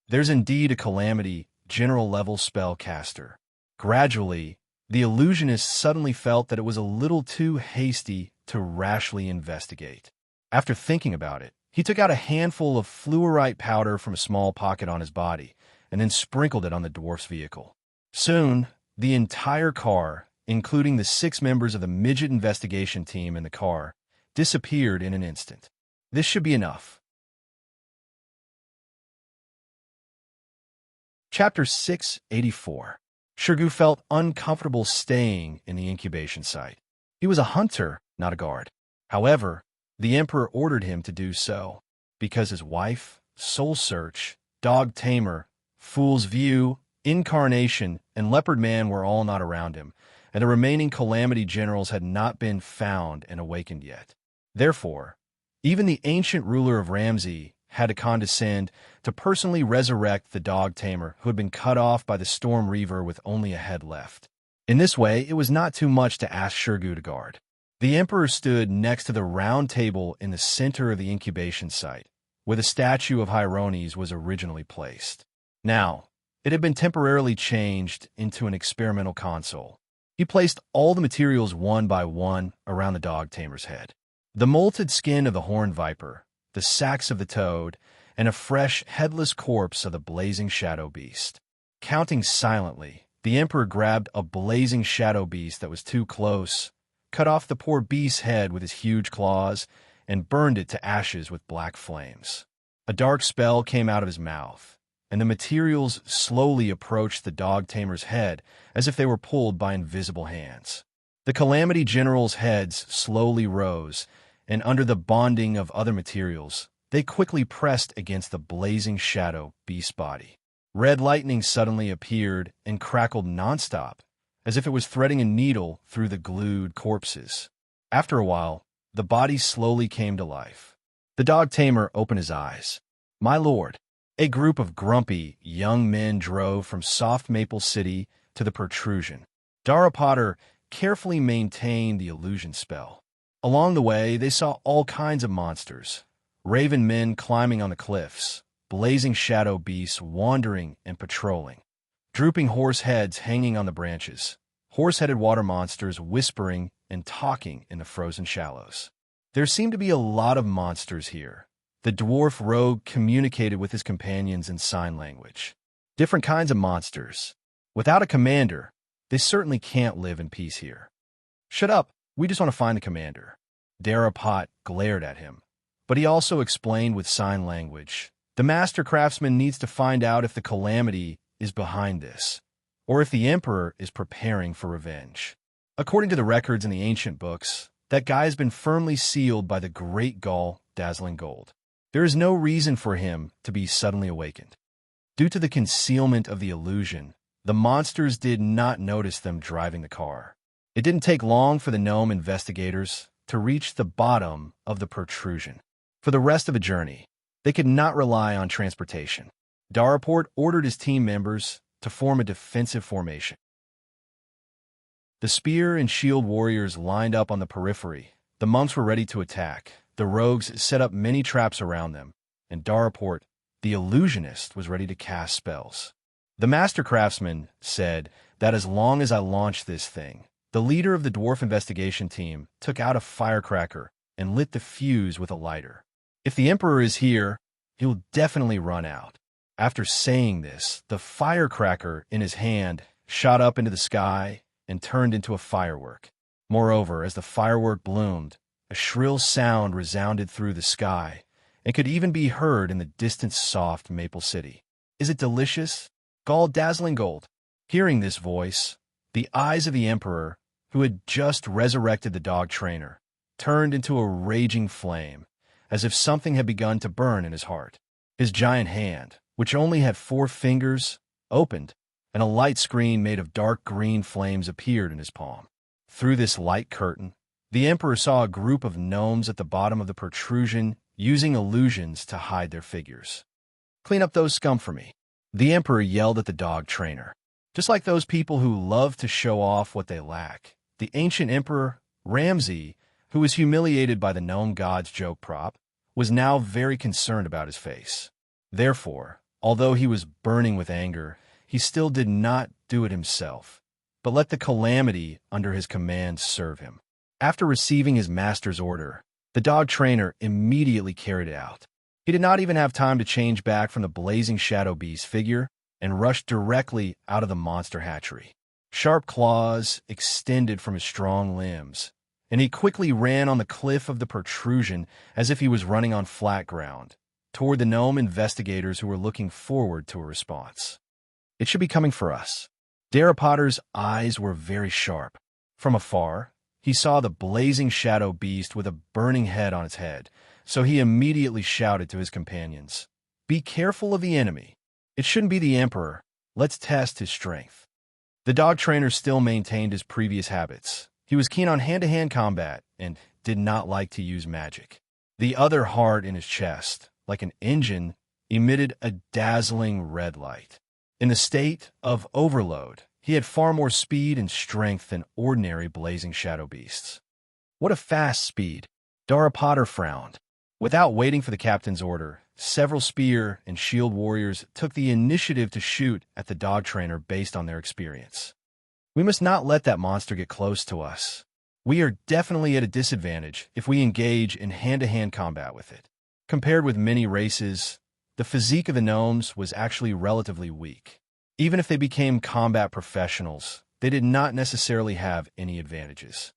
There's indeed a calamity, general-level spellcaster. Gradually, the illusionist suddenly felt that it was a little too hasty to rashly investigate. After thinking about it, he took out a handful of fluorite powder from a small pocket on his body and then sprinkled it on the dwarf's vehicle. Soon, the entire car, including the 6 members of the midget investigation team in the car, disappeared in an instant. This should be enough. Chapter 684. Shirgu felt uncomfortable staying in the incubation site. He was a hunter, not a guard. However, the Emperor ordered him to do so, because his wife, Soul Search, Dog Tamer, Fool's View, Incarnation, and Leopard Man were all not around him, and the remaining Calamity Generals had not been found and awakened yet. Therefore, even the ancient ruler of Ramsey had to condescend to personally resurrect the Dog Tamer who had been cut off by the Storm Reaver with only a head left. In this way, it was not too much to ask Shirgu to guard. The Emperor stood next to the round table in the center of the incubation site, where the statue of Hierones was originally placed. Now, it had been temporarily changed into an experimental console. He placed all the materials one by one around the Dog Tamer's head. The molted skin of the horned viper, the sacks of the toad, and a fresh, headless corpse of the blazing shadow beast. Counting silently, the Emperor grabbed a blazing shadow beast that was too close, cut off the poor beast's head with his huge claws, and burned it to ashes with black flames. A dark spell came out of his mouth, and the materials slowly approached the Dog Tamer's head as if they were pulled by invisible hands. The Calamity Generals' heads slowly rose, and under the bonding of other materials, they quickly pressed against the blazing shadow beast body. Red lightning suddenly appeared and crackled nonstop, as if it was threading a needle through the glued corpses. After a while, the body slowly came to life. The Dog Tamer opened his eyes. "My lord." A group of grumpy, young men drove from Soft Maple City to the protrusion. Darapotter carefully maintained the illusion spell. Along the way, they saw all kinds of monsters. Raven men climbing on the cliffs, blazing shadow beasts wandering and patrolling, drooping horse heads hanging on the branches, horse-headed water monsters whispering and talking in the frozen shallows. There seemed to be a lot of monsters here. The dwarf rogue communicated with his companions in sign language. Different kinds of monsters. Without a commander, they certainly can't live in peace here. "Shut up. We just want to find the commander." Darapot glared at him, but he also explained with sign language. "The master craftsman needs to find out if the calamity is behind this, or if the Emperor is preparing for revenge. According to the records in the ancient books, that guy has been firmly sealed by the Great Gaul Dazzling Gold. There is no reason for him to be suddenly awakened." Due to the concealment of the illusion, the monsters did not notice them driving the car. It didn't take long for the gnome investigators to reach the bottom of the protrusion. For the rest of the journey, they could not rely on transportation. Daraport ordered his team members to form a defensive formation. The spear and shield warriors lined up on the periphery. The monks were ready to attack. The rogues set up many traps around them, and Daraport, the illusionist, was ready to cast spells. The master craftsman said that as long as I launch this thing, the leader of the dwarf investigation team took out a firecracker and lit the fuse with a lighter. If the Emperor is here, he'll definitely run out. After saying this, the firecracker in his hand shot up into the sky and turned into a firework. Moreover, as the firework bloomed, a shrill sound resounded through the sky and could even be heard in the distant soft Maple City. Is it delicious? Gold, dazzling gold. Hearing this voice, the eyes of the emperor, who had just resurrected the dog trainer, turned into a raging flame, as if something had begun to burn in his heart. His giant hand, which only had 4 fingers, opened, and a light screen made of dark green flames appeared in his palm. Through this light curtain, the emperor saw a group of gnomes at the bottom of the protrusion using illusions to hide their figures. "Clean up those scum for me," the emperor yelled at the dog trainer. Just like those people who love to show off what they lack, the ancient emperor, Ramsay, who was humiliated by the gnome god's joke prop, was now very concerned about his face. Therefore, although he was burning with anger, he still did not do it himself, but let the calamity under his command serve him. After receiving his master's order, the dog trainer immediately carried it out. He did not even have time to change back from the blazing shadow beast figure and rushed directly out of the monster hatchery. Sharp claws extended from his strong limbs, and he quickly ran on the cliff of the protrusion as if he was running on flat ground, toward the gnome investigators who were looking forward to a response. "It should be coming for us." Potter's eyes were very sharp. From afar, he saw the blazing shadow beast with a burning head on its head, so he immediately shouted to his companions, "Be careful of the enemy. It shouldn't be the emperor. Let's test his strength." The dog trainer still maintained his previous habits. He was keen on hand-to-hand combat and did not like to use magic. The other heart in his chest, like an engine, emitted a dazzling red light. In the state of overload, he had far more speed and strength than ordinary blazing shadow beasts. "What a fast speed!" Potter frowned. Without waiting for the captain's order, several spear and shield warriors took the initiative to shoot at the dog trainer based on their experience. "We must not let that monster get close to us. We are definitely at a disadvantage if we engage in hand-to-hand combat with it." Compared with many races, the physique of the gnomes was actually relatively weak. Even if they became combat professionals, they did not necessarily have any advantages.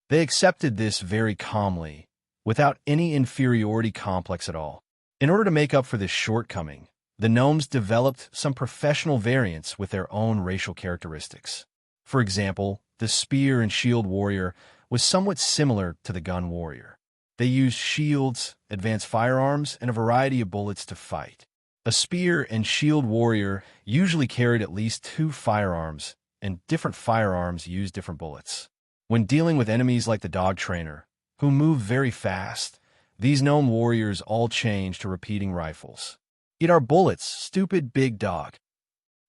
They accepted this very calmly, without any inferiority complex at all. In order to make up for this shortcoming, the gnomes developed some professional variants with their own racial characteristics. For example, the spear and shield warrior was somewhat similar to the gun warrior. They used shields, advanced firearms, and a variety of bullets to fight. A spear and shield warrior usually carried at least 2 firearms, and different firearms used different bullets. When dealing with enemies like the dog trainer, who moved very fast, these gnome warriors all changed to repeating rifles. "Eat our bullets, stupid big dog."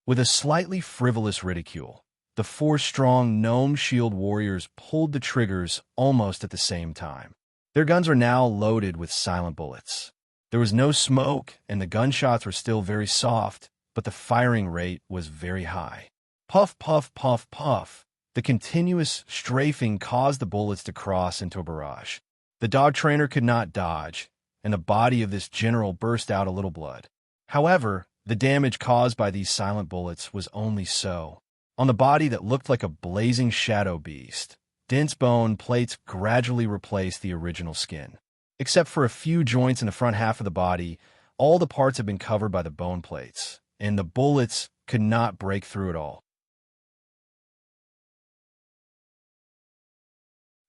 With a slightly frivolous ridicule, the 4 strong gnome shield warriors pulled the triggers almost at the same time. Their guns were now loaded with silent bullets. There was no smoke, and the gunshots were still very soft, but the firing rate was very high. Puff, puff, puff, puff. The continuous strafing caused the bullets to cross into a barrage. The dog trainer could not dodge, and the body of this general burst out a little blood. However, the damage caused by these silent bullets was only so. On the body that looked like a blazing shadow beast, dense bone plates gradually replaced the original skin. Except for a few joints in the front half of the body, all the parts had been covered by the bone plates, and the bullets could not break through at all.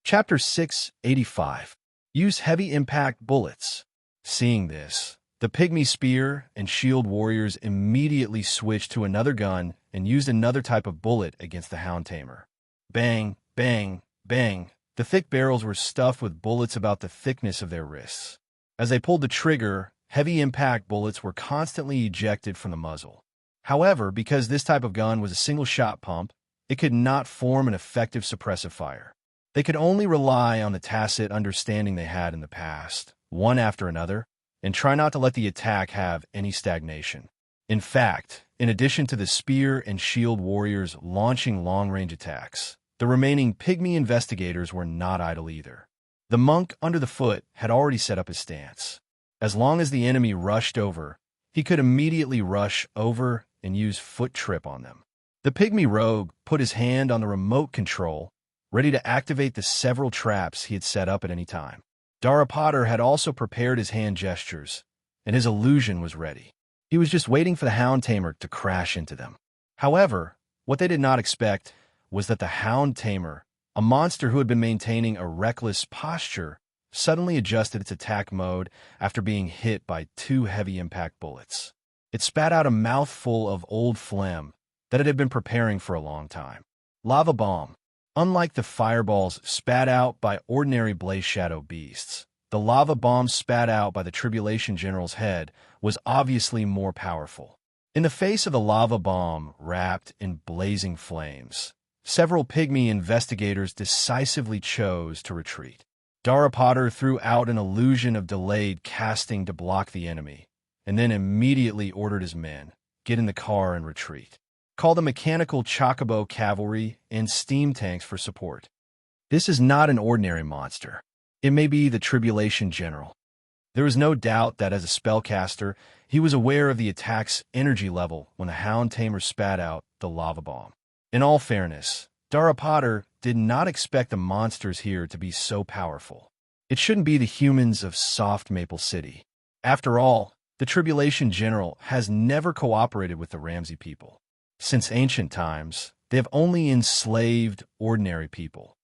Chapter 685. Use heavy impact bullets. Seeing this, the pygmy spear and shield warriors immediately switched to another gun and used another type of bullet against the hound tamer. Bang, bang, bang. The thick barrels were stuffed with bullets about the thickness of their wrists. As they pulled the trigger, heavy impact bullets were constantly ejected from the muzzle. However, because this type of gun was a single shot pump, it could not form an effective suppressive fire. They could only rely on the tacit understanding they had in the past, one after another, and try not to let the attack have any stagnation. In fact, in addition to the spear and shield warriors launching long-range attacks, the remaining pygmy investigators were not idle either. The monk under the foot had already set up his stance. As long as the enemy rushed over, he could immediately rush over and use foot trip on them. The pygmy rogue put his hand on the remote control, ready to activate the several traps he had set up at any time. Dara Potter had also prepared his hand gestures, and his illusion was ready. He was just waiting for the Hound Tamer to crash into them. However, what they did not expect was that the Hound Tamer, a monster who had been maintaining a reckless posture, suddenly adjusted its attack mode after being hit by 2 heavy impact bullets. It spat out a mouthful of old phlegm that it had been preparing for a long time. Lava Bomb. Unlike the fireballs spat out by ordinary Blaze Shadow beasts, the lava bomb spat out by the Tribulation General's head was obviously more powerful. In the face of the lava bomb wrapped in blazing flames, several pygmy investigators decisively chose to retreat. Dara Potter threw out an illusion of delayed casting to block the enemy, and then immediately ordered his men, "Get in the car and retreat. Call the mechanical chocobo cavalry and steam tanks for support." This is not an ordinary monster. It may be the Tribulation General. There was no doubt that as a spellcaster, he was aware of the attack's energy level when the Hound Tamer spat out the lava bomb. In all fairness, Dara Potter did not expect the monsters here to be so powerful. It shouldn't be the humans of Soft Maple City. After all, the Tribulation General has never cooperated with the Ramsey people. Since ancient times, they have only enslaved ordinary people.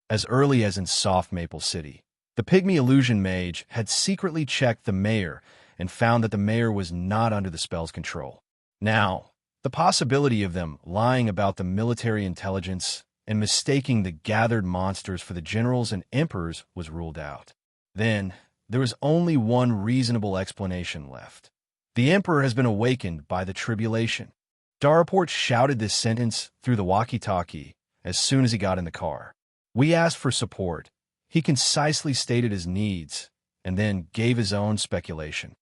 As early as in Soft Maple City, the Pygmy Illusion Mage had secretly checked the mayor and found that the mayor was not under the spell's control. Now, the possibility of them lying about the military intelligence and mistaking the gathered monsters for the generals and emperors was ruled out. Then, there was only one reasonable explanation left. The emperor has been awakened by the tribulation. Daraport shouted this sentence through the walkie-talkie as soon as he got in the car. We asked for support. He concisely stated his needs and then gave his own speculation.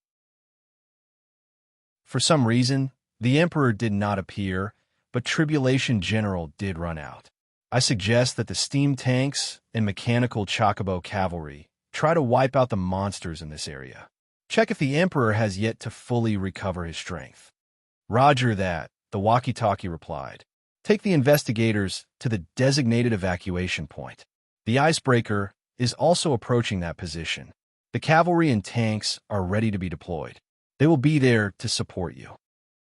For some reason, the Emperor did not appear, but Tribulation General did run out. I suggest that the steam tanks and mechanical chocobo cavalry try to wipe out the monsters in this area. Check if the Emperor has yet to fully recover his strength. Roger that, the walkie-talkie replied. Take the investigators to the designated evacuation point. The icebreaker is also approaching that position. The cavalry and tanks are ready to be deployed. They will be there to support you.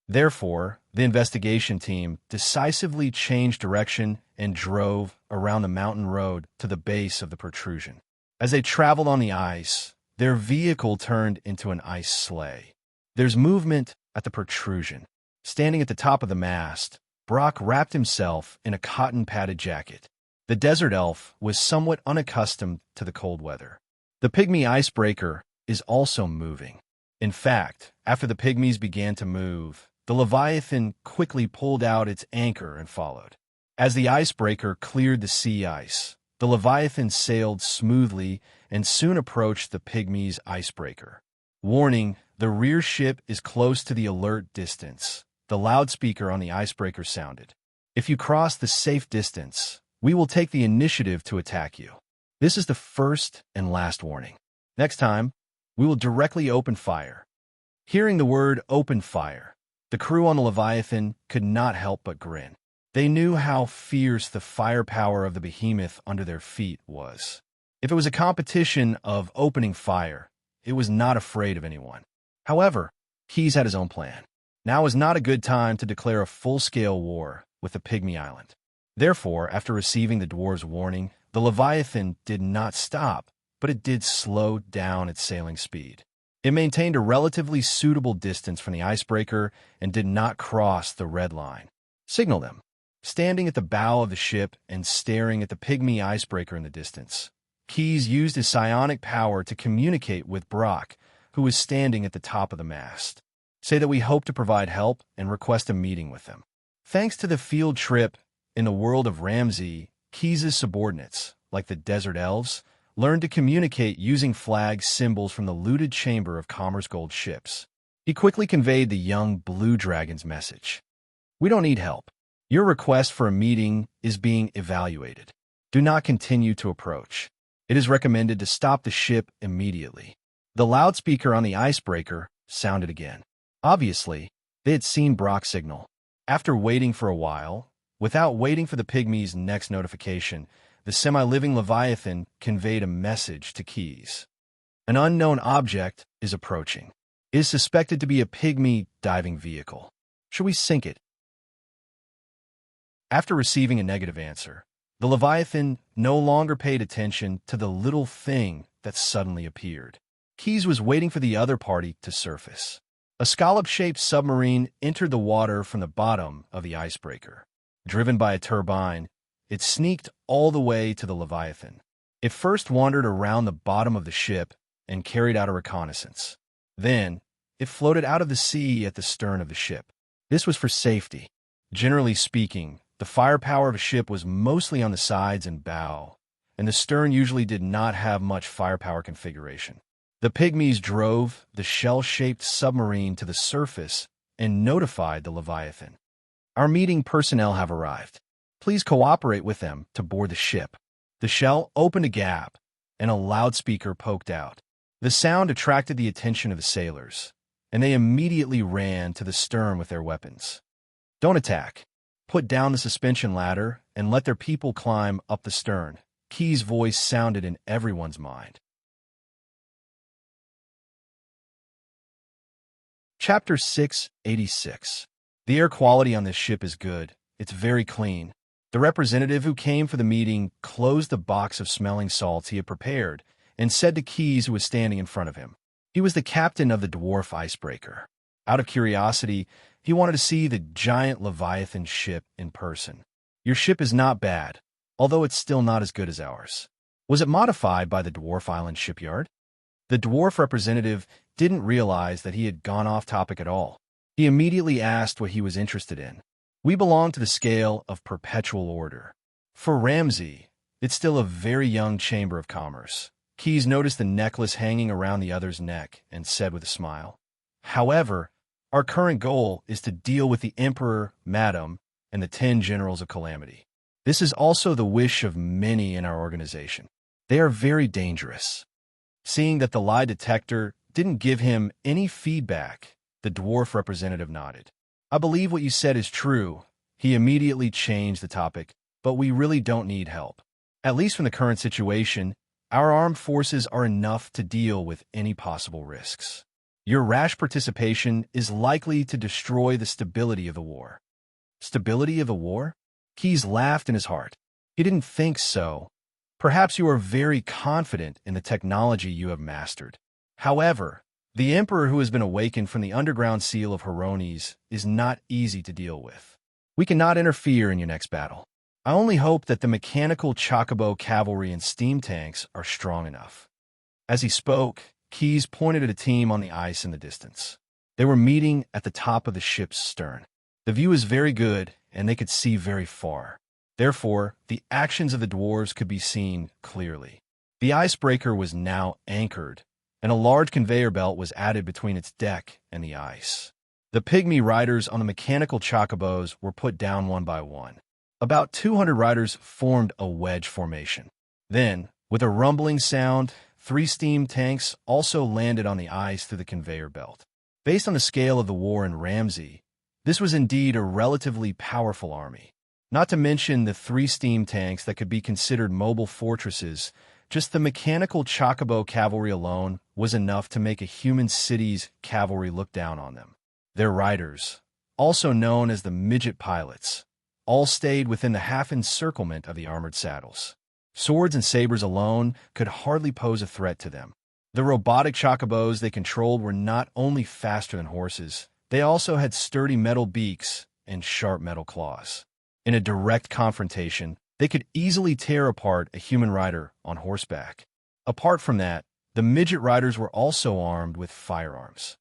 Therefore, the investigation team decisively changed direction and drove around the mountain road to the base of the protrusion. As they traveled on the ice, their vehicle turned into an ice sleigh. There's movement at the protrusion. Standing at the top of the mast, Brock wrapped himself in a cotton-padded jacket. The desert elf was somewhat unaccustomed to the cold weather. The pygmy icebreaker is also moving. In fact, after the pygmies began to move, the Leviathan quickly pulled out its anchor and followed. As the icebreaker cleared the sea ice, the Leviathan sailed smoothly and soon approached the pygmies' icebreaker. Warning, the rear ship is close to the alert distance. The loudspeaker on the icebreaker sounded. If you cross the safe distance, we will take the initiative to attack you. This is the first and last warning. Next time, we will directly open fire. Hearing the word open fire, the crew on the Leviathan could not help but grin. They knew how fierce the firepower of the behemoth under their feet was. If it was a competition of opening fire, it was not afraid of anyone. However, Keyes had his own plan. Now is not a good time to declare a full-scale war with the Pygmy Island. Therefore, after receiving the dwarves' warning, the Leviathan did not stop, but it did slow down its sailing speed. It maintained a relatively suitable distance from the icebreaker and did not cross the red line. Signal them. Standing at the bow of the ship and staring at the pygmy icebreaker in the distance, Keyes used his psionic power to communicate with Brock, who was standing at the top of the mast. Say that we hope to provide help and request a meeting with them. Thanks to the field trip in the world of Ramsey, Keyes' subordinates, like the desert elves, learned to communicate using flag symbols from the looted chamber of Commerce Gold ships. He quickly conveyed the young Blue Dragon's message. We don't need help. Your request for a meeting is being evaluated. Do not continue to approach. It is recommended to stop the ship immediately. The loudspeaker on the icebreaker sounded again. Obviously, they had seen Brock's signal. After waiting for a while, without waiting for the pygmy's next notification, the semi-living Leviathan conveyed a message to Keys. An unknown object is approaching. It is suspected to be a pygmy diving vehicle. Should we sink it? After receiving a negative answer, the Leviathan no longer paid attention to the little thing that suddenly appeared. Keys was waiting for the other party to surface. A scallop-shaped submarine entered the water from the bottom of the icebreaker. Driven by a turbine, it sneaked all the way to the Leviathan. It first wandered around the bottom of the ship and carried out a reconnaissance. Then, it floated out of the sea at the stern of the ship. This was for safety. Generally speaking, the firepower of a ship was mostly on the sides and bow, and the stern usually did not have much firepower configuration. The pygmies drove the shell-shaped submarine to the surface and notified the Leviathan. Our meeting personnel have arrived. Please cooperate with them to board the ship. The shell opened a gap, and a loudspeaker poked out. The sound attracted the attention of the sailors, and they immediately ran to the stern with their weapons. Don't attack. Put down the suspension ladder and let their people climb up the stern. Key's voice sounded in everyone's mind. Chapter 686. The air quality on this ship is good. It's very clean. The representative who came for the meeting closed the box of smelling salts he had prepared and said to Keys, who was standing in front of him. He was the captain of the dwarf icebreaker. Out of curiosity, he wanted to see the giant Leviathan ship in person. Your ship is not bad, although it's still not as good as ours. Was it modified by the Dwarf Island shipyard? The dwarf representative didn't realize that he had gone off topic at all. He immediately asked what he was interested in. We belong to the scale of perpetual order. For Ramsey, it's still a very young chamber of commerce. Keys noticed the necklace hanging around the other's neck and said with a smile, "However, our current goal is to deal with the Emperor, Madam, and the 10 Generals of Calamity. This is also the wish of many in our organization. They are very dangerous." Seeing that the lie detector didn't give him any feedback, the dwarf representative nodded. "I believe what you said is true." He immediately changed the topic, "But we really don't need help. At least from the current situation, our armed forces are enough to deal with any possible risks. Your rash participation is likely to destroy the stability of the war." Stability of the war? Keys laughed in his heart. He didn't think so. Perhaps you are very confident in the technology you have mastered. However, the Emperor who has been awakened from the underground seal of Horones is not easy to deal with. We cannot interfere in your next battle. I only hope that the mechanical chocobo cavalry and steam tanks are strong enough. As he spoke, Keys pointed at a team on the ice in the distance. They were meeting at the top of the ship's stern. The view is very good, and they could see very far. Therefore, the actions of the dwarves could be seen clearly. The icebreaker was now anchored, and a large conveyor belt was added between its deck and the ice. The pygmy riders on the mechanical chocobos were put down one by one. About 200 riders formed a wedge formation. Then, with a rumbling sound, 3 steam tanks also landed on the ice through the conveyor belt. Based on the scale of the war in Ramsey, this was indeed a relatively powerful army. Not to mention the 3 steam tanks that could be considered mobile fortresses, just the mechanical chocobo cavalry alone was enough to make a human city's cavalry look down on them. Their riders, also known as the midget pilots, all stayed within the half-encirclement of the armored saddles. Swords and sabers alone could hardly pose a threat to them. The robotic chocobos they controlled were not only faster than horses, they also had sturdy metal beaks and sharp metal claws. In a direct confrontation, they could easily tear apart a human rider on horseback. Apart from that, the midget riders were also armed with firearms.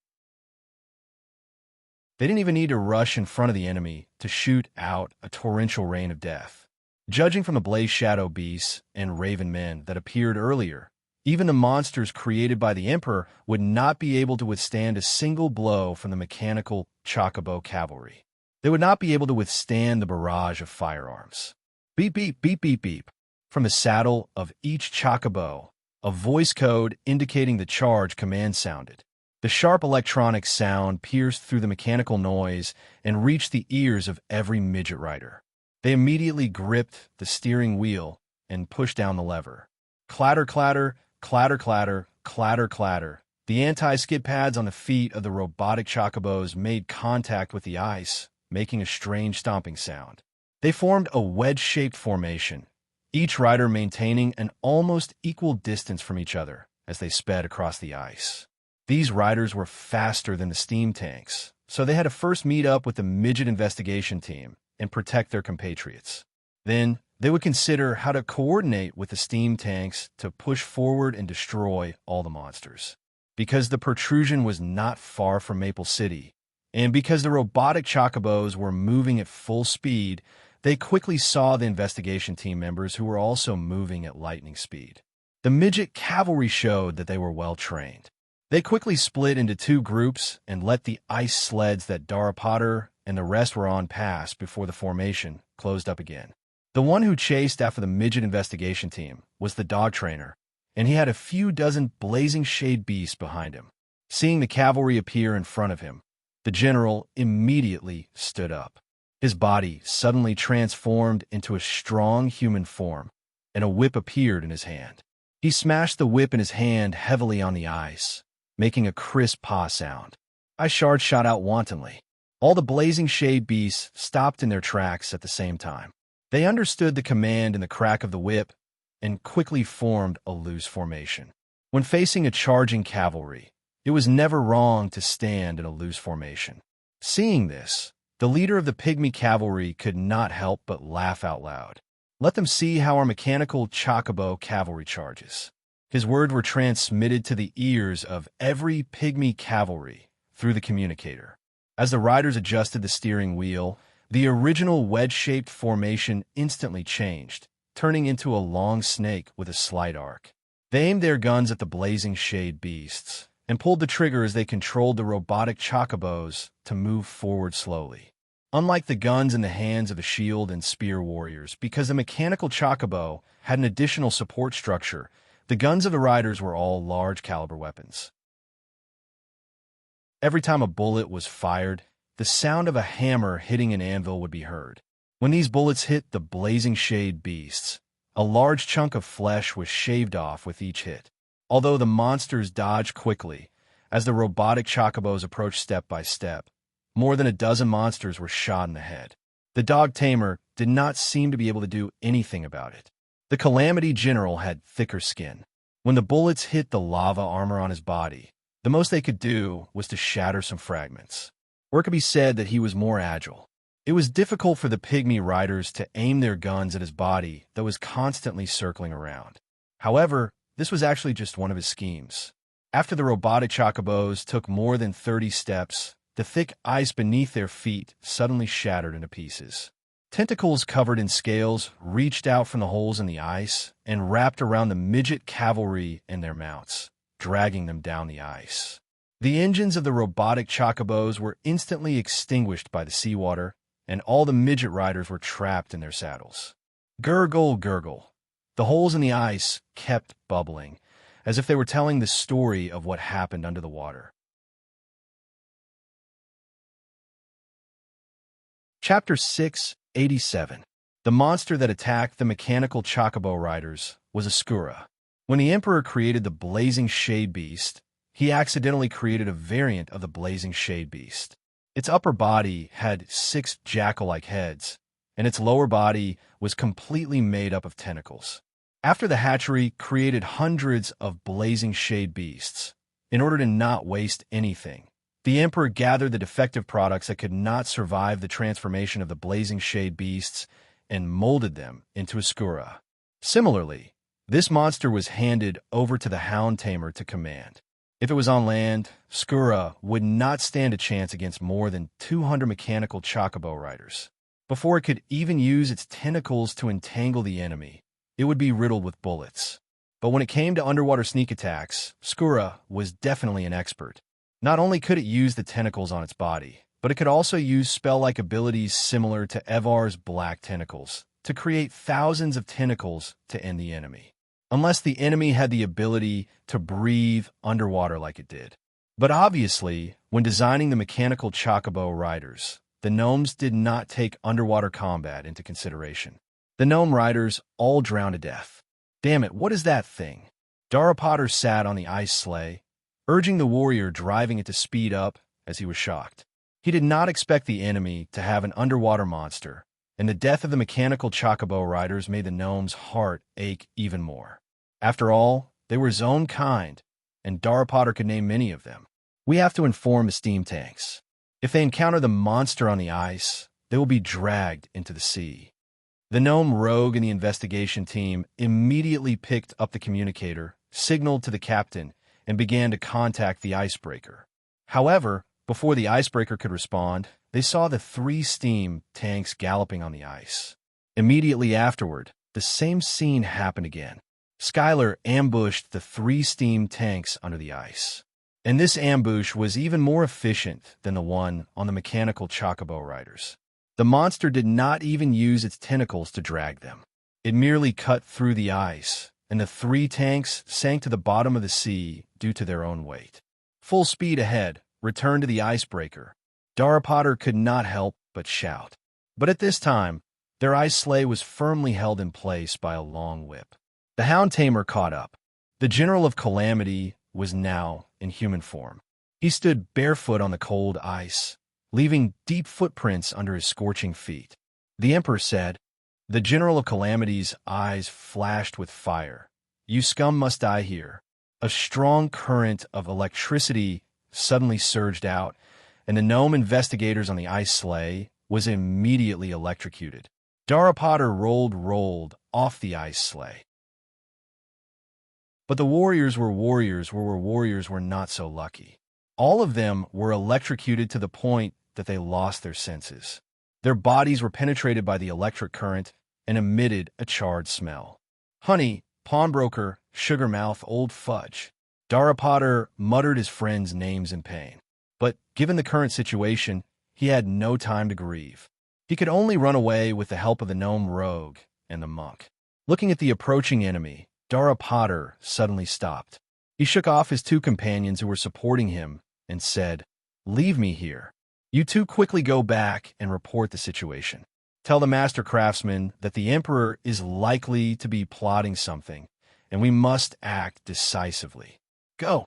They didn't even need to rush in front of the enemy to shoot out a torrential rain of death. Judging from the blaze shadow beasts and raven men that appeared earlier, even the monsters created by the Emperor would not be able to withstand a single blow from the mechanical chocobo cavalry. They would not be able to withstand the barrage of firearms. Beep, beep, beep, beep, beep. From the saddle of each chocobo, A voice code indicating the charge command sounded. The sharp electronic sound pierced through the mechanical noise and reached the ears of every midget rider. They immediately gripped the steering wheel and pushed down the lever. Clatter, clatter, clatter, clatter, clatter, clatter. The anti-skid pads on the feet of the robotic chocobos made contact with the ice, making a strange stomping sound. They formed a wedge-shaped formation, each rider maintaining an almost equal distance from each other as they sped across the ice. These riders were faster than the steam tanks, so they had to first meet up with the midget investigation team and protect their compatriots. Then, they would consider how to coordinate with the steam tanks to push forward and destroy all the monsters. Because the protrusion was not far from Maple City, and because the robotic chocobos were moving at full speed, they quickly saw the investigation team members who were also moving at lightning speed. The midget cavalry showed that they were well trained. They quickly split into two groups and let the ice sleds that Dara Potter and the rest were on pass before the formation closed up again. The one who chased after the midget investigation team was the dog trainer, and he had a few dozen blazing shade beasts behind him. Seeing the cavalry appear in front of him, the general immediately stood up. His body suddenly transformed into a strong human form, and a whip appeared in his hand. He smashed the whip in his hand heavily on the ice, making a crisp paw sound. Ice shards shot out wantonly. All the blazing shade beasts stopped in their tracks at the same time. They understood the command in the crack of the whip and quickly formed a loose formation. When facing a charging cavalry, it was never wrong to stand in a loose formation. Seeing this, the leader of the pygmy cavalry could not help but laugh out loud. Let them see how our mechanical chocobo cavalry charges. His words were transmitted to the ears of every pygmy cavalry through the communicator. As the riders adjusted the steering wheel, the original wedge-shaped formation instantly changed, turning into a long snake with a slight arc. They aimed their guns at the blazing shade beasts and pulled the trigger as they controlled the robotic chocobos to move forward slowly. Unlike the guns in the hands of the shield and spear warriors, because the mechanical chocobo had an additional support structure, the guns of the riders were all large-caliber weapons. Every time a bullet was fired, the sound of a hammer hitting an anvil would be heard. When these bullets hit the blazing shade beasts, a large chunk of flesh was shaved off with each hit. Although the monsters dodged quickly, as the robotic chocobos approached step by step, more than a dozen monsters were shot in the head. The dog tamer did not seem to be able to do anything about it. The Calamity General had thicker skin. When the bullets hit the lava armor on his body, the most they could do was to shatter some fragments. Or it could be said that he was more agile. It was difficult for the pygmy riders to aim their guns at his body that was constantly circling around. However, this was actually just one of his schemes. After the robotic chocobos took more than 30 steps, the thick ice beneath their feet suddenly shattered into pieces. Tentacles covered in scales reached out from the holes in the ice and wrapped around the midget cavalry and their mounts, dragging them down the ice. The engines of the robotic chocobos were instantly extinguished by the seawater, and all the midget riders were trapped in their saddles. Gurgle, gurgle. The holes in the ice kept bubbling, as if they were telling the story of what happened under the water. Chapter 687. The monster that attacked the mechanical chocobo riders was a skura. When the Emperor created the blazing shade beast, he accidentally created a variant of the blazing shade beast. Its upper body had 6 jackal-like heads, and its lower body was completely made up of tentacles. After the hatchery created hundreds of blazing shade beasts, in order to not waste anything, the Emperor gathered the defective products that could not survive the transformation of the blazing shade beasts and molded them into a skura. Similarly, this monster was handed over to the hound tamer to command. If it was on land, skura would not stand a chance against more than 200 mechanical chocobo riders. Before it could even use its tentacles to entangle the enemy, it would be riddled with bullets. But when it came to underwater sneak attacks, skura was definitely an expert. Not only could it use the tentacles on its body, but it could also use spell-like abilities similar to Evar's black tentacles to create thousands of tentacles to end the enemy. unless the enemy had the ability to breathe underwater like it did. But obviously, when designing the mechanical chocobo riders, the gnomes did not take underwater combat into consideration. The gnome riders all drowned to death. Damn it, what is that thing? Dara Potter sat on the ice sleigh, urging the warrior driving it to speed up as he was shocked. He did not expect the enemy to have an underwater monster, and the death of the mechanical chocobo riders made the gnome's heart ache even more. After all, they were his own kind, and Dara Potter could name many of them. We have to inform the steam tanks. If they encounter the monster on the ice, they will be dragged into the sea. The gnome rogue and the investigation team immediately picked up the communicator, signaled to the captain, and began to contact the icebreaker. However, before the icebreaker could respond, they saw the 3 steam tanks galloping on the ice. Immediately afterward, the same scene happened again. Skylar ambushed the 3 steam tanks under the ice. And this ambush was even more efficient than the one on the mechanical chocobo riders. The monster did not even use its tentacles to drag them. It merely cut through the ice, and the 3 tanks sank to the bottom of the sea due to their own weight. Full speed ahead, return to the icebreaker. Dara Potter could not help but shout. But at this time, their ice sleigh was firmly held in place by a long whip. The hound tamer caught up. The General of Calamity was now in human form. He stood barefoot on the cold ice, leaving deep footprints under his scorching feet. The Emperor said, the General of Calamity's eyes flashed with fire. You scum must die here. A strong current of electricity suddenly surged out, and the gnome investigators on the ice sleigh was immediately electrocuted. Dara Potter rolled off the ice sleigh. But the warriors were warriors where warriors were not so lucky. All of them were electrocuted to the point that they lost their senses. Their bodies were penetrated by the electric current and emitted a charred smell. Honey, pawnbroker, sugar mouth, old fudge. Dara Potter muttered his friends' names in pain. But given the current situation, he had no time to grieve. He could only run away with the help of the gnome rogue and the monk. Looking at the approaching enemy, Dara Potter suddenly stopped. He shook off his 2 companions who were supporting him and said, "Leave me here. You 2 quickly go back and report the situation. Tell the master craftsman that the Emperor is likely to be plotting something, and we must act decisively. Go."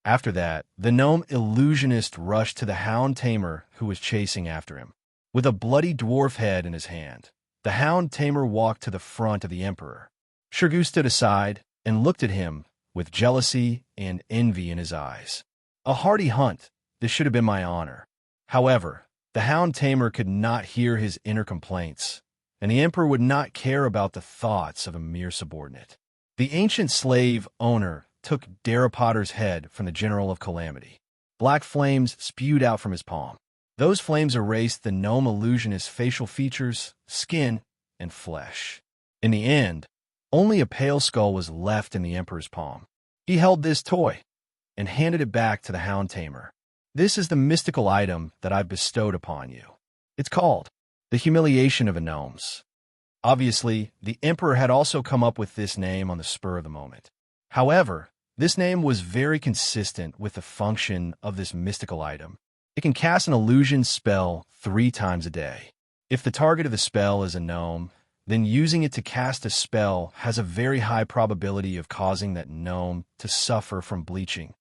After that, the gnome illusionist rushed to the hound tamer who was chasing after him. With a bloody dwarf head in his hand, the hound tamer walked to the front of the Emperor. Shirgu stood aside and looked at him with jealousy and envy in his eyes. A hearty hunt, this should have been my honor. However, the hound tamer could not hear his inner complaints, and the Emperor would not care about the thoughts of a mere subordinate. The ancient slave owner took Dara Potter's head from the General of Calamity. Black flames spewed out from his palm. Those flames erased the gnome illusionist's facial features, skin, and flesh. In the end, only a pale skull was left in the Emperor's palm. He held this toy and handed it back to the hound tamer. This is the mystical item that I've bestowed upon you. It's called the humiliation of the gnomes. Obviously, the Emperor had also come up with this name on the spur of the moment. However, this name was very consistent with the function of this mystical item. It can cast an illusion spell 3 times a day. If the target of the spell is a gnome, then using it to cast a spell has a very high probability of causing that gnome to suffer from bleaching.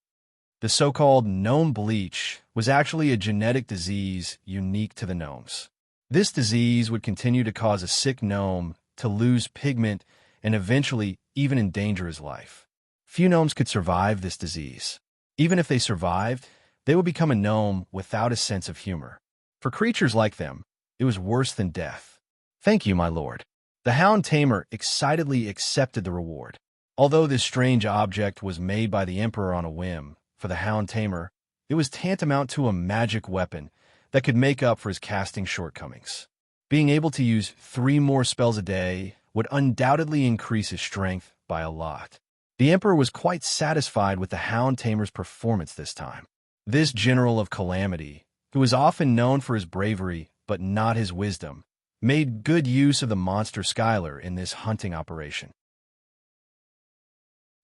The so-called gnome bleach was actually a genetic disease unique to the gnomes. This disease would continue to cause a sick gnome to lose pigment and eventually even endanger his life. Few gnomes could survive this disease. Even if they survived, they would become a gnome without a sense of humor. For creatures like them, it was worse than death. Thank you, my lord. The hound tamer excitedly accepted the reward. Although this strange object was made by the Emperor on a whim, for the hound tamer, it was tantamount to a magic weapon that could make up for his casting shortcomings. Being able to use 3 more spells a day would undoubtedly increase his strength by a lot. The Emperor was quite satisfied with the hound tamer's performance this time. This General of Calamity, who was often known for his bravery but not his wisdom, made good use of the monster Skylar in this hunting operation.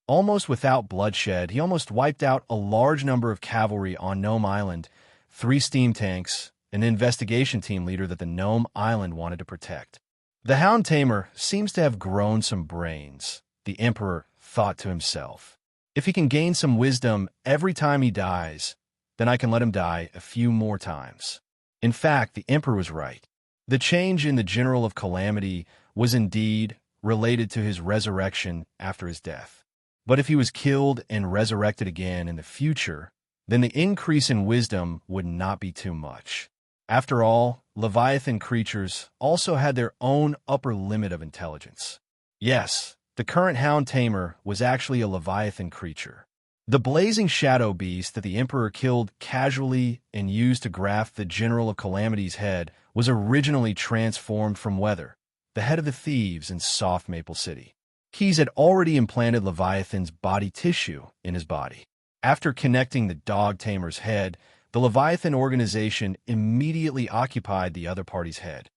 Almost without bloodshed, he almost wiped out a large number of cavalry on Nome Island, 3 steam tanks, an investigation team leader that the Nome Island wanted to protect. The Hound Tamer seems to have grown some brains, the Emperor thought to himself. If he can gain some wisdom every time he dies, then I can let him die a few more times. In fact, the Emperor was right. The change in the General of Calamity was indeed related to his resurrection after his death. But if he was killed and resurrected again in the future, then the increase in wisdom would not be too much. After all, Leviathan creatures also had their own upper limit of intelligence. Yes, the current Hound Tamer was actually a Leviathan creature. The blazing shadow beast that the Emperor killed casually and used to graft the General of Calamity's head was originally transformed from Weather, the head of the thieves in Soft Maple City. Keyes had already implanted Leviathan's body tissue in his body. After connecting the Dog Tamer's head, the Leviathan organization immediately occupied the other party's head.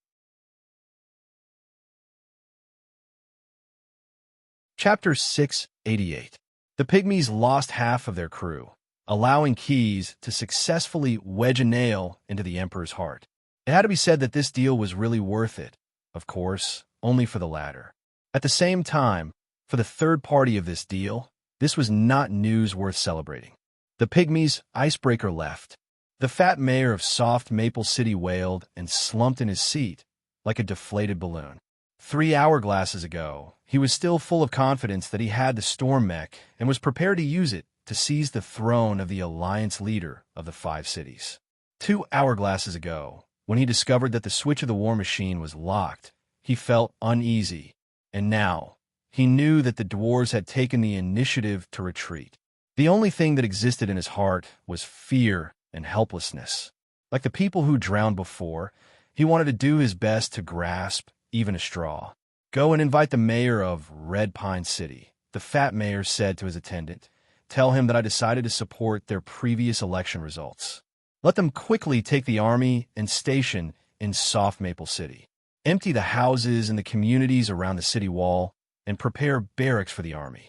Chapter 688. The Pygmies lost half of their crew, allowing Keyes to successfully wedge a nail into the Emperor's heart. It had to be said that this deal was really worth it, of course, only for the latter. At the same time, for the third party of this deal, this was not news worth celebrating. The Pygmies' icebreaker left. The fat mayor of Soft Maple City wailed and slumped in his seat like a deflated balloon. 3 hourglasses ago, he was still full of confidence that he had the storm mech and was prepared to use it to seize the throne of the Alliance leader of the 5 cities. 2 hourglasses ago, when he discovered that the switch of the war machine was locked, he felt uneasy, and now he knew that the dwarves had taken the initiative to retreat. The only thing that existed in his heart was fear and helplessness. Like the people who drowned before, he wanted to do his best to grasp even a straw. Go and invite the mayor of Red Pine City, the fat mayor said to his attendant. Tell him that I decided to support their previous election results. Let them quickly take the army and station in Soft Maple City. Empty the houses and the communities around the city wall and prepare barracks for the army.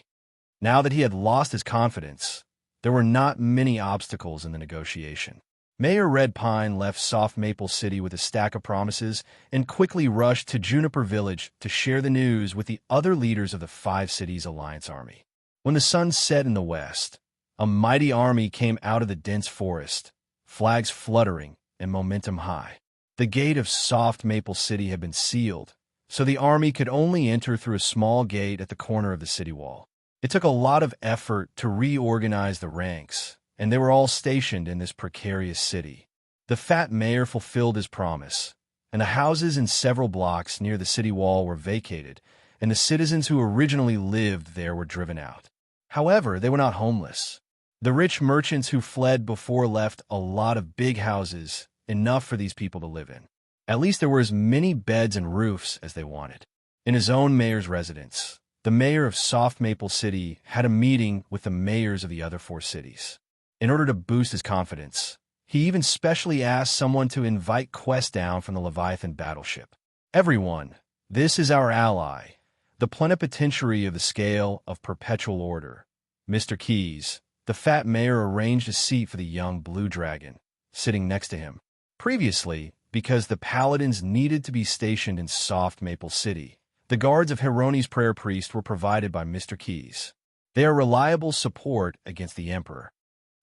Now that he had lost his confidence, there were not many obstacles in the negotiation. Mayor Red Pine left Soft Maple City with a stack of promises and quickly rushed to Juniper Village to share the news with the other leaders of the 5 cities Alliance army. When the sun set in the west, a mighty army came out of the dense forest, flags fluttering and momentum high. The gate of Soft Maple City had been sealed, so the army could only enter through a small gate at the corner of the city wall. It took a lot of effort to reorganize the ranks, and they were all stationed in this precarious city. The fat mayor fulfilled his promise, and the houses in several blocks near the city wall were vacated, and the citizens who originally lived there were driven out. However, they were not homeless. The rich merchants who fled before left a lot of big houses, enough for these people to live in. At least there were as many beds and roofs as they wanted. In his own mayor's residence, the mayor of Soft Maple City had a meeting with the mayors of the other 4 cities. In order to boost his confidence, he even specially asked someone to invite Quest down from the Leviathan battleship. Everyone, this is our ally, the plenipotentiary of the scale of perpetual order, Mr. Keyes. The fat mayor arranged a seat for the young blue dragon, sitting next to him. Previously, because the paladins needed to be stationed in Soft Maple City, the guards of Heroni's prayer priest were provided by Mr. Keyes. They are reliable support against the Emperor.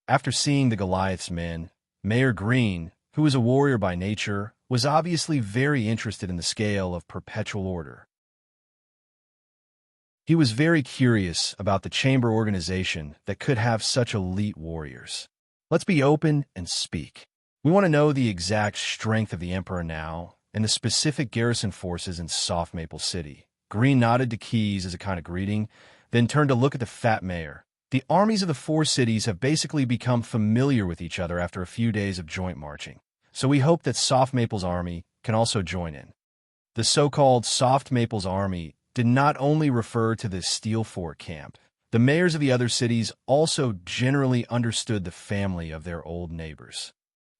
After seeing the Goliath's men, Mayor Green, who was a warrior by nature, was obviously very interested in the scale of perpetual order. He was very curious about the chamber organization that could have such elite warriors. Let's be open and speak. We want to know the exact strength of the Emperor now and the specific garrison forces in Soft Maple City. Green nodded to Keyes as a kind of greeting, then turned to look at the fat mayor. The armies of the 4 cities have basically become familiar with each other after a few days of joint marching, so we hope that Soft Maple's army can also join in. The so-called Soft Maple's army did not only refer to the Steel Fort camp. The mayors of the other cities also generally understood the family of their old neighbors.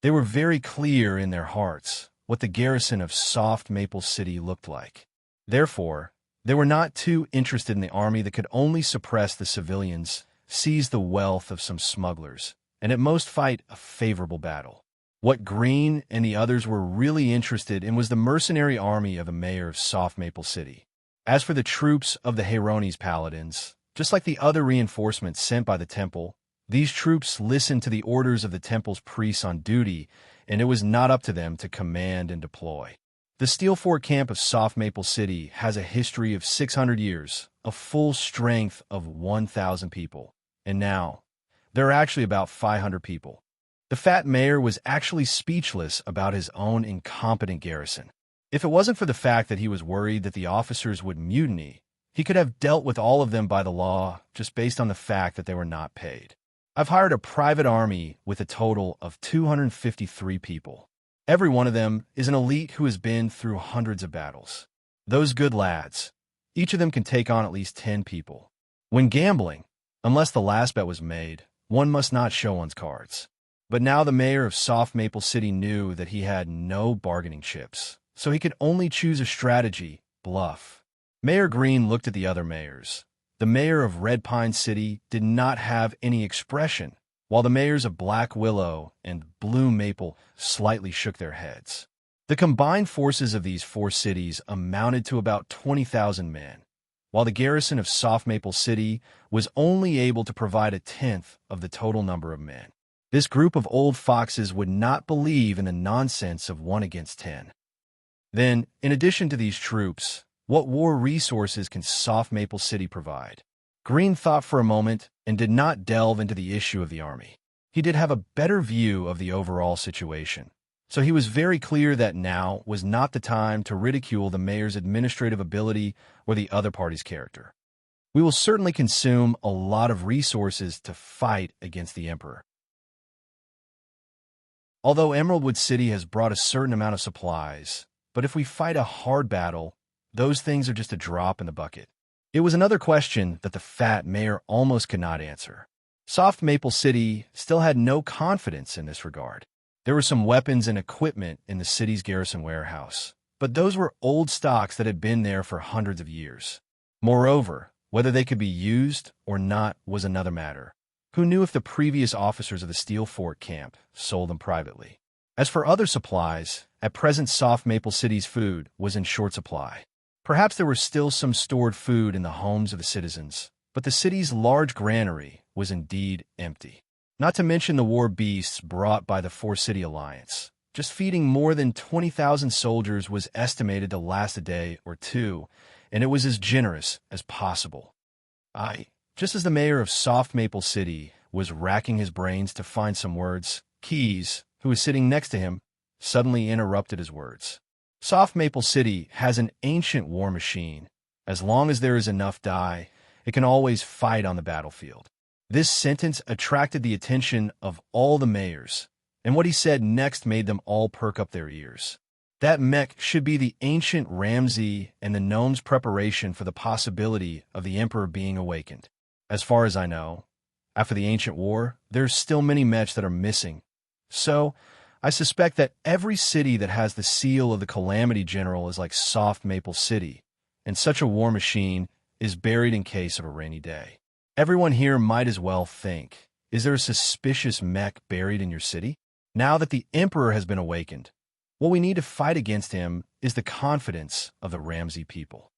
They were very clear in their hearts what the garrison of Soft Maple City looked like. Therefore, They were not too interested in the army that could only suppress the civilians, seize the wealth of some smugglers, and at most fight a favorable battle. What Green and the others were really interested in was the mercenary army of the mayor of Soft Maple City. As for the troops of the Herones paladins, just like the other reinforcements sent by the temple, these troops listened to the orders of the temple's priests on duty, and it was not up to them to command and deploy. The Steel Fort camp of Soft Maple City has a history of 600 years, a full strength of 1,000 people, and now there are actually about 500 people. The fat mayor was actually speechless about his own incompetent garrison. If it wasn't for the fact that he was worried that the officers would mutiny, he could have dealt with all of them by the law just based on the fact that they were not paid. I've hired a private army with a total of 253 people. Every one of them is an elite who has been through hundreds of battles. Those good lads, each of them can take on at least 10 people. When gambling, unless the last bet was made, one must not show one's cards. But now the mayor of Soft Maple City knew that he had no bargaining chips, so he could only choose a strategy: bluff. Mayor Green looked at the other mayors. The mayor of Red Pine City did not have any expression, while the mayors of Black Willow and Blue Maple slightly shook their heads. The combined forces of these four cities amounted to about 20,000 men, while the garrison of Soft Maple City was only able to provide a tenth of the total number of men. This group of old foxes would not believe in the nonsense of 1 against 10. Then, in addition to these troops, what war resources can Soft Maple City provide? Green thought for a moment and did not delve into the issue of the army. He did have a better view of the overall situation, so he was very clear that now was not the time to ridicule the mayor's administrative ability or the other party's character. We will certainly consume a lot of resources to fight against the emperor. Although Emeraldwood City has brought a certain amount of supplies, but if we fight a hard battle, those things are just a drop in the bucket. It was another question that the fat mayor almost could not answer. Soft Maple City still had no confidence in this regard. There were some weapons and equipment in the city's garrison warehouse, but those were old stocks that had been there for hundreds of years. Moreover, whether they could be used or not was another matter. Who knew if the previous officers of the Steel Fort camp sold them privately? As for other supplies, at present Soft Maple City's food was in short supply. Perhaps there were still some stored food in the homes of the citizens, but the city's large granary was indeed empty. Not to mention the war beasts brought by the Four-City Alliance. Just feeding more than 20,000 soldiers was estimated to last a day or two, and it was as generous as possible. Just as the mayor of Soft Maple City was racking his brains to find some words, Keys, who was sitting next to him, suddenly interrupted his words. Soft Maple City has an ancient war machine. As long as there is enough die, it can always fight on the battlefield. This sentence attracted the attention of all the mayors, and what he said next made them all perk up their ears. That mech should be the ancient Ramsey and the gnome's preparation for the possibility of the emperor being awakened. As far as I know, after the ancient war, there's still many mechs that are missing. So, I suspect that every city that has the seal of the Calamity General is like Soft Maple City, and such a war machine is buried in case of a rainy day. Everyone here might as well think, is there a suspicious mech buried in your city? Now that the emperor has been awakened, what we need to fight against him is the confidence of the Ramsey people.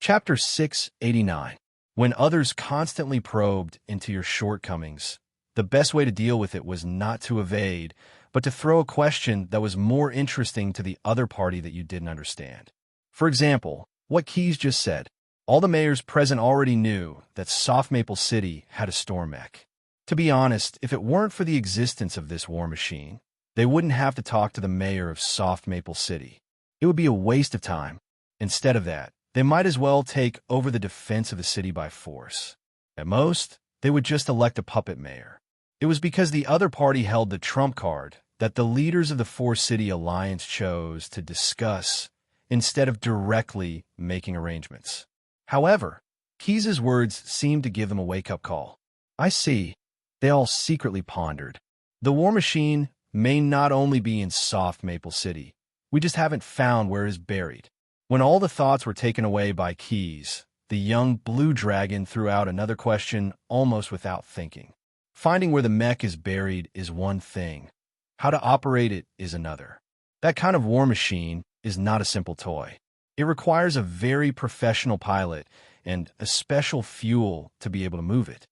Chapter 689. When others constantly probed into your shortcomings, the best way to deal with it was not to evade, but to throw a question that was more interesting to the other party that you didn't understand. For example, what Keys just said. All the mayors present already knew that Soft Maple City had a storm mech. To be honest, if it weren't for the existence of this war machine, they wouldn't have to talk to the mayor of Soft Maple City. It would be a waste of time. Instead of that, they might as well take over the defense of the city by force. At most, they would just elect a puppet mayor. It was because the other party held the trump card that the leaders of the Four-City Alliance chose to discuss instead of directly making arrangements. However, Keys's words seemed to give them a wake-up call. I see, they all secretly pondered. The war machine may not only be in Soft Maple City, We just haven't found where it is buried." When all the thoughts were taken away by Keys, the young blue dragon threw out another question almost without thinking. Finding where the mech is buried is one thing. How to operate it is another. That kind of war machine is not a simple toy. It requires a very professional pilot and a special fuel to be able to move it.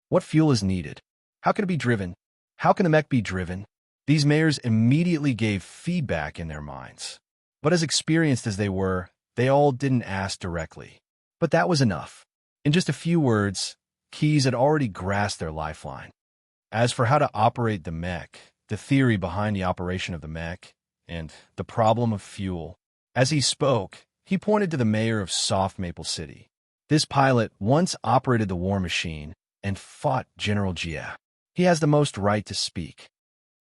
What fuel is needed? How can it be driven? How can the mech be driven? These mayors immediately gave feedback in their minds. But as experienced as they were, they all didn't ask directly. But that was enough. In just a few words, Keys had already grasped their lifeline. As for how to operate the mech, the theory behind the operation of the mech, and the problem of fuel, as he spoke, he pointed to the mayor of Soft Maple City. This pilot once operated the war machine and fought General Jia. He has the most right to speak.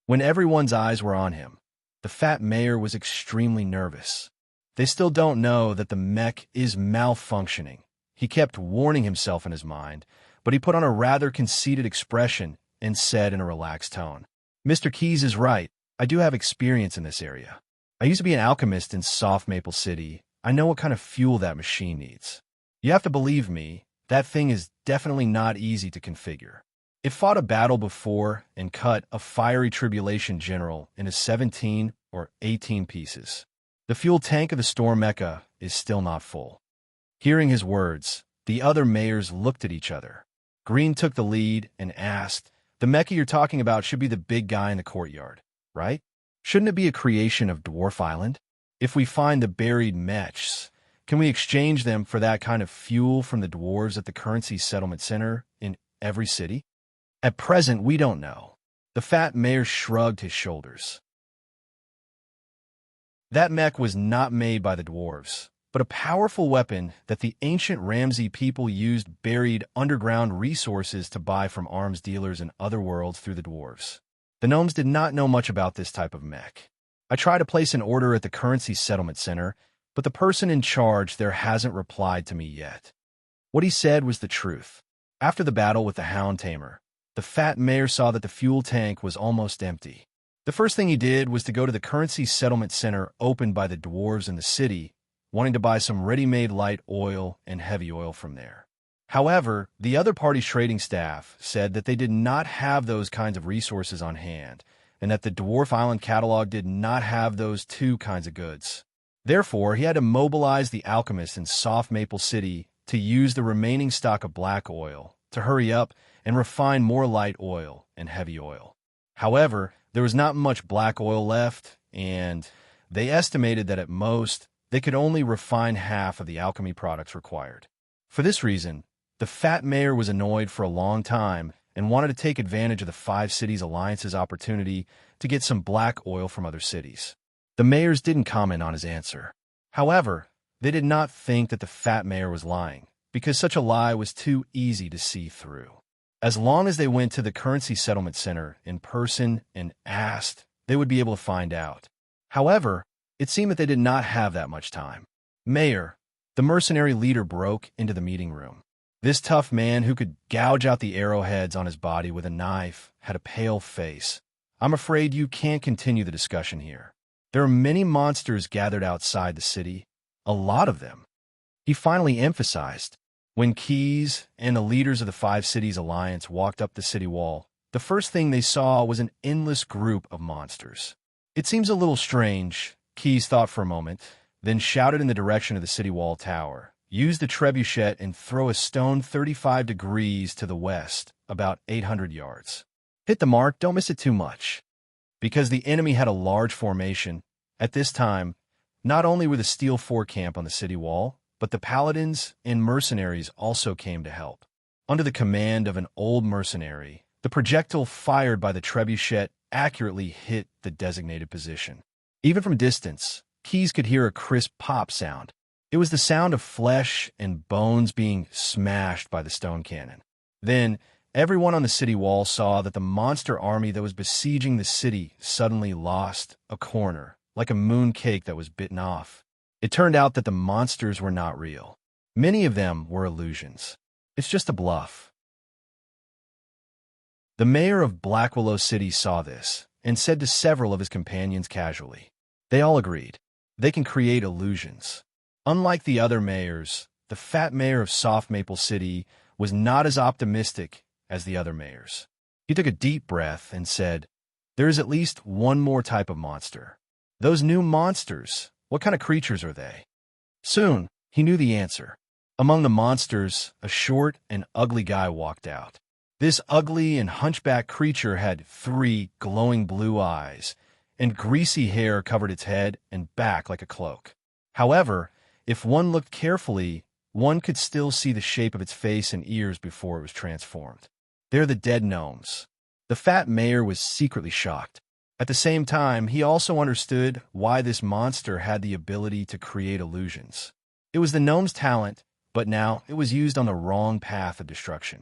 When everyone's eyes were on him, the fat mayor was extremely nervous. They still don't know that the mech is malfunctioning. He kept warning himself in his mind, but he put on a rather conceited expression and said in a relaxed tone, "Mr. Keys is right. I do have experience in this area. I used to be an alchemist in Soft Maple City. I know what kind of fuel that machine needs. You have to believe me, that thing is definitely not easy to configure. It fought a battle before and cut a fiery tribulation general into 17 or 18 pieces. The fuel tank of the storm mecha is still not full." Hearing his words, the other mayors looked at each other. Green took the lead and asked, "The mecha you're talking about should be the big guy in the courtyard, right? Shouldn't it be a creation of Dwarf Island? If we find the buried mechs, can we exchange them for that kind of fuel from the dwarves at the currency settlement center in every city?" "At present, we don't know." The fat mayor shrugged his shoulders. That mech was not made by the dwarves, but a powerful weapon that the ancient Ramsey people used buried underground resources to buy from arms dealers in other worlds through the dwarves. The gnomes did not know much about this type of mech. I tried to place an order at the currency settlement center, but the person in charge there hasn't replied to me yet. What he said was the truth. After the battle with the Hound Tamer, the fat mayor saw that the fuel tank was almost empty. The first thing he did was to go to the currency settlement center opened by the dwarves in the city, wanting to buy some ready-made light oil and heavy oil from there. However, the other party's trading staff said that they did not have those kinds of resources on hand, and that the Dwarf Island catalog did not have those two kinds of goods. Therefore, he had to mobilize the alchemists in Soft Maple City to use the remaining stock of black oil to hurry up and refine more light oil and heavy oil. However, there was not much black oil left, and they estimated that at most, they could only refine half of the alchemy products required. For this reason, the fat mayor was annoyed for a long time and wanted to take advantage of the Five Cities Alliance's opportunity to get some black oil from other cities. The mayors didn't comment on his answer. However, they did not think that the fat mayor was lying, because such a lie was too easy to see through. As long as they went to the currency settlement center in person and asked, they would be able to find out. However, it seemed that they did not have that much time. "Mayor," the mercenary leader broke into the meeting room. This tough man who could gouge out the arrowheads on his body with a knife had a pale face. "I'm afraid you can't continue the discussion here. There are many monsters gathered outside the city, a lot of them," he finally emphasized. When Keys and the leaders of the Five Cities Alliance walked up the city wall, the first thing they saw was an endless group of monsters. It seems a little strange, Keys thought for a moment, then shouted in the direction of the city wall tower. "Use the trebuchet and throw a stone 35 degrees to the west, about 800 yards. Hit the mark, don't miss it too much." Because the enemy had a large formation, at this time, not only were the Steel Four camp on the city wall, but the paladins and mercenaries also came to help. Under the command of an old mercenary, the projectile fired by the trebuchet accurately hit the designated position. Even from distance, Keys could hear a crisp pop sound. It was the sound of flesh and bones being smashed by the stone cannon. Then, everyone on the city wall saw that the monster army that was besieging the city suddenly lost a corner, like a moon cake that was bitten off. It turned out that the monsters were not real. Many of them were illusions. It's just a bluff. The mayor of Black Willow City saw this and said to several of his companions casually, They all agreed. They can create illusions. Unlike the other mayors, the fat mayor of Soft Maple City was not as optimistic as the other mayors. He took a deep breath and said, "There is at least one more type of monster. Those new monsters, what kind of creatures are they?" Soon, he knew the answer. Among the monsters, a short and ugly guy walked out. This ugly and hunchback creature had 3 glowing blue eyes, and greasy hair covered its head and back like a cloak. However, if one looked carefully, one could still see the shape of its face and ears before it was transformed. They're the dead gnomes. The fat mayor was secretly shocked. At the same time, he also understood why this monster had the ability to create illusions. It was the gnome's talent, but now it was used on the wrong path of destruction.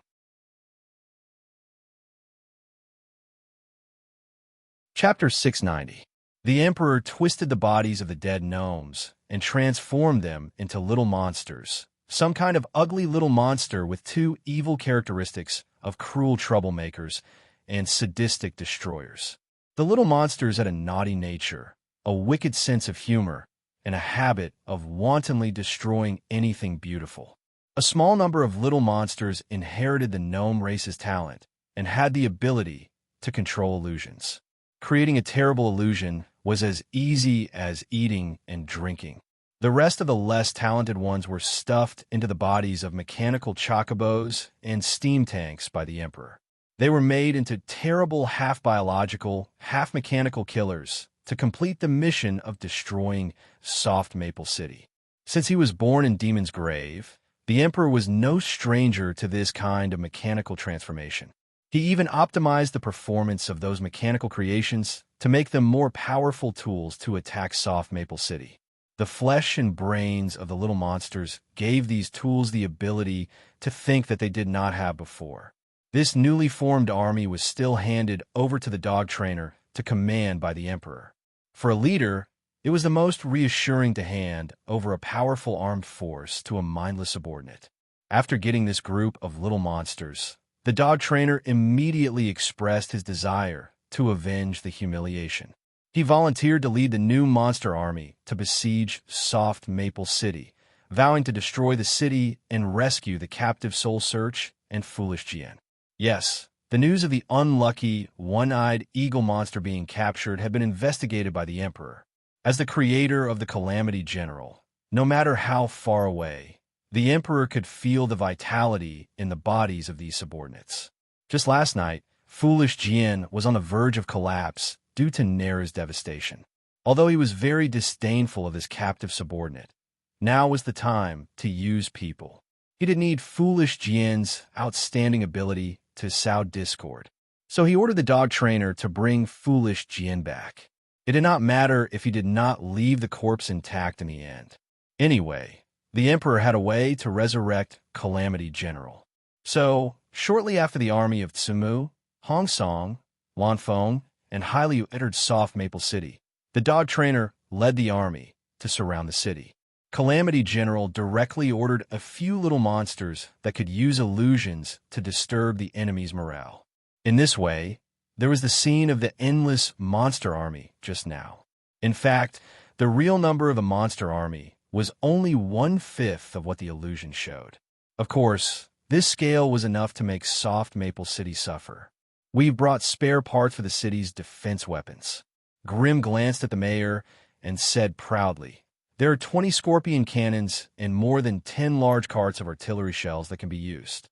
Chapter 690. The Emperor twisted the bodies of the dead gnomes and transformed them into little monsters, some kind of ugly little monster with 2 evil characteristics of cruel troublemakers and sadistic destroyers. The little monsters had a naughty nature, a wicked sense of humor, and a habit of wantonly destroying anything beautiful. A small number of little monsters inherited the gnome race's talent and had the ability to control illusions. Creating a terrible illusion was as easy as eating and drinking. The rest of the less talented ones were stuffed into the bodies of mechanical chocobos and steam tanks by the Emperor. They were made into terrible half-biological, half-mechanical killers to complete the mission of destroying Soft Maple City. Since he was born in Demon's Grave, the Emperor was no stranger to this kind of mechanical transformation. He even optimized the performance of those mechanical creations to make them more powerful tools to attack Soft Maple City. The flesh and brains of the little monsters gave these tools the ability to think that they did not have before. This newly formed army was still handed over to the dog trainer to command by the Emperor. For a leader, it was the most reassuring to hand over a powerful armed force to a mindless subordinate. After getting this group of little monsters, the dog trainer immediately expressed his desire to avenge the humiliation. He volunteered to lead the new monster army to besiege Soft Maple City, vowing to destroy the city and rescue the captive Soul Search and Foolish Jian. Yes, the news of the unlucky, one-eyed eagle monster being captured had been investigated by the Emperor. As the creator of the Calamity General, no matter how far away, the Emperor could feel the vitality in the bodies of these subordinates. Just last night, Foolish Jian was on the verge of collapse due to Nera's devastation. Although he was very disdainful of his captive subordinate, now was the time to use people. He didn't need Foolish Jian's outstanding ability to sow discord. So he ordered the dog trainer to bring Foolish Jian back. It did not matter if he did not leave the corpse intact in the end. Anyway, the Emperor had a way to resurrect Calamity General. So, shortly after the army of Tsumu, Hong Song, Lanfeng, and Hailu entered Soft Maple City, the dog trainer led the army to surround the city. Calamity General directly ordered a few little monsters that could use illusions to disturb the enemy's morale. In this way, there was the scene of the endless monster army just now. In fact, the real number of the monster army was only 1/5 of what the illusion showed. Of course, this scale was enough to make Soft Maple City suffer. "We've brought spare parts for the city's defense weapons." Grim glanced at the mayor and said proudly, "There are 20 scorpion cannons and more than 10 large carts of artillery shells that can be used.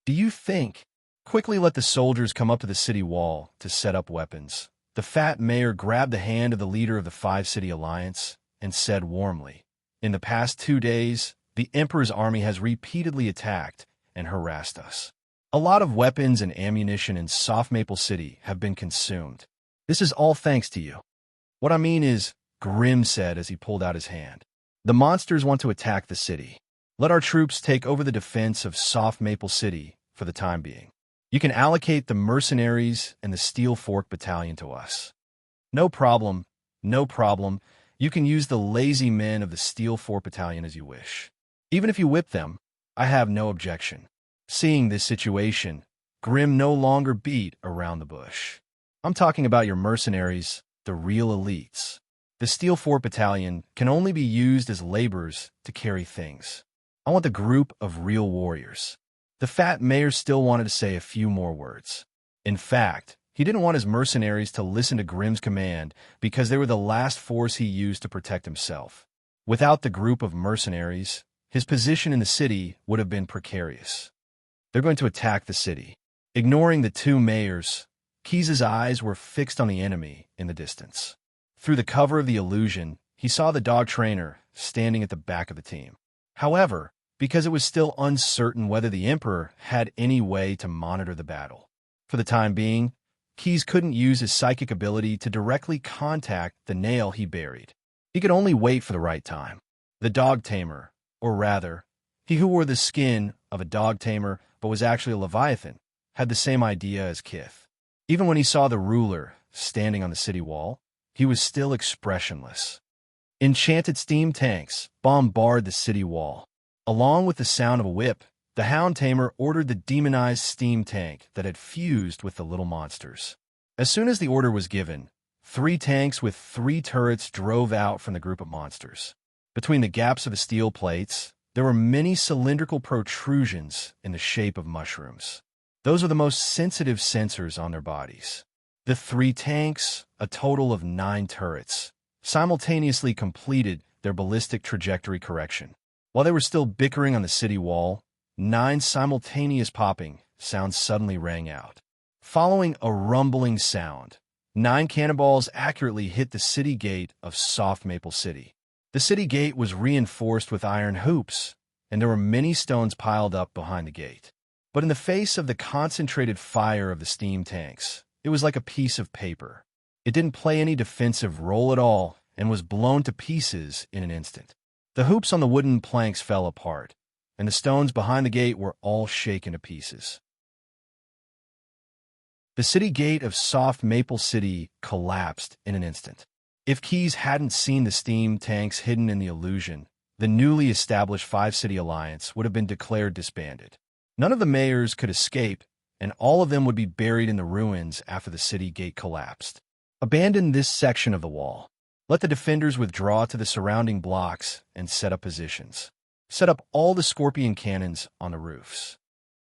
Do you think? Quickly let the soldiers come up to the city wall to set up weapons." The fat mayor grabbed the hand of the leader of the 5-city alliance and said warmly, "In the past 2 days, the Emperor's army has repeatedly attacked and harassed us. A lot of weapons and ammunition in Soft Maple City have been consumed. This is all thanks to you." "What I mean is," Grim said as he pulled out his hand, "the monsters want to attack the city. Let our troops take over the defense of Soft Maple City for the time being. You can allocate the mercenaries and the Steel Fork Battalion to us." "No problem, no problem. You can use the lazy men of the Steel Fork Battalion as you wish. Even if you whip them, I have no objection." Seeing this situation, Grim no longer beat around the bush. "I'm talking about your mercenaries, the real elites. The Steel Fort Battalion can only be used as laborers to carry things. I want the group of real warriors. The fat mayor still wanted to say a few more words. In fact, he didn't want his mercenaries to listen to Grimm's command because they were the last force he used to protect himself. Without the group of mercenaries, his position in the city would have been precarious. They're going to attack the city. Ignoring the two mayors, Keyes' eyes were fixed on the enemy in the distance. Through the cover of the illusion, he saw the dog trainer standing at the back of the team. However, because it was still uncertain whether the Emperor had any way to monitor the battle. For the time being, Keyes couldn't use his psychic ability to directly contact the nail he buried. He could only wait for the right time. The dog tamer, or rather, he who wore the skin of a dog tamer but was actually a Leviathan, had the same idea as Kith. Even when he saw the ruler standing on the city wall, he was still expressionless. Enchanted steam tanks bombarded the city wall. Along with the sound of a whip, the Hound Tamer ordered the demonized steam tank that had fused with the little monsters. As soon as the order was given, 3 tanks with 3 turrets drove out from the group of monsters. Between the gaps of the steel plates, there were many cylindrical protrusions in the shape of mushrooms. Those are the most sensitive sensors on their bodies. The 3 tanks, a total of 9 turrets, simultaneously completed their ballistic trajectory correction. While they were still bickering on the city wall, 9 simultaneous popping sounds suddenly rang out. Following a rumbling sound, 9 cannonballs accurately hit the city gate of Soft Maple City. The city gate was reinforced with iron hoops, and there were many stones piled up behind the gate. But in the face of the concentrated fire of the steam tanks, it was like a piece of paper. It didn't play any defensive role at all and was blown to pieces in an instant. The hoops on the wooden planks fell apart, and the stones behind the gate were all shaken to pieces. The city gate of Soft Maple City collapsed in an instant. If Keyes hadn't seen the steam tanks hidden in the illusion, the newly established 5-city alliance would have been declared disbanded. None of the mayors could escape, and all of them would be buried in the ruins after the city gate collapsed. Abandon this section of the wall. Let the defenders withdraw to the surrounding blocks and set up positions. Set up all the scorpion cannons on the roofs.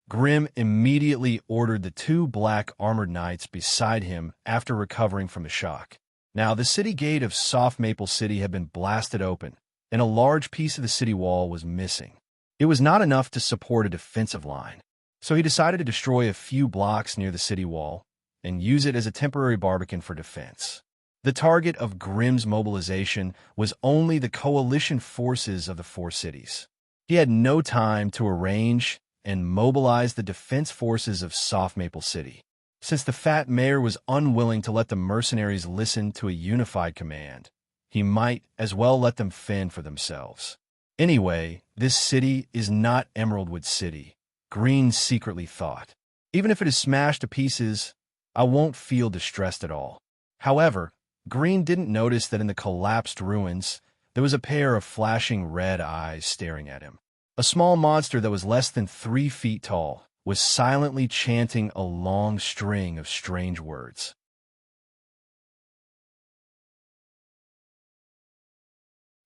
Grimm immediately ordered the 2 black armored knights beside him after recovering from the shock. Now, the city gate of Soft Maple City had been blasted open, and a large piece of the city wall was missing. It was not enough to support a defensive line, so he decided to destroy a few blocks near the city wall and use it as a temporary barbican for defense. The target of Grimm's mobilization was only the coalition forces of the 4 cities. He had no time to arrange and mobilize the defense forces of Soft Maple City. Since the fat mayor was unwilling to let the mercenaries listen to a unified command, he might as well let them fend for themselves. Anyway, this city is not Emeraldwood City, Green secretly thought. Even if it is smashed to pieces, I won't feel distressed at all. However, Green didn't notice that in the collapsed ruins, there was a pair of flashing red eyes staring at him. A small monster that was less than 3 feet tall was silently chanting a long string of strange words.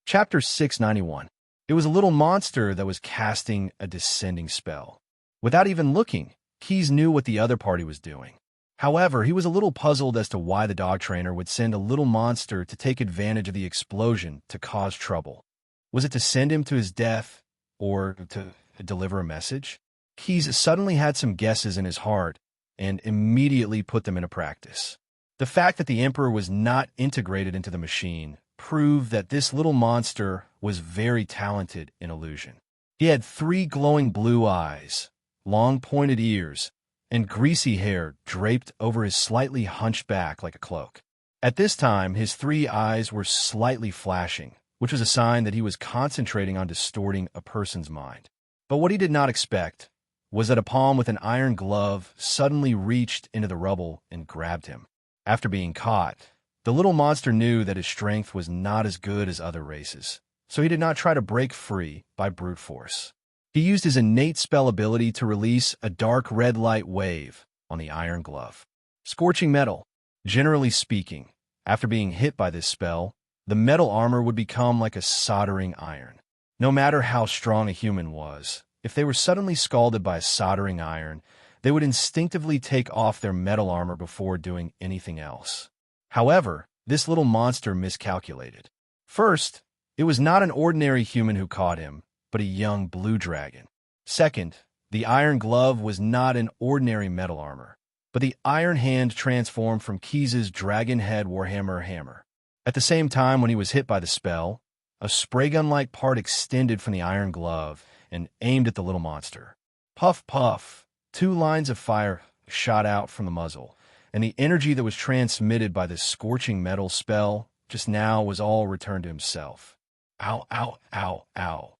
Chapter 691. It was a little monster that was casting a descending spell. Without even looking, Keyes knew what the other party was doing. However, he was a little puzzled as to why the dog trainer would send a little monster to take advantage of the explosion to cause trouble. Was it to send him to his death, or to deliver a message? Keyes suddenly had some guesses in his heart and immediately put them into practice. The fact that the Emperor was not integrated into the machine proved that this little monster was very talented in illusion. He had 3 glowing blue eyes, long pointed ears, and greasy hair draped over his slightly hunched back like a cloak. At this time, his 3 eyes were slightly flashing, which was a sign that he was concentrating on distorting a person's mind. But what he did not expect was that a palm with an iron glove suddenly reached into the rubble and grabbed him. After being caught, the little monster knew that his strength was not as good as other races, so he did not try to break free by brute force. He used his innate spell ability to release a dark red light wave on the iron glove. Scorching metal. Generally speaking, After being hit by this spell, the metal armor would become like a soldering iron. No matter how strong a human was, if they were suddenly scalded by a soldering iron, they would instinctively take off their metal armor before doing anything else. However, this little monster miscalculated. First, it was not an ordinary human who caught him, but a young blue dragon. Second, the iron glove was not an ordinary metal armor, but the iron hand transformed from Keys's dragon head warhammer hammer. At the same time, when he was hit by the spell, a spray gun-like part extended from the iron glove and aimed at the little monster. Puff, puff, 2 lines of fire shot out from the muzzle, and the energy that was transmitted by this scorching metal spell just now was all returned to himself. Ow, ow, ow, ow.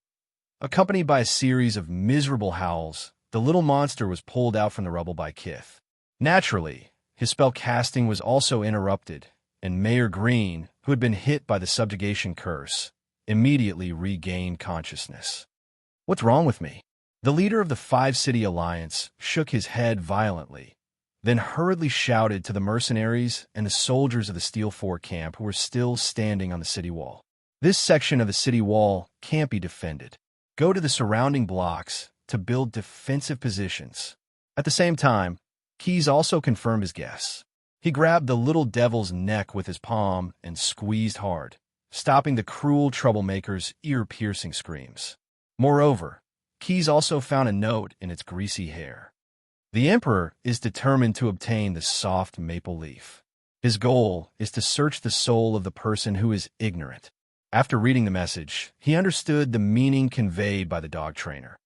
Accompanied by a series of miserable howls, the little monster was pulled out from the rubble by Kith. Naturally, his spell casting was also interrupted, and Mayor Green, who had been hit by the subjugation curse, immediately regained consciousness. "What's wrong with me?" The leader of the 5-city alliance shook his head violently, then hurriedly shouted to the mercenaries and the soldiers of the Steel Fort camp who were still standing on the city wall. "This section of the city wall can't be defended. Go to the surrounding blocks to build defensive positions." At the same time, Keys also confirmed his guess. He grabbed the little devil's neck with his palm and squeezed hard, stopping the cruel troublemaker's ear-piercing screams. Moreover, Keys also found a note in its greasy hair. The Emperor is determined to obtain the soft maple leaf. His goal is to search the soul of the person who is ignorant. After reading the message, he understood the meaning conveyed by the dog trainer.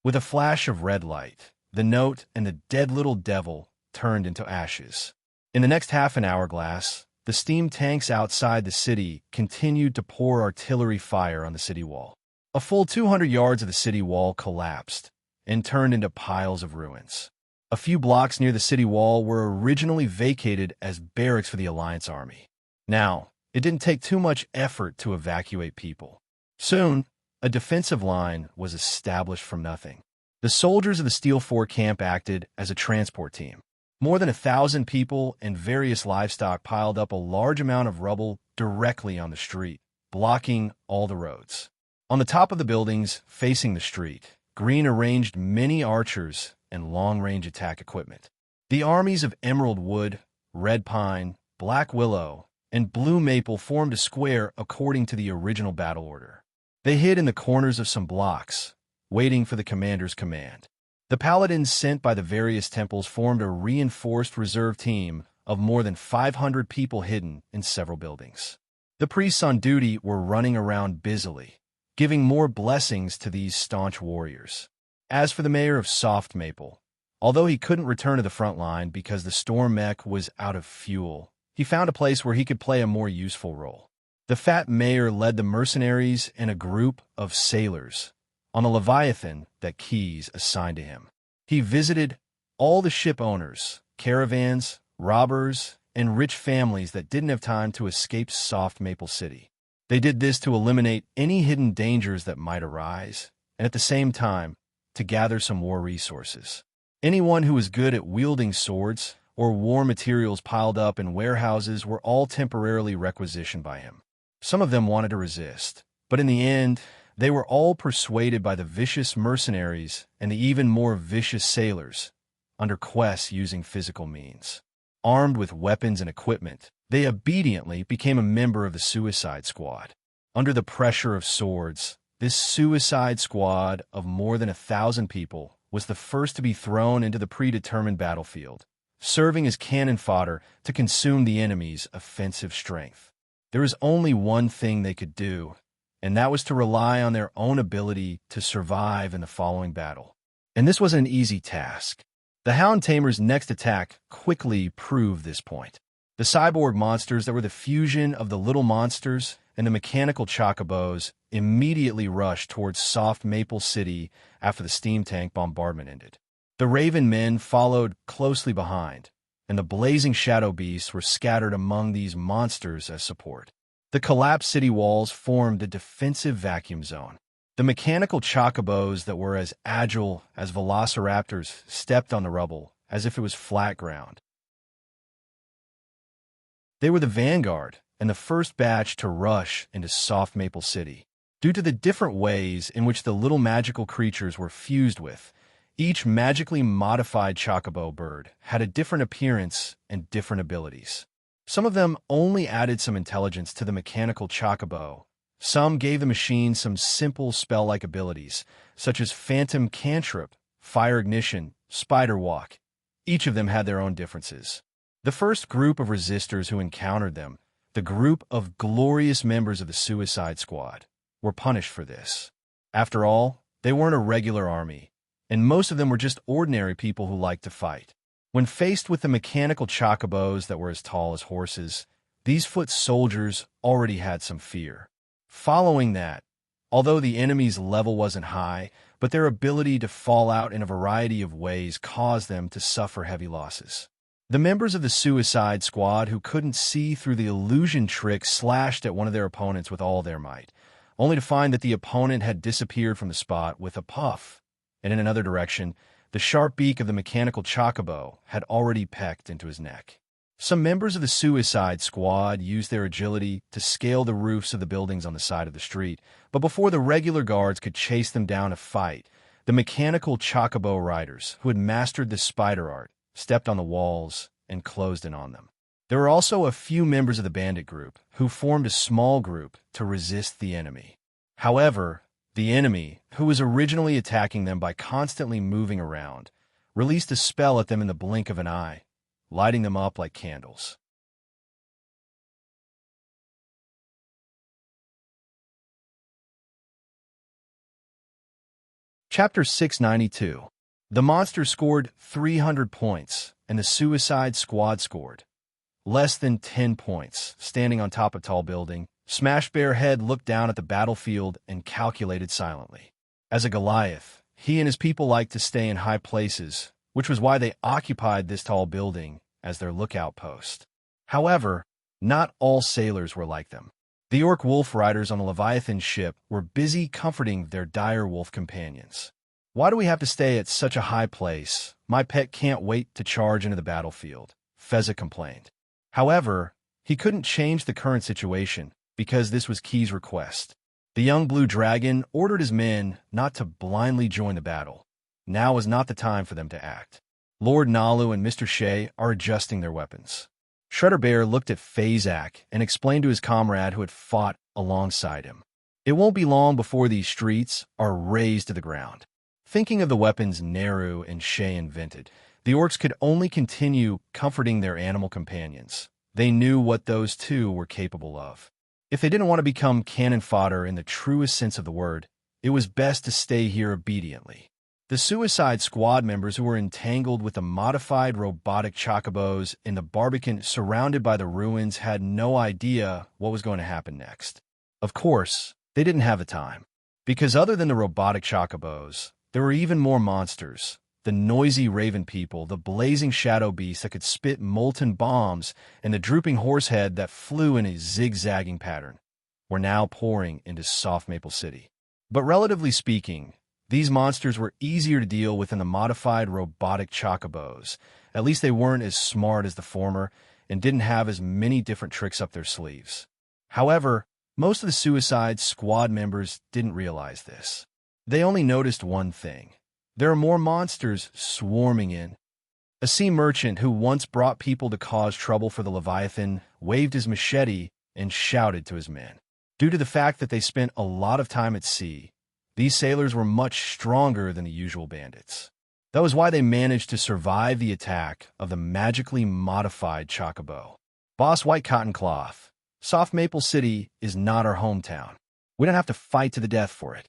With a flash of red light, the note and the dead little devil turned into ashes. In the next half an hourglass, the steam tanks outside the city continued to pour artillery fire on the city wall. A full 200 yards of the city wall collapsed and turned into piles of ruins. A few blocks near the city wall were originally vacated as barracks for the Alliance army. Now, it didn't take too much effort to evacuate people. Soon, a defensive line was established from nothing. The soldiers of the Steel Fort camp acted as a transport team. More than 1,000 people and various livestock piled up a large amount of rubble directly on the street, blocking all the roads. On the top of the buildings facing the street, Green arranged many archers and long-range attack equipment. The armies of Emerald Wood, Red Pine, Black Willow, and Blue Maple formed a square according to the original battle order. They hid in the corners of some blocks, waiting for the commander's command. The paladins sent by the various temples formed a reinforced reserve team of more than 500 people hidden in several buildings. The priests on duty were running around busily, giving more blessings to these staunch warriors. As for the mayor of Soft Maple, although he couldn't return to the front line because the storm mech was out of fuel, he found a place where he could play a more useful role. The fat mayor led the mercenaries and a group of sailors on the Leviathan that Keys assigned to him. He visited all the ship owners, caravans, robbers, and rich families that didn't have time to escape Soft Maple City. They did this to eliminate any hidden dangers that might arise, and at the same time, to gather some war resources. Anyone who was good at wielding swords or war materials piled up in warehouses were all temporarily requisitioned by him. Some of them wanted to resist, but in the end, they were all persuaded by the vicious mercenaries and the even more vicious sailors, under quests using physical means. Armed with weapons and equipment, they obediently became a member of the Suicide Squad. Under the pressure of swords, this Suicide Squad of more than 1,000 people was the first to be thrown into the predetermined battlefield, serving as cannon fodder to consume the enemy's offensive strength. There was only one thing they could do, and that was to rely on their own ability to survive in the following battle. And this wasn't an easy task. The Hound Tamer's next attack quickly proved this point. The cyborg monsters that were the fusion of the little monsters and the mechanical chocobos immediately rushed towards Soft Maple City after the steam tank bombardment ended. The Raven men followed closely behind, and the blazing shadow beasts were scattered among these monsters as support. The collapsed city walls formed a defensive vacuum zone. The mechanical chocobos that were as agile as velociraptors stepped on the rubble as if it was flat ground. They were the vanguard and the first batch to rush into Soft Maple City. Due to the different ways in which the little magical creatures were fused with, each magically modified chocobo bird had a different appearance and different abilities. Some of them only added some intelligence to the mechanical chocobo. Some gave the machine some simple spell-like abilities, such as phantom cantrip, fire ignition, spider walk. Each of them had their own differences. The first group of resistors who encountered them, the group of glorious members of the Suicide Squad, were punished for this. After all, they weren't a regular army, and most of them were just ordinary people who liked to fight. When faced with the mechanical chocobos that were as tall as horses, these foot soldiers already had some fear. Following that, although the enemy's level wasn't high, but their ability to fall out in a variety of ways caused them to suffer heavy losses. The members of the Suicide Squad who couldn't see through the illusion trick slashed at one of their opponents with all their might, only to find that the opponent had disappeared from the spot with a puff, and in another direction, the sharp beak of the mechanical chocobo had already pecked into his neck. Some members of the Suicide Squad used their agility to scale the roofs of the buildings on the side of the street, but before the regular guards could chase them down to fight, the mechanical chocobo riders, who had mastered the spider art, stepped on the walls and closed in on them. There were also a few members of the bandit group who formed a small group to resist the enemy. However, the enemy, who was originally attacking them by constantly moving around, released a spell at them in the blink of an eye, lighting them up like candles. Chapter 692. The monster scored 300 points, and the Suicide Squad scored less than 10 points. Standing on top of a tall building, Smash Bear Head looked down at the battlefield and calculated silently. As a Goliath, he and his people liked to stay in high places, which was why they occupied this tall building as their lookout post. However, not all sailors were like them. The orc wolf riders on the Leviathan ship were busy comforting their dire wolf companions. "Why do we have to stay at such a high place? My pet can't wait to charge into the battlefield," Fezzik complained. However, he couldn't change the current situation because this was Key's request. The young blue dragon ordered his men not to blindly join the battle. Now was not the time for them to act. Lord Nalu and Mr. Shea are adjusting their weapons. Shredder Bear looked at Fazak and explained to his comrade who had fought alongside him. "It won't be long before these streets are razed to the ground." Thinking of the weapons Neru and Shea invented, the orcs could only continue comforting their animal companions. They knew what those two were capable of. If they didn't want to become cannon fodder in the truest sense of the word, it was best to stay here obediently. The Suicide Squad members who were entangled with the modified robotic chocobos in the Barbican surrounded by the ruins had no idea what was going to happen next. Of course, they didn't have the time, because other than the robotic chocobos, there were even more monsters. The noisy raven people, the blazing shadow beast that could spit molten bombs, and the drooping horsehead that flew in a zigzagging pattern, were now pouring into Soft Maple City. But relatively speaking, these monsters were easier to deal with than the modified robotic chocobos. At least they weren't as smart as the former and didn't have as many different tricks up their sleeves. However, most of the Suicide Squad members didn't realize this. They only noticed one thing. There are more monsters swarming in. A sea merchant who once brought people to cause trouble for the Leviathan waved his machete and shouted to his men. Due to the fact that they spent a lot of time at sea, these sailors were much stronger than the usual bandits. That was why they managed to survive the attack of the magically modified chocobo. "Boss White Cotton Cloth, Soft Maple City is not our hometown. We don't have to fight to the death for it."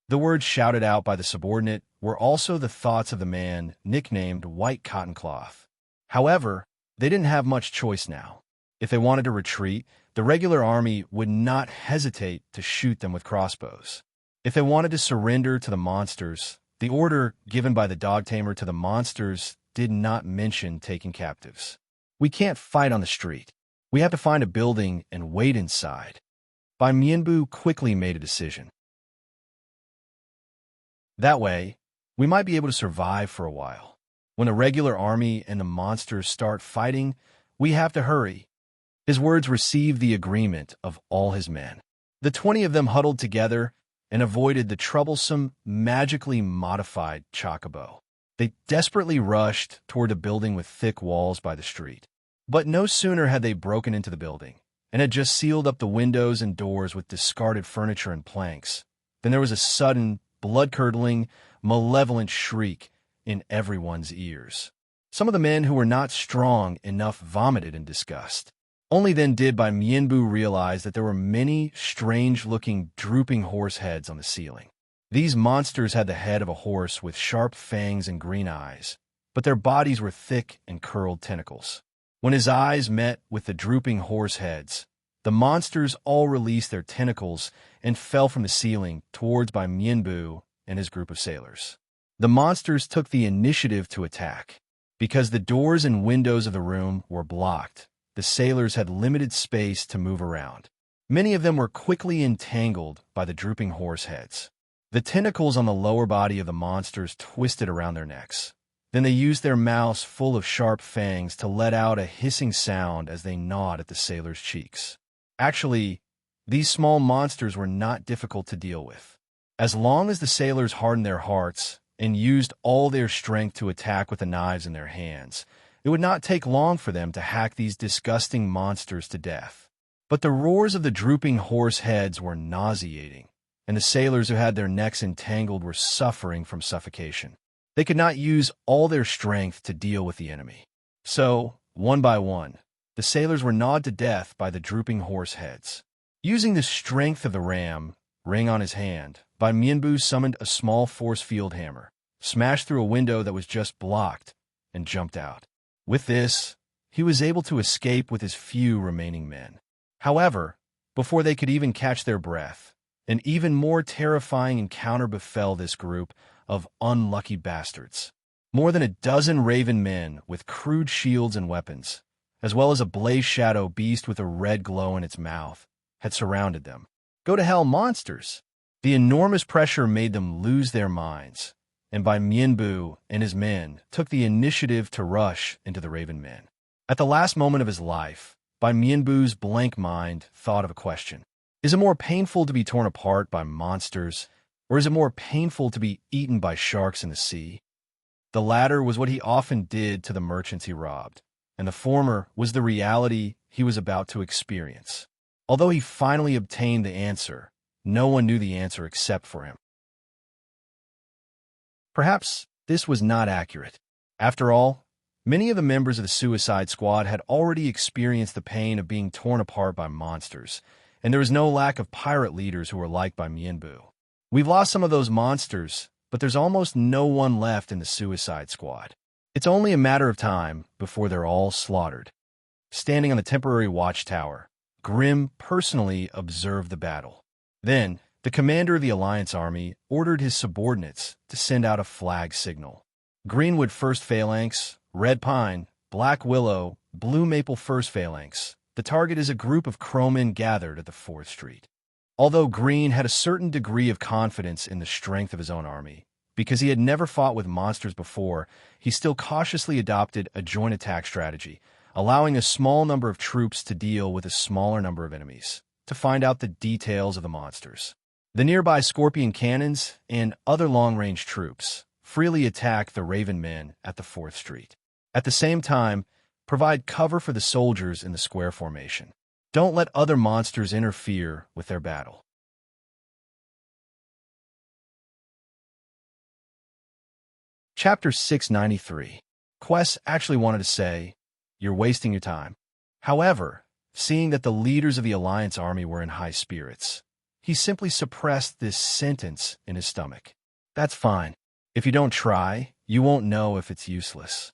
The words shouted out by the subordinate were also the thoughts of the man nicknamed White Cotton Cloth. However, they didn't have much choice now. If they wanted to retreat, the regular army would not hesitate to shoot them with crossbows. If they wanted to surrender to the monsters, the order given by the dog tamer to the monsters did not mention taking captives. "We can't fight on the street. We have to find a building and wait inside." Bai Mianbu quickly made a decision. "That way, we might be able to survive for a while. When the regular army and the monsters start fighting, we have to hurry. His words received the agreement of all his men. The 20 of them huddled together and avoided the troublesome, magically modified chocobo. They desperately rushed toward a building with thick walls by the street. But no sooner had they broken into the building and had just sealed up the windows and doors with discarded furniture and planks than there was a sudden, blood-curdling, malevolent shriek in everyone's ears. Some of the men who were not strong enough vomited in disgust. Only then did Bai Mianbu realize that there were many strange-looking, drooping horse heads on the ceiling. These monsters had the head of a horse with sharp fangs and green eyes, but their bodies were thick and curled tentacles. When his eyes met with the drooping horse heads, the monsters all released their tentacles and fell from the ceiling towards Bai Mianbu and his group of sailors. The monsters took the initiative to attack. Because the doors and windows of the room were blocked, the sailors had limited space to move around. Many of them were quickly entangled by the drooping horse heads. The tentacles on the lower body of the monsters twisted around their necks. Then they used their mouths full of sharp fangs to let out a hissing sound as they gnawed at the sailors' cheeks. Actually, these small monsters were not difficult to deal with. As long as the sailors hardened their hearts and used all their strength to attack with the knives in their hands, it would not take long for them to hack these disgusting monsters to death. But the roars of the drooping horse heads were nauseating, and the sailors who had their necks entangled were suffering from suffocation. They could not use all their strength to deal with the enemy. So, one by one, the sailors were gnawed to death by the drooping horse heads. Using the strength of the ring on his hand, Bai Mianbu summoned a small force field hammer, smashed through a window that was just blocked, and jumped out. With this, he was able to escape with his few remaining men. However, before they could even catch their breath, an even more terrifying encounter befell this group of unlucky bastards. More than a dozen raven men with crude shields and weapons, as well as a blaze shadow beast with a red glow in its mouth, had surrounded them. Go to hell, monsters! The enormous pressure made them lose their minds, and Bai Mianbu and his men took the initiative to rush into the raven men. At the last moment of his life, Bai Mianbu's blank mind thought of a question. Is it more painful to be torn apart by monsters, or is it more painful to be eaten by sharks in the sea? The latter was what he often did to the merchants he robbed, and the former was the reality he was about to experience. Although he finally obtained the answer, no one knew the answer except for him. Perhaps this was not accurate. After all, many of the members of the Suicide Squad had already experienced the pain of being torn apart by monsters, and there was no lack of pirate leaders who were liked by Mianbu. We've lost some of those monsters, but there's almost no one left in the Suicide Squad. It's only a matter of time before they're all slaughtered. Standing on the temporary watchtower, Grimm personally observed the battle. Then, the commander of the Alliance Army ordered his subordinates to send out a flag signal. Greenwood 1st Phalanx, Red Pine, Black Willow, Blue Maple 1st Phalanx. The target is a group of crowmen gathered at the 4th Street. Although Green had a certain degree of confidence in the strength of his own army, because he had never fought with monsters before, he still cautiously adopted a joint attack strategy, allowing a small number of troops to deal with a smaller number of enemies, to find out the details of the monsters. The nearby Scorpion cannons and other long-range troops freely attack the Raven men at the 4th Street. At the same time, provide cover for the soldiers in the square formation. Don't let other monsters interfere with their battle. Chapter 693. Quest actually wanted to say, "You're wasting your time." However, seeing that the leaders of the Alliance Army were in high spirits, he simply suppressed this sentence in his stomach. That's fine. If you don't try, you won't know if it's useless.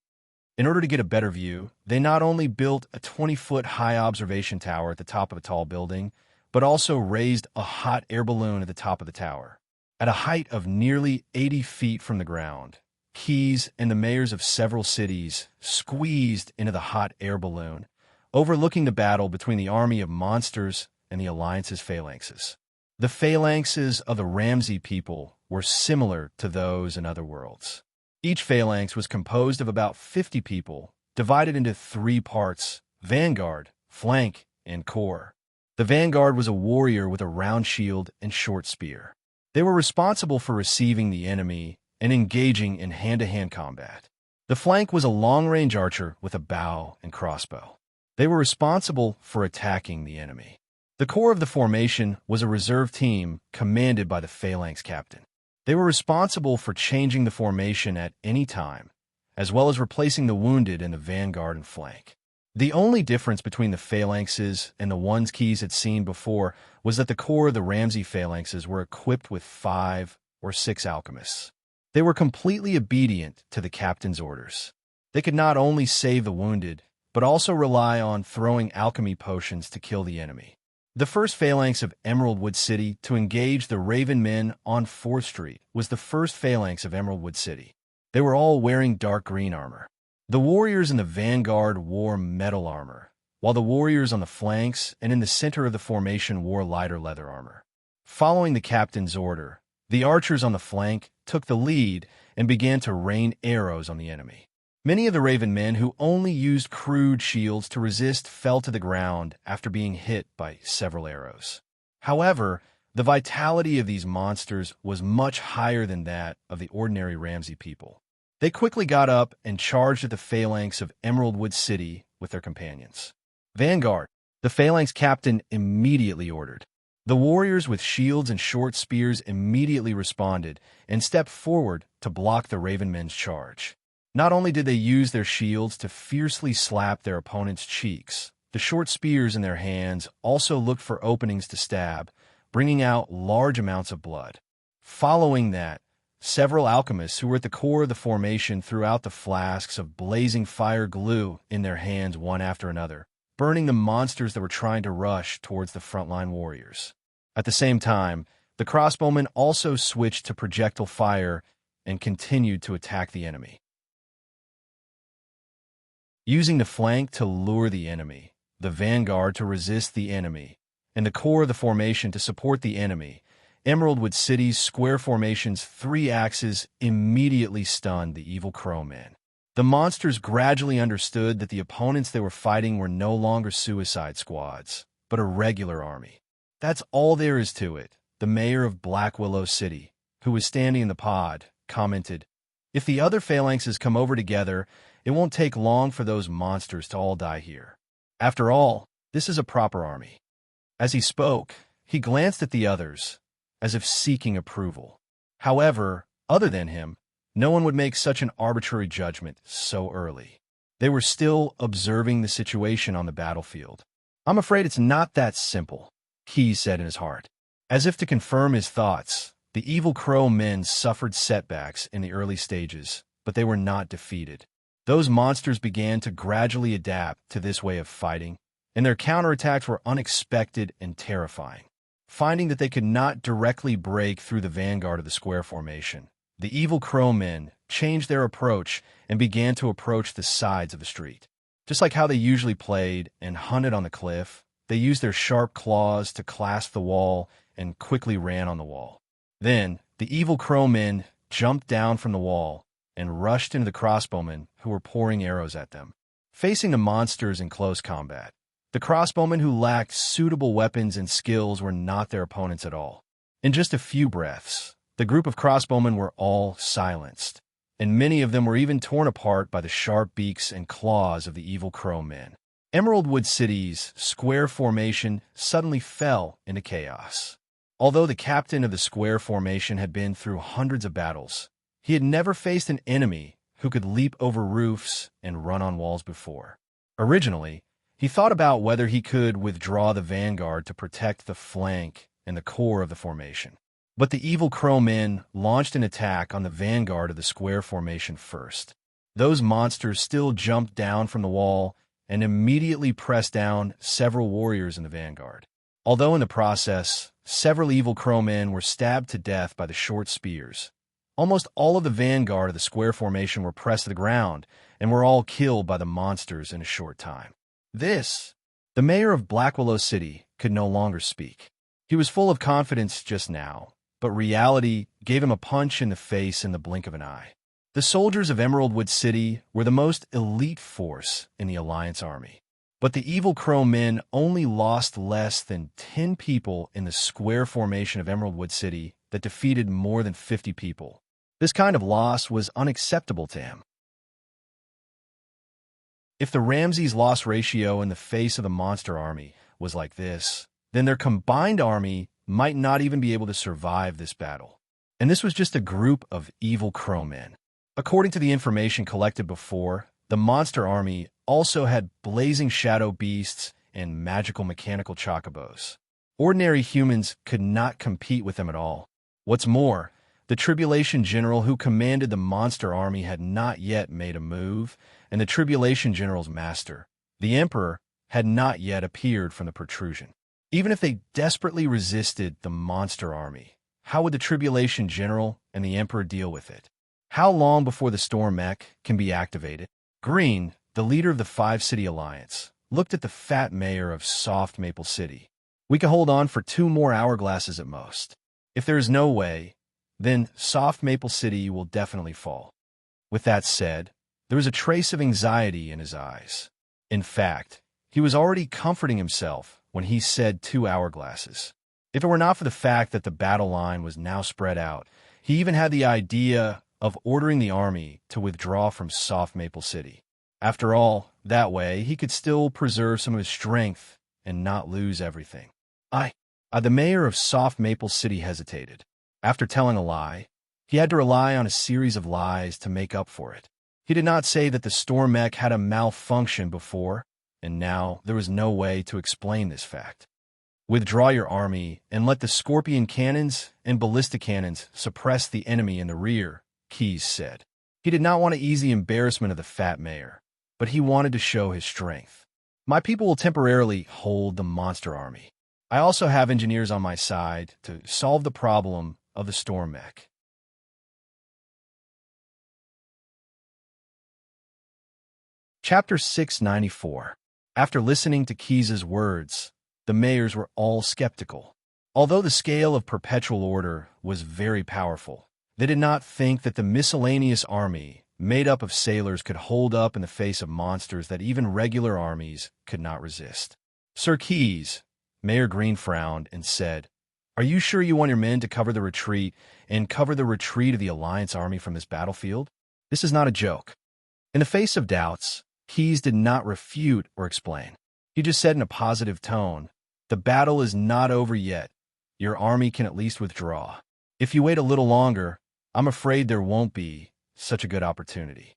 In order to get a better view, they not only built a 20-foot high observation tower at the top of a tall building, but also raised a hot air balloon at the top of the tower. At a height of nearly 80 feet from the ground, Keys and the mayors of several cities squeezed into the hot air balloon, overlooking the battle between the army of monsters and the Alliance's phalanxes. The phalanxes of the Ramsey people were similar to those in other worlds. Each phalanx was composed of about 50 people, divided into 3 parts: vanguard, flank, and core. The vanguard was a warrior with a round shield and short spear. They were responsible for receiving the enemy and engaging in hand-to-hand combat. The flank was a long-range archer with a bow and crossbow. They were responsible for attacking the enemy. The core of the formation was a reserve team commanded by the phalanx captain. They were responsible for changing the formation at any time, as well as replacing the wounded in the vanguard and flank. The only difference between the phalanxes and the ones Keyes had seen before was that the core of the Ramsey phalanxes were equipped with 5 or 6 alchemists. They were completely obedient to the captain's orders. They could not only save the wounded, but also rely on throwing alchemy potions to kill the enemy. The first phalanx of Emeraldwood City to engage the Raven Men on 4th Street was the first phalanx of Emeraldwood City. They were all wearing dark green armor. The warriors in the vanguard wore metal armor, while the warriors on the flanks and in the center of the formation wore lighter leather armor. Following the captain's order, the archers on the flank took the lead and began to rain arrows on the enemy. Many of the Raven Men who only used crude shields to resist fell to the ground after being hit by several arrows. However, the vitality of these monsters was much higher than that of the ordinary Ramsey people. They quickly got up and charged at the phalanx of Emeraldwood City with their companions. Vanguard, the phalanx captain immediately ordered. The warriors with shields and short spears immediately responded and stepped forward to block the Raven Men's charge. Not only did they use their shields to fiercely slap their opponents' cheeks, the short spears in their hands also looked for openings to stab, bringing out large amounts of blood. Following that, several alchemists who were at the core of the formation threw out the flasks of blazing fire glue in their hands one after another, burning the monsters that were trying to rush towards the frontline warriors. At the same time, the crossbowmen also switched to projectile fire and continued to attack the enemy. Using the flank to lure the enemy, the vanguard to resist the enemy, and the core of the formation to support the enemy, Emeraldwood City's square formation's 3 axes immediately stunned the evil crow men. The monsters gradually understood that the opponents they were fighting were no longer suicide squads, but a regular army. That's all there is to it, the mayor of Black Willow City, who was standing in the pod, commented. If the other phalanxes come over together, it won't take long for those monsters to all die here. After all, this is a proper army. As he spoke, he glanced at the others, as if seeking approval. However, other than him, no one would make such an arbitrary judgment so early. They were still observing the situation on the battlefield. I'm afraid it's not that simple, Keyes said in his heart. As if to confirm his thoughts, the evil crow men suffered setbacks in the early stages, but they were not defeated. Those monsters began to gradually adapt to this way of fighting, and their counterattacks were unexpected and terrifying. Finding that they could not directly break through the vanguard of the square formation, the evil crow men changed their approach and began to approach the sides of the street. Just like how they usually played and hunted on the cliff, they used their sharp claws to clasp the wall and quickly ran on the wall. Then, the evil crow men jumped down from the wall and rushed into the crossbowmen who were pouring arrows at them. Facing the monsters in close combat, the crossbowmen who lacked suitable weapons and skills were not their opponents at all. In just a few breaths, the group of crossbowmen were all silenced, and many of them were even torn apart by the sharp beaks and claws of the evil crow men. Emeraldwood City's square formation suddenly fell into chaos. Although the captain of the square formation had been through hundreds of battles, he had never faced an enemy who could leap over roofs and run on walls before. Originally, he thought about whether he could withdraw the vanguard to protect the flank and the core of the formation. But the evil crow men launched an attack on the vanguard of the square formation first. Those monsters still jumped down from the wall and immediately pressed down several warriors in the vanguard. Although in the process, several evil crow men were stabbed to death by the short spears, almost all of the vanguard of the square formation were pressed to the ground and were all killed by the monsters in a short time. The mayor of Black Willow City could no longer speak. He was full of confidence just now, but reality gave him a punch in the face in the blink of an eye. The soldiers of Emeraldwood City were the most elite force in the Alliance army. But the evil crow men only lost less than 10 people in the square formation of Emeraldwood City that defeated more than 50 people. This kind of loss was unacceptable to him. If the Ramses' loss ratio in the face of the monster army was like this, then their combined army might not even be able to survive this battle. And this was just a group of evil crow men. According to the information collected before, the monster army also had blazing shadow beasts and magical mechanical chocobos. Ordinary humans could not compete with them at all. What's more, the Tribulation General who commanded the monster army had not yet made a move, and the Tribulation General's master, the Emperor, had not yet appeared from the protrusion. Even if they desperately resisted the monster army, how would the Tribulation General and the Emperor deal with it? How long before the storm mech can be activated? Green, the leader of the Five-City Alliance, looked at the fat mayor of Soft Maple City. We can hold on for 2 more hourglasses at most. If there is no way, then Soft Maple City will definitely fall. With that said, there was a trace of anxiety in his eyes. In fact, he was already comforting himself when he said 2 hourglasses. If it were not for the fact that the battle line was now spread out, he even had the idea of ordering the army to withdraw from Soft Maple City. After all, that way he could still preserve some of his strength and not lose everything. The mayor of Soft Maple City hesitated. After telling a lie, he had to rely on a series of lies to make up for it. He did not say that the storm mech had a malfunction before, and now there was no way to explain this fact. Withdraw your army and let the scorpion cannons and ballistic cannons suppress the enemy in the rear, Keyes said. He did not want to ease the embarrassment of the fat mayor, but he wanted to show his strength. My people will temporarily hold the monster army. I also have engineers on my side to solve the problem of the storm mech. Chapter 694. After listening to Keyes's words, the mayors were all skeptical. Although the scale of perpetual order was very powerful, they did not think that the miscellaneous army, made up of sailors, could hold up in the face of monsters that even regular armies could not resist. Sir Keyes, Mayor Green frowned and said, "Are you sure you want your men to cover the retreat and cover the retreat of the Alliance army from this battlefield? This is not a joke." In the face of doubts, Keyes did not refute or explain. He just said in a positive tone, "The battle is not over yet. Your army can at least withdraw. If you wait a little longer, I'm afraid there won't be such a good opportunity."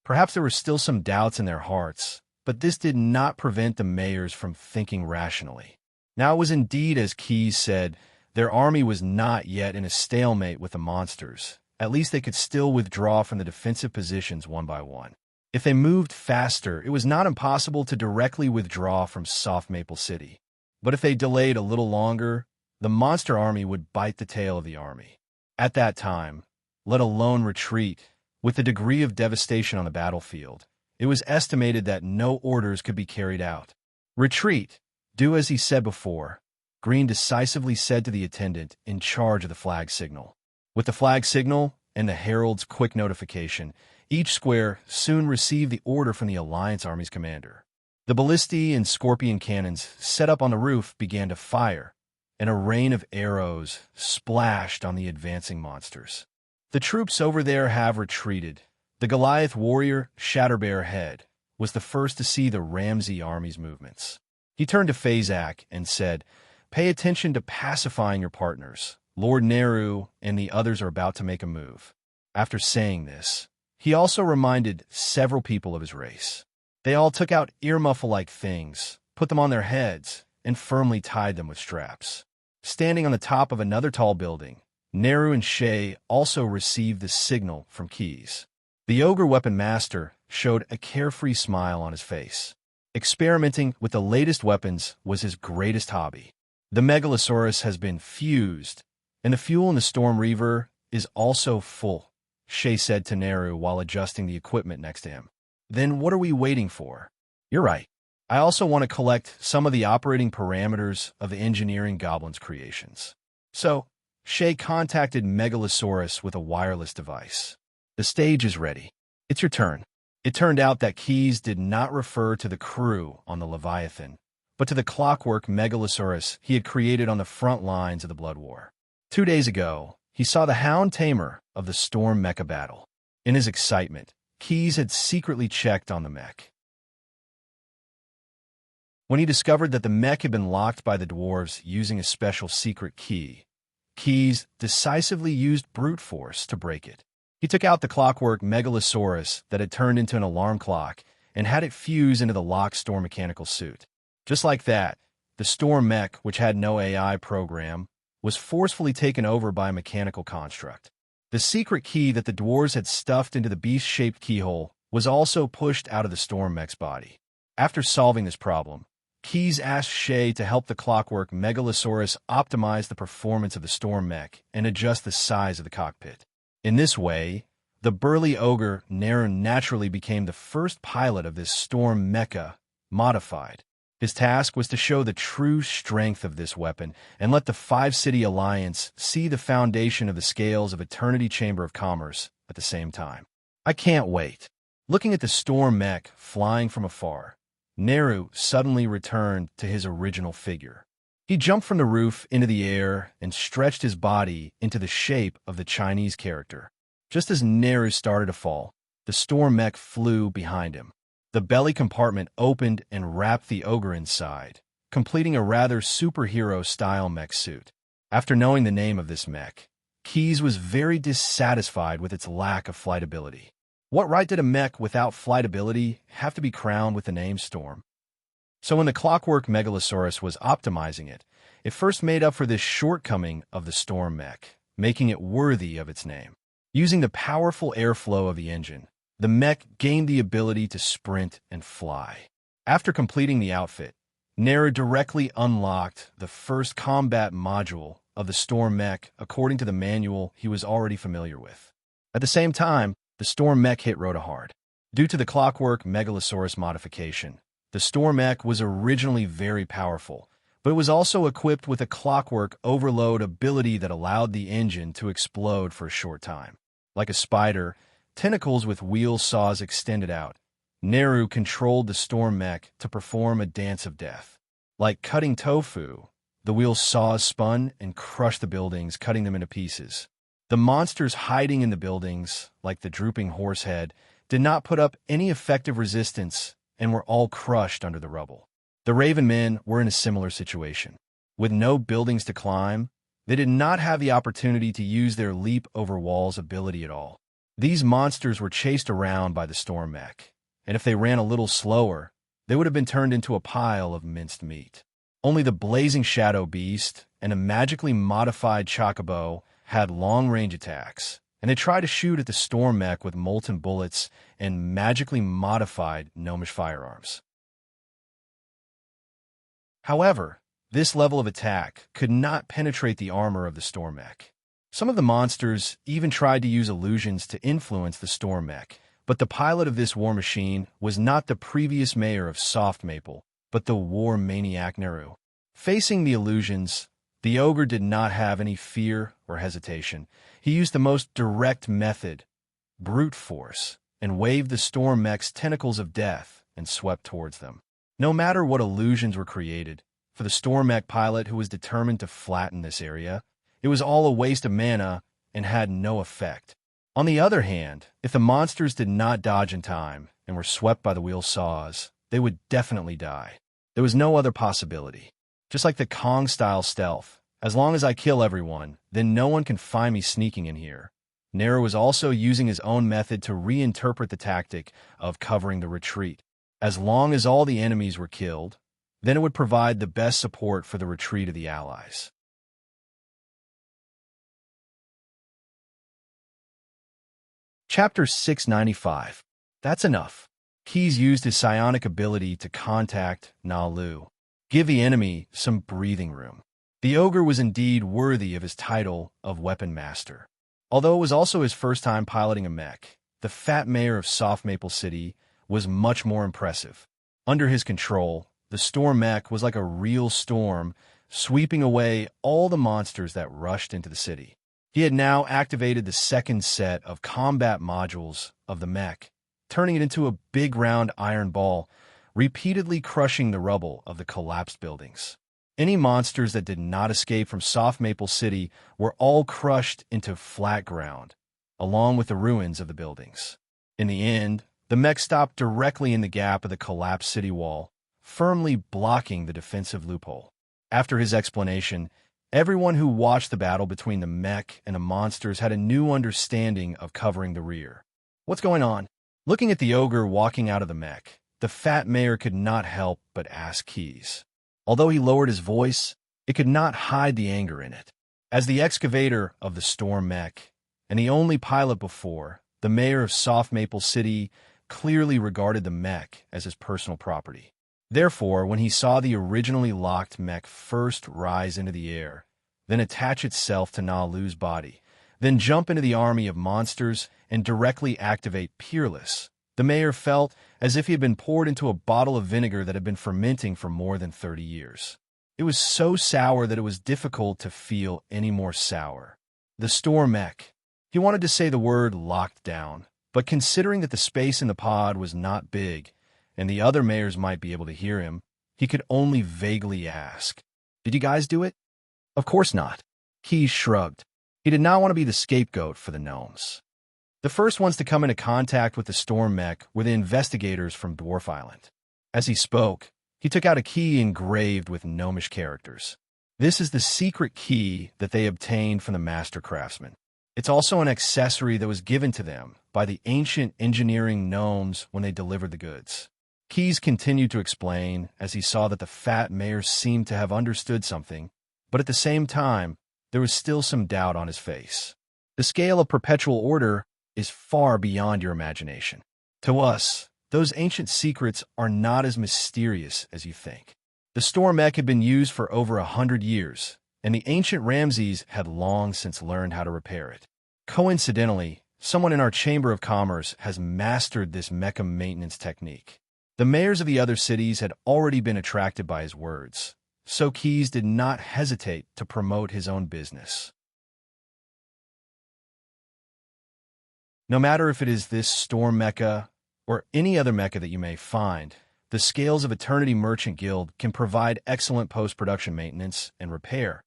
Perhaps there were still some doubts in their hearts, but this did not prevent the mayors from thinking rationally. Now it was indeed as Keyes said, their army was not yet in a stalemate with the monsters. At least they could still withdraw from the defensive positions one by one. If they moved faster, it was not impossible to directly withdraw from Soft Maple City. But if they delayed a little longer, the monster army would bite the tail of the army. At that time, let alone retreat, with the degree of devastation on the battlefield, it was estimated that no orders could be carried out. "Retreat. Do as he said before," Green decisively said to the attendant in charge of the flag signal. With the flag signal and the herald's quick notification, each square soon received the order from the Alliance Army's commander. The ballistae and scorpion cannons set up on the roof began to fire, and a rain of arrows splashed on the advancing monsters. "The troops over there have retreated." The Goliath warrior, Shatterbear Head, was the first to see the Ramsey army's movements. He turned to Fazak and said, "Pay attention to pacifying your partners. Lord Neru and the others are about to make a move." After saying this, he also reminded several people of his race. They all took out earmuffle-like things, put them on their heads, and firmly tied them with straps. Standing on the top of another tall building, Neru and Shay also received the signal from Keyes. The Ogre Weapon Master showed a carefree smile on his face. Experimenting with the latest weapons was his greatest hobby. The Megalosaurus has been fused, and the fuel in the Storm Reaver is also full, Shay said to Neru while adjusting the equipment next to him. "Then what are we waiting for?" "You're right. I also want to collect some of the operating parameters of the engineering goblin's creations." So, Shay contacted Megalosaurus with a wireless device. "The stage is ready. It's your turn." It turned out that Keyes did not refer to the crew on the Leviathan, but to the clockwork megalosaurus he had created on the front lines of the Blood War. 2 days ago, he saw the hound tamer of the Storm Mecha battle. In his excitement, Keyes had secretly checked on the mech. When he discovered that the mech had been locked by the dwarves using a special secret key, Keyes decisively used brute force to break it. He took out the clockwork megalosaurus that had turned into an alarm clock and had it fuse into the locked storm mechanical suit. Just like that, the storm mech, which had no AI program, was forcefully taken over by a mechanical construct. The secret key that the dwarves had stuffed into the beast-shaped keyhole was also pushed out of the storm mech's body. After solving this problem, Keyes asked Shay to help the clockwork megalosaurus optimize the performance of the storm mech and adjust the size of the cockpit. In this way, the burly ogre Neru naturally became the first pilot of this storm mecha, modified. His task was to show the true strength of this weapon and let the Five-City Alliance see the foundation of the scales of Eternity Chamber of Commerce at the same time. I can't wait. Looking at the storm mech flying from afar, Neru suddenly returned to his original figure. He jumped from the roof into the air and stretched his body into the shape of the Chinese character. Just as Neru started to fall, the storm mech flew behind him. The belly compartment opened and wrapped the ogre inside, completing a rather superhero-style mech suit. After knowing the name of this mech, Keyes was very dissatisfied with its lack of flight ability. What right did a mech without flight ability have to be crowned with the name Storm? So when the clockwork megalosaurus was optimizing it, it first made up for this shortcoming of the storm mech, making it worthy of its name. Using the powerful airflow of the engine, the mech gained the ability to sprint and fly. After completing the outfit, Neru directly unlocked the first combat module of the storm mech according to the manual he was already familiar with. At the same time, the storm mech hit Rhoda hard. Due to the clockwork megalosaurus modification, the storm mech was originally very powerful, but it was also equipped with a clockwork overload ability that allowed the engine to explode for a short time. Like a spider, tentacles with wheel saws extended out, Neru controlled the storm mech to perform a dance of death. Like cutting tofu, the wheel saws spun and crushed the buildings, cutting them into pieces. The monsters hiding in the buildings, like the drooping horse head, did not put up any effective resistance and were all crushed under the rubble. The Raven Men were in a similar situation. With no buildings to climb, they did not have the opportunity to use their leap over walls ability at all. These monsters were chased around by the storm mech, and if they ran a little slower, they would have been turned into a pile of minced meat. Only the blazing shadow beast and a magically modified chocobo had long-range attacks, and they tried to shoot at the storm mech with molten bullets and magically modified gnomish firearms. However, this level of attack could not penetrate the armor of the storm mech. Some of the monsters even tried to use illusions to influence the storm mech, but the pilot of this war machine was not the previous mayor of Soft Maple, but the war maniac Neru. Facing the illusions, the ogre did not have any fear or hesitation. He used the most direct method, brute force, and waved the storm mech's tentacles of death and swept towards them. No matter what illusions were created, for the storm mech pilot who was determined to flatten this area, it was all a waste of mana and had no effect. On the other hand, if the monsters did not dodge in time and were swept by the wheel saws, they would definitely die. There was no other possibility. Just like the Kong-style stealth, as long as I kill everyone, then no one can find me sneaking in here. Neru was also using his own method to reinterpret the tactic of covering the retreat. As long as all the enemies were killed, then it would provide the best support for the retreat of the allies. Chapter 695. That's enough. Keyes used his psionic ability to contact Nalu. Give the enemy some breathing room. The ogre was indeed worthy of his title of Weapon Master. Although it was also his first time piloting a mech, the fat mayor of Soft Maple City was much more impressive. Under his control, the storm mech was like a real storm, sweeping away all the monsters that rushed into the city. He had now activated the second set of combat modules of the mech, turning it into a big round iron ball, repeatedly crushing the rubble of the collapsed buildings. Any monsters that did not escape from Soft Maple City were all crushed into flat ground, along with the ruins of the buildings. In the end, the mech stopped directly in the gap of the collapsed city wall, firmly blocking the defensive loophole. After his explanation, everyone who watched the battle between the mech and the monsters had a new understanding of covering the rear. What's going on? Looking at the ogre walking out of the mech, the fat mayor could not help but ask Keys. Although he lowered his voice, it could not hide the anger in it. As the excavator of the storm mech, and the only pilot before, the mayor of Soft Maple City clearly regarded the mech as his personal property. Therefore, when he saw the originally locked mech first rise into the air, then attach itself to Nalu's body, then jump into the army of monsters and directly activate Peerless, the mayor felt as if he had been poured into a bottle of vinegar that had been fermenting for more than 30 years. It was so sour that it was difficult to feel any more sour. The storm mech. He wanted to say the word locked down, but considering that the space in the pod was not big, and the other mayors might be able to hear him, he could only vaguely ask, "Did you guys do it?" "Of course not." Keys shrugged. He did not want to be the scapegoat for the gnomes. The first ones to come into contact with the storm mech were the investigators from Dwarf Island. As he spoke, he took out a key engraved with gnomish characters. This is the secret key that they obtained from the master craftsman. It's also an accessory that was given to them by the ancient engineering gnomes when they delivered the goods. Keys continued to explain as he saw that the fat mayor seemed to have understood something, but at the same time, there was still some doubt on his face. The scale of perpetual order is far beyond your imagination. To us, those ancient secrets are not as mysterious as you think. The storm mech had been used for over 100 years, and the ancient Ramses had long since learned how to repair it. Coincidentally, someone in our Chamber of Commerce has mastered this mecha maintenance technique. The mayors of the other cities had already been attracted by his words, so Keys did not hesitate to promote his own business. No matter if it is this storm mecha or any other mecha that you may find, the Scales of Eternity Merchant Guild can provide excellent post-production maintenance and repair,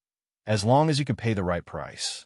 as long as you can pay the right price.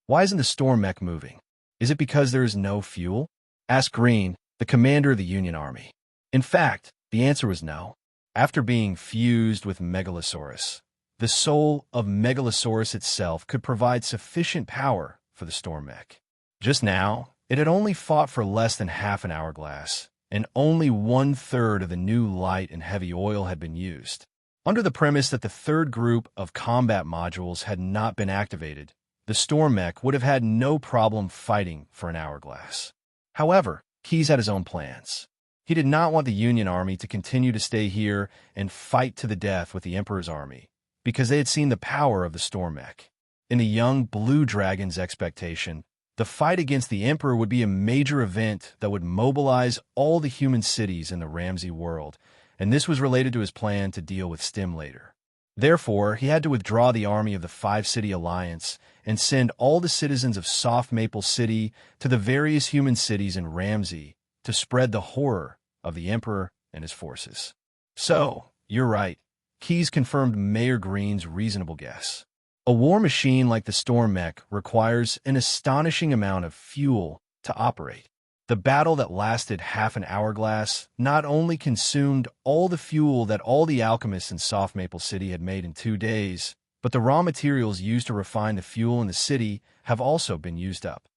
Why isn't the storm mech moving? Is it because there is no fuel? Asked Green, the commander of the Union Army. In fact, the answer was no. After being fused with Megalosaurus, the soul of Megalosaurus itself could provide sufficient power for the storm mech. Just now, it had only fought for less than half an hourglass, and only 1/3 of the new light and heavy oil had been used. Under the premise that the third group of combat modules had not been activated, the storm mech would have had no problem fighting for an hourglass. However, Keys had his own plans. He did not want the Union Army to continue to stay here and fight to the death with the Emperor's army, because they had seen the power of the storm mech. In the young Blue Dragon's expectation, the fight against the Emperor would be a major event that would mobilize all the human cities in the Ramsey world, and this was related to his plan to deal with Stim later. Therefore, he had to withdraw the army of the Five-City Alliance and send all the citizens of Soft Maple City to the various human cities in Ramsey to spread the horror of the Emperor and his forces. So, you're right. Keys confirmed Mayor Green's reasonable guess. A war machine like the storm mech requires an astonishing amount of fuel to operate. The battle that lasted half an hourglass not only consumed all the fuel that all the alchemists in Soft Maple City had made in 2 days, but the raw materials used to refine the fuel in the city have also been used up.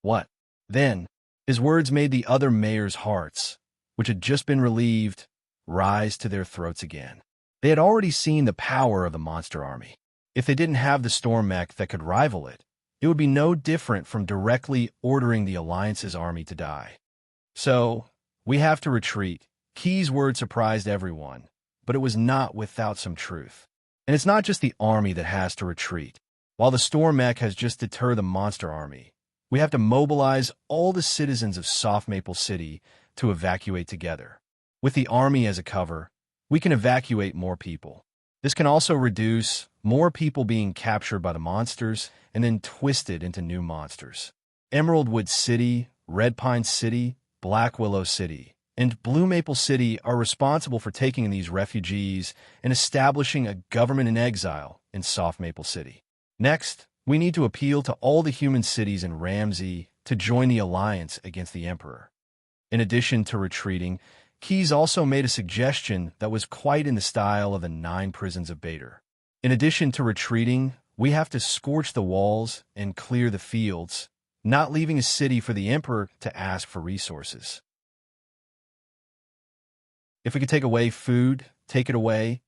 What? Then, his words made the other mayors' hearts, which had just been relieved, rise to their throats again. They had already seen the power of the monster army. If they didn't have the storm mech that could rival it, it would be no different from directly ordering the Alliance's army to die. So, we have to retreat. Key's word surprised everyone, but it was not without some truth. And it's not just the army that has to retreat. While the storm mech has just deterred the monster army, we have to mobilize all the citizens of Soft Maple City to evacuate together. With the army as a cover, we can evacuate more people. This can also reduce more people being captured by the monsters and then twisted into new monsters. Emerald Wood City, Red Pine City, Black Willow City, and Blue Maple City are responsible for taking in these refugees and establishing a government in exile in Soft Maple City. Next, we need to appeal to all the human cities in Ramsey to join the alliance against the Emperor. In addition to retreating, Keyes also made a suggestion that was quite in the style of the 9 prisons of Bader. In addition to retreating, we have to scorch the walls and clear the fields, not leaving a city for the Emperor to ask for resources. If we could take away food, take it away,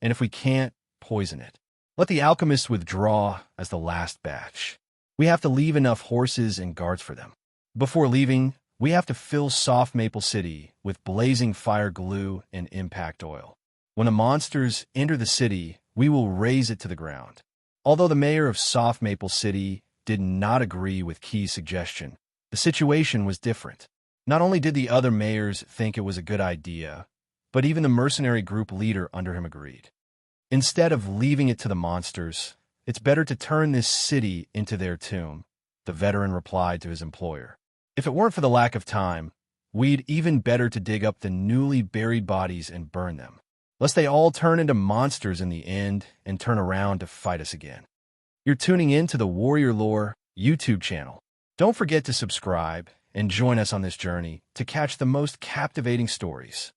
and if we can't, poison it. Let the alchemists withdraw as the last batch. We have to leave enough horses and guards for them. Before leaving, we have to fill Soft Maple City with blazing fire glue and impact oil. When the monsters enter the city, we will raze it to the ground. Although the mayor of Soft Maple City did not agree with Key's suggestion, the situation was different. Not only did the other mayors think it was a good idea, but even the mercenary group leader under him agreed. Instead of leaving it to the monsters, it's better to turn this city into their tomb, the veteran replied to his employer. If it weren't for the lack of time, we'd even better to dig up the newly buried bodies and burn them, lest they all turn into monsters in the end and turn around to fight us again. You're tuning in to the Warrior Lore YouTube channel. Don't forget to subscribe and join us on this journey to catch the most captivating stories.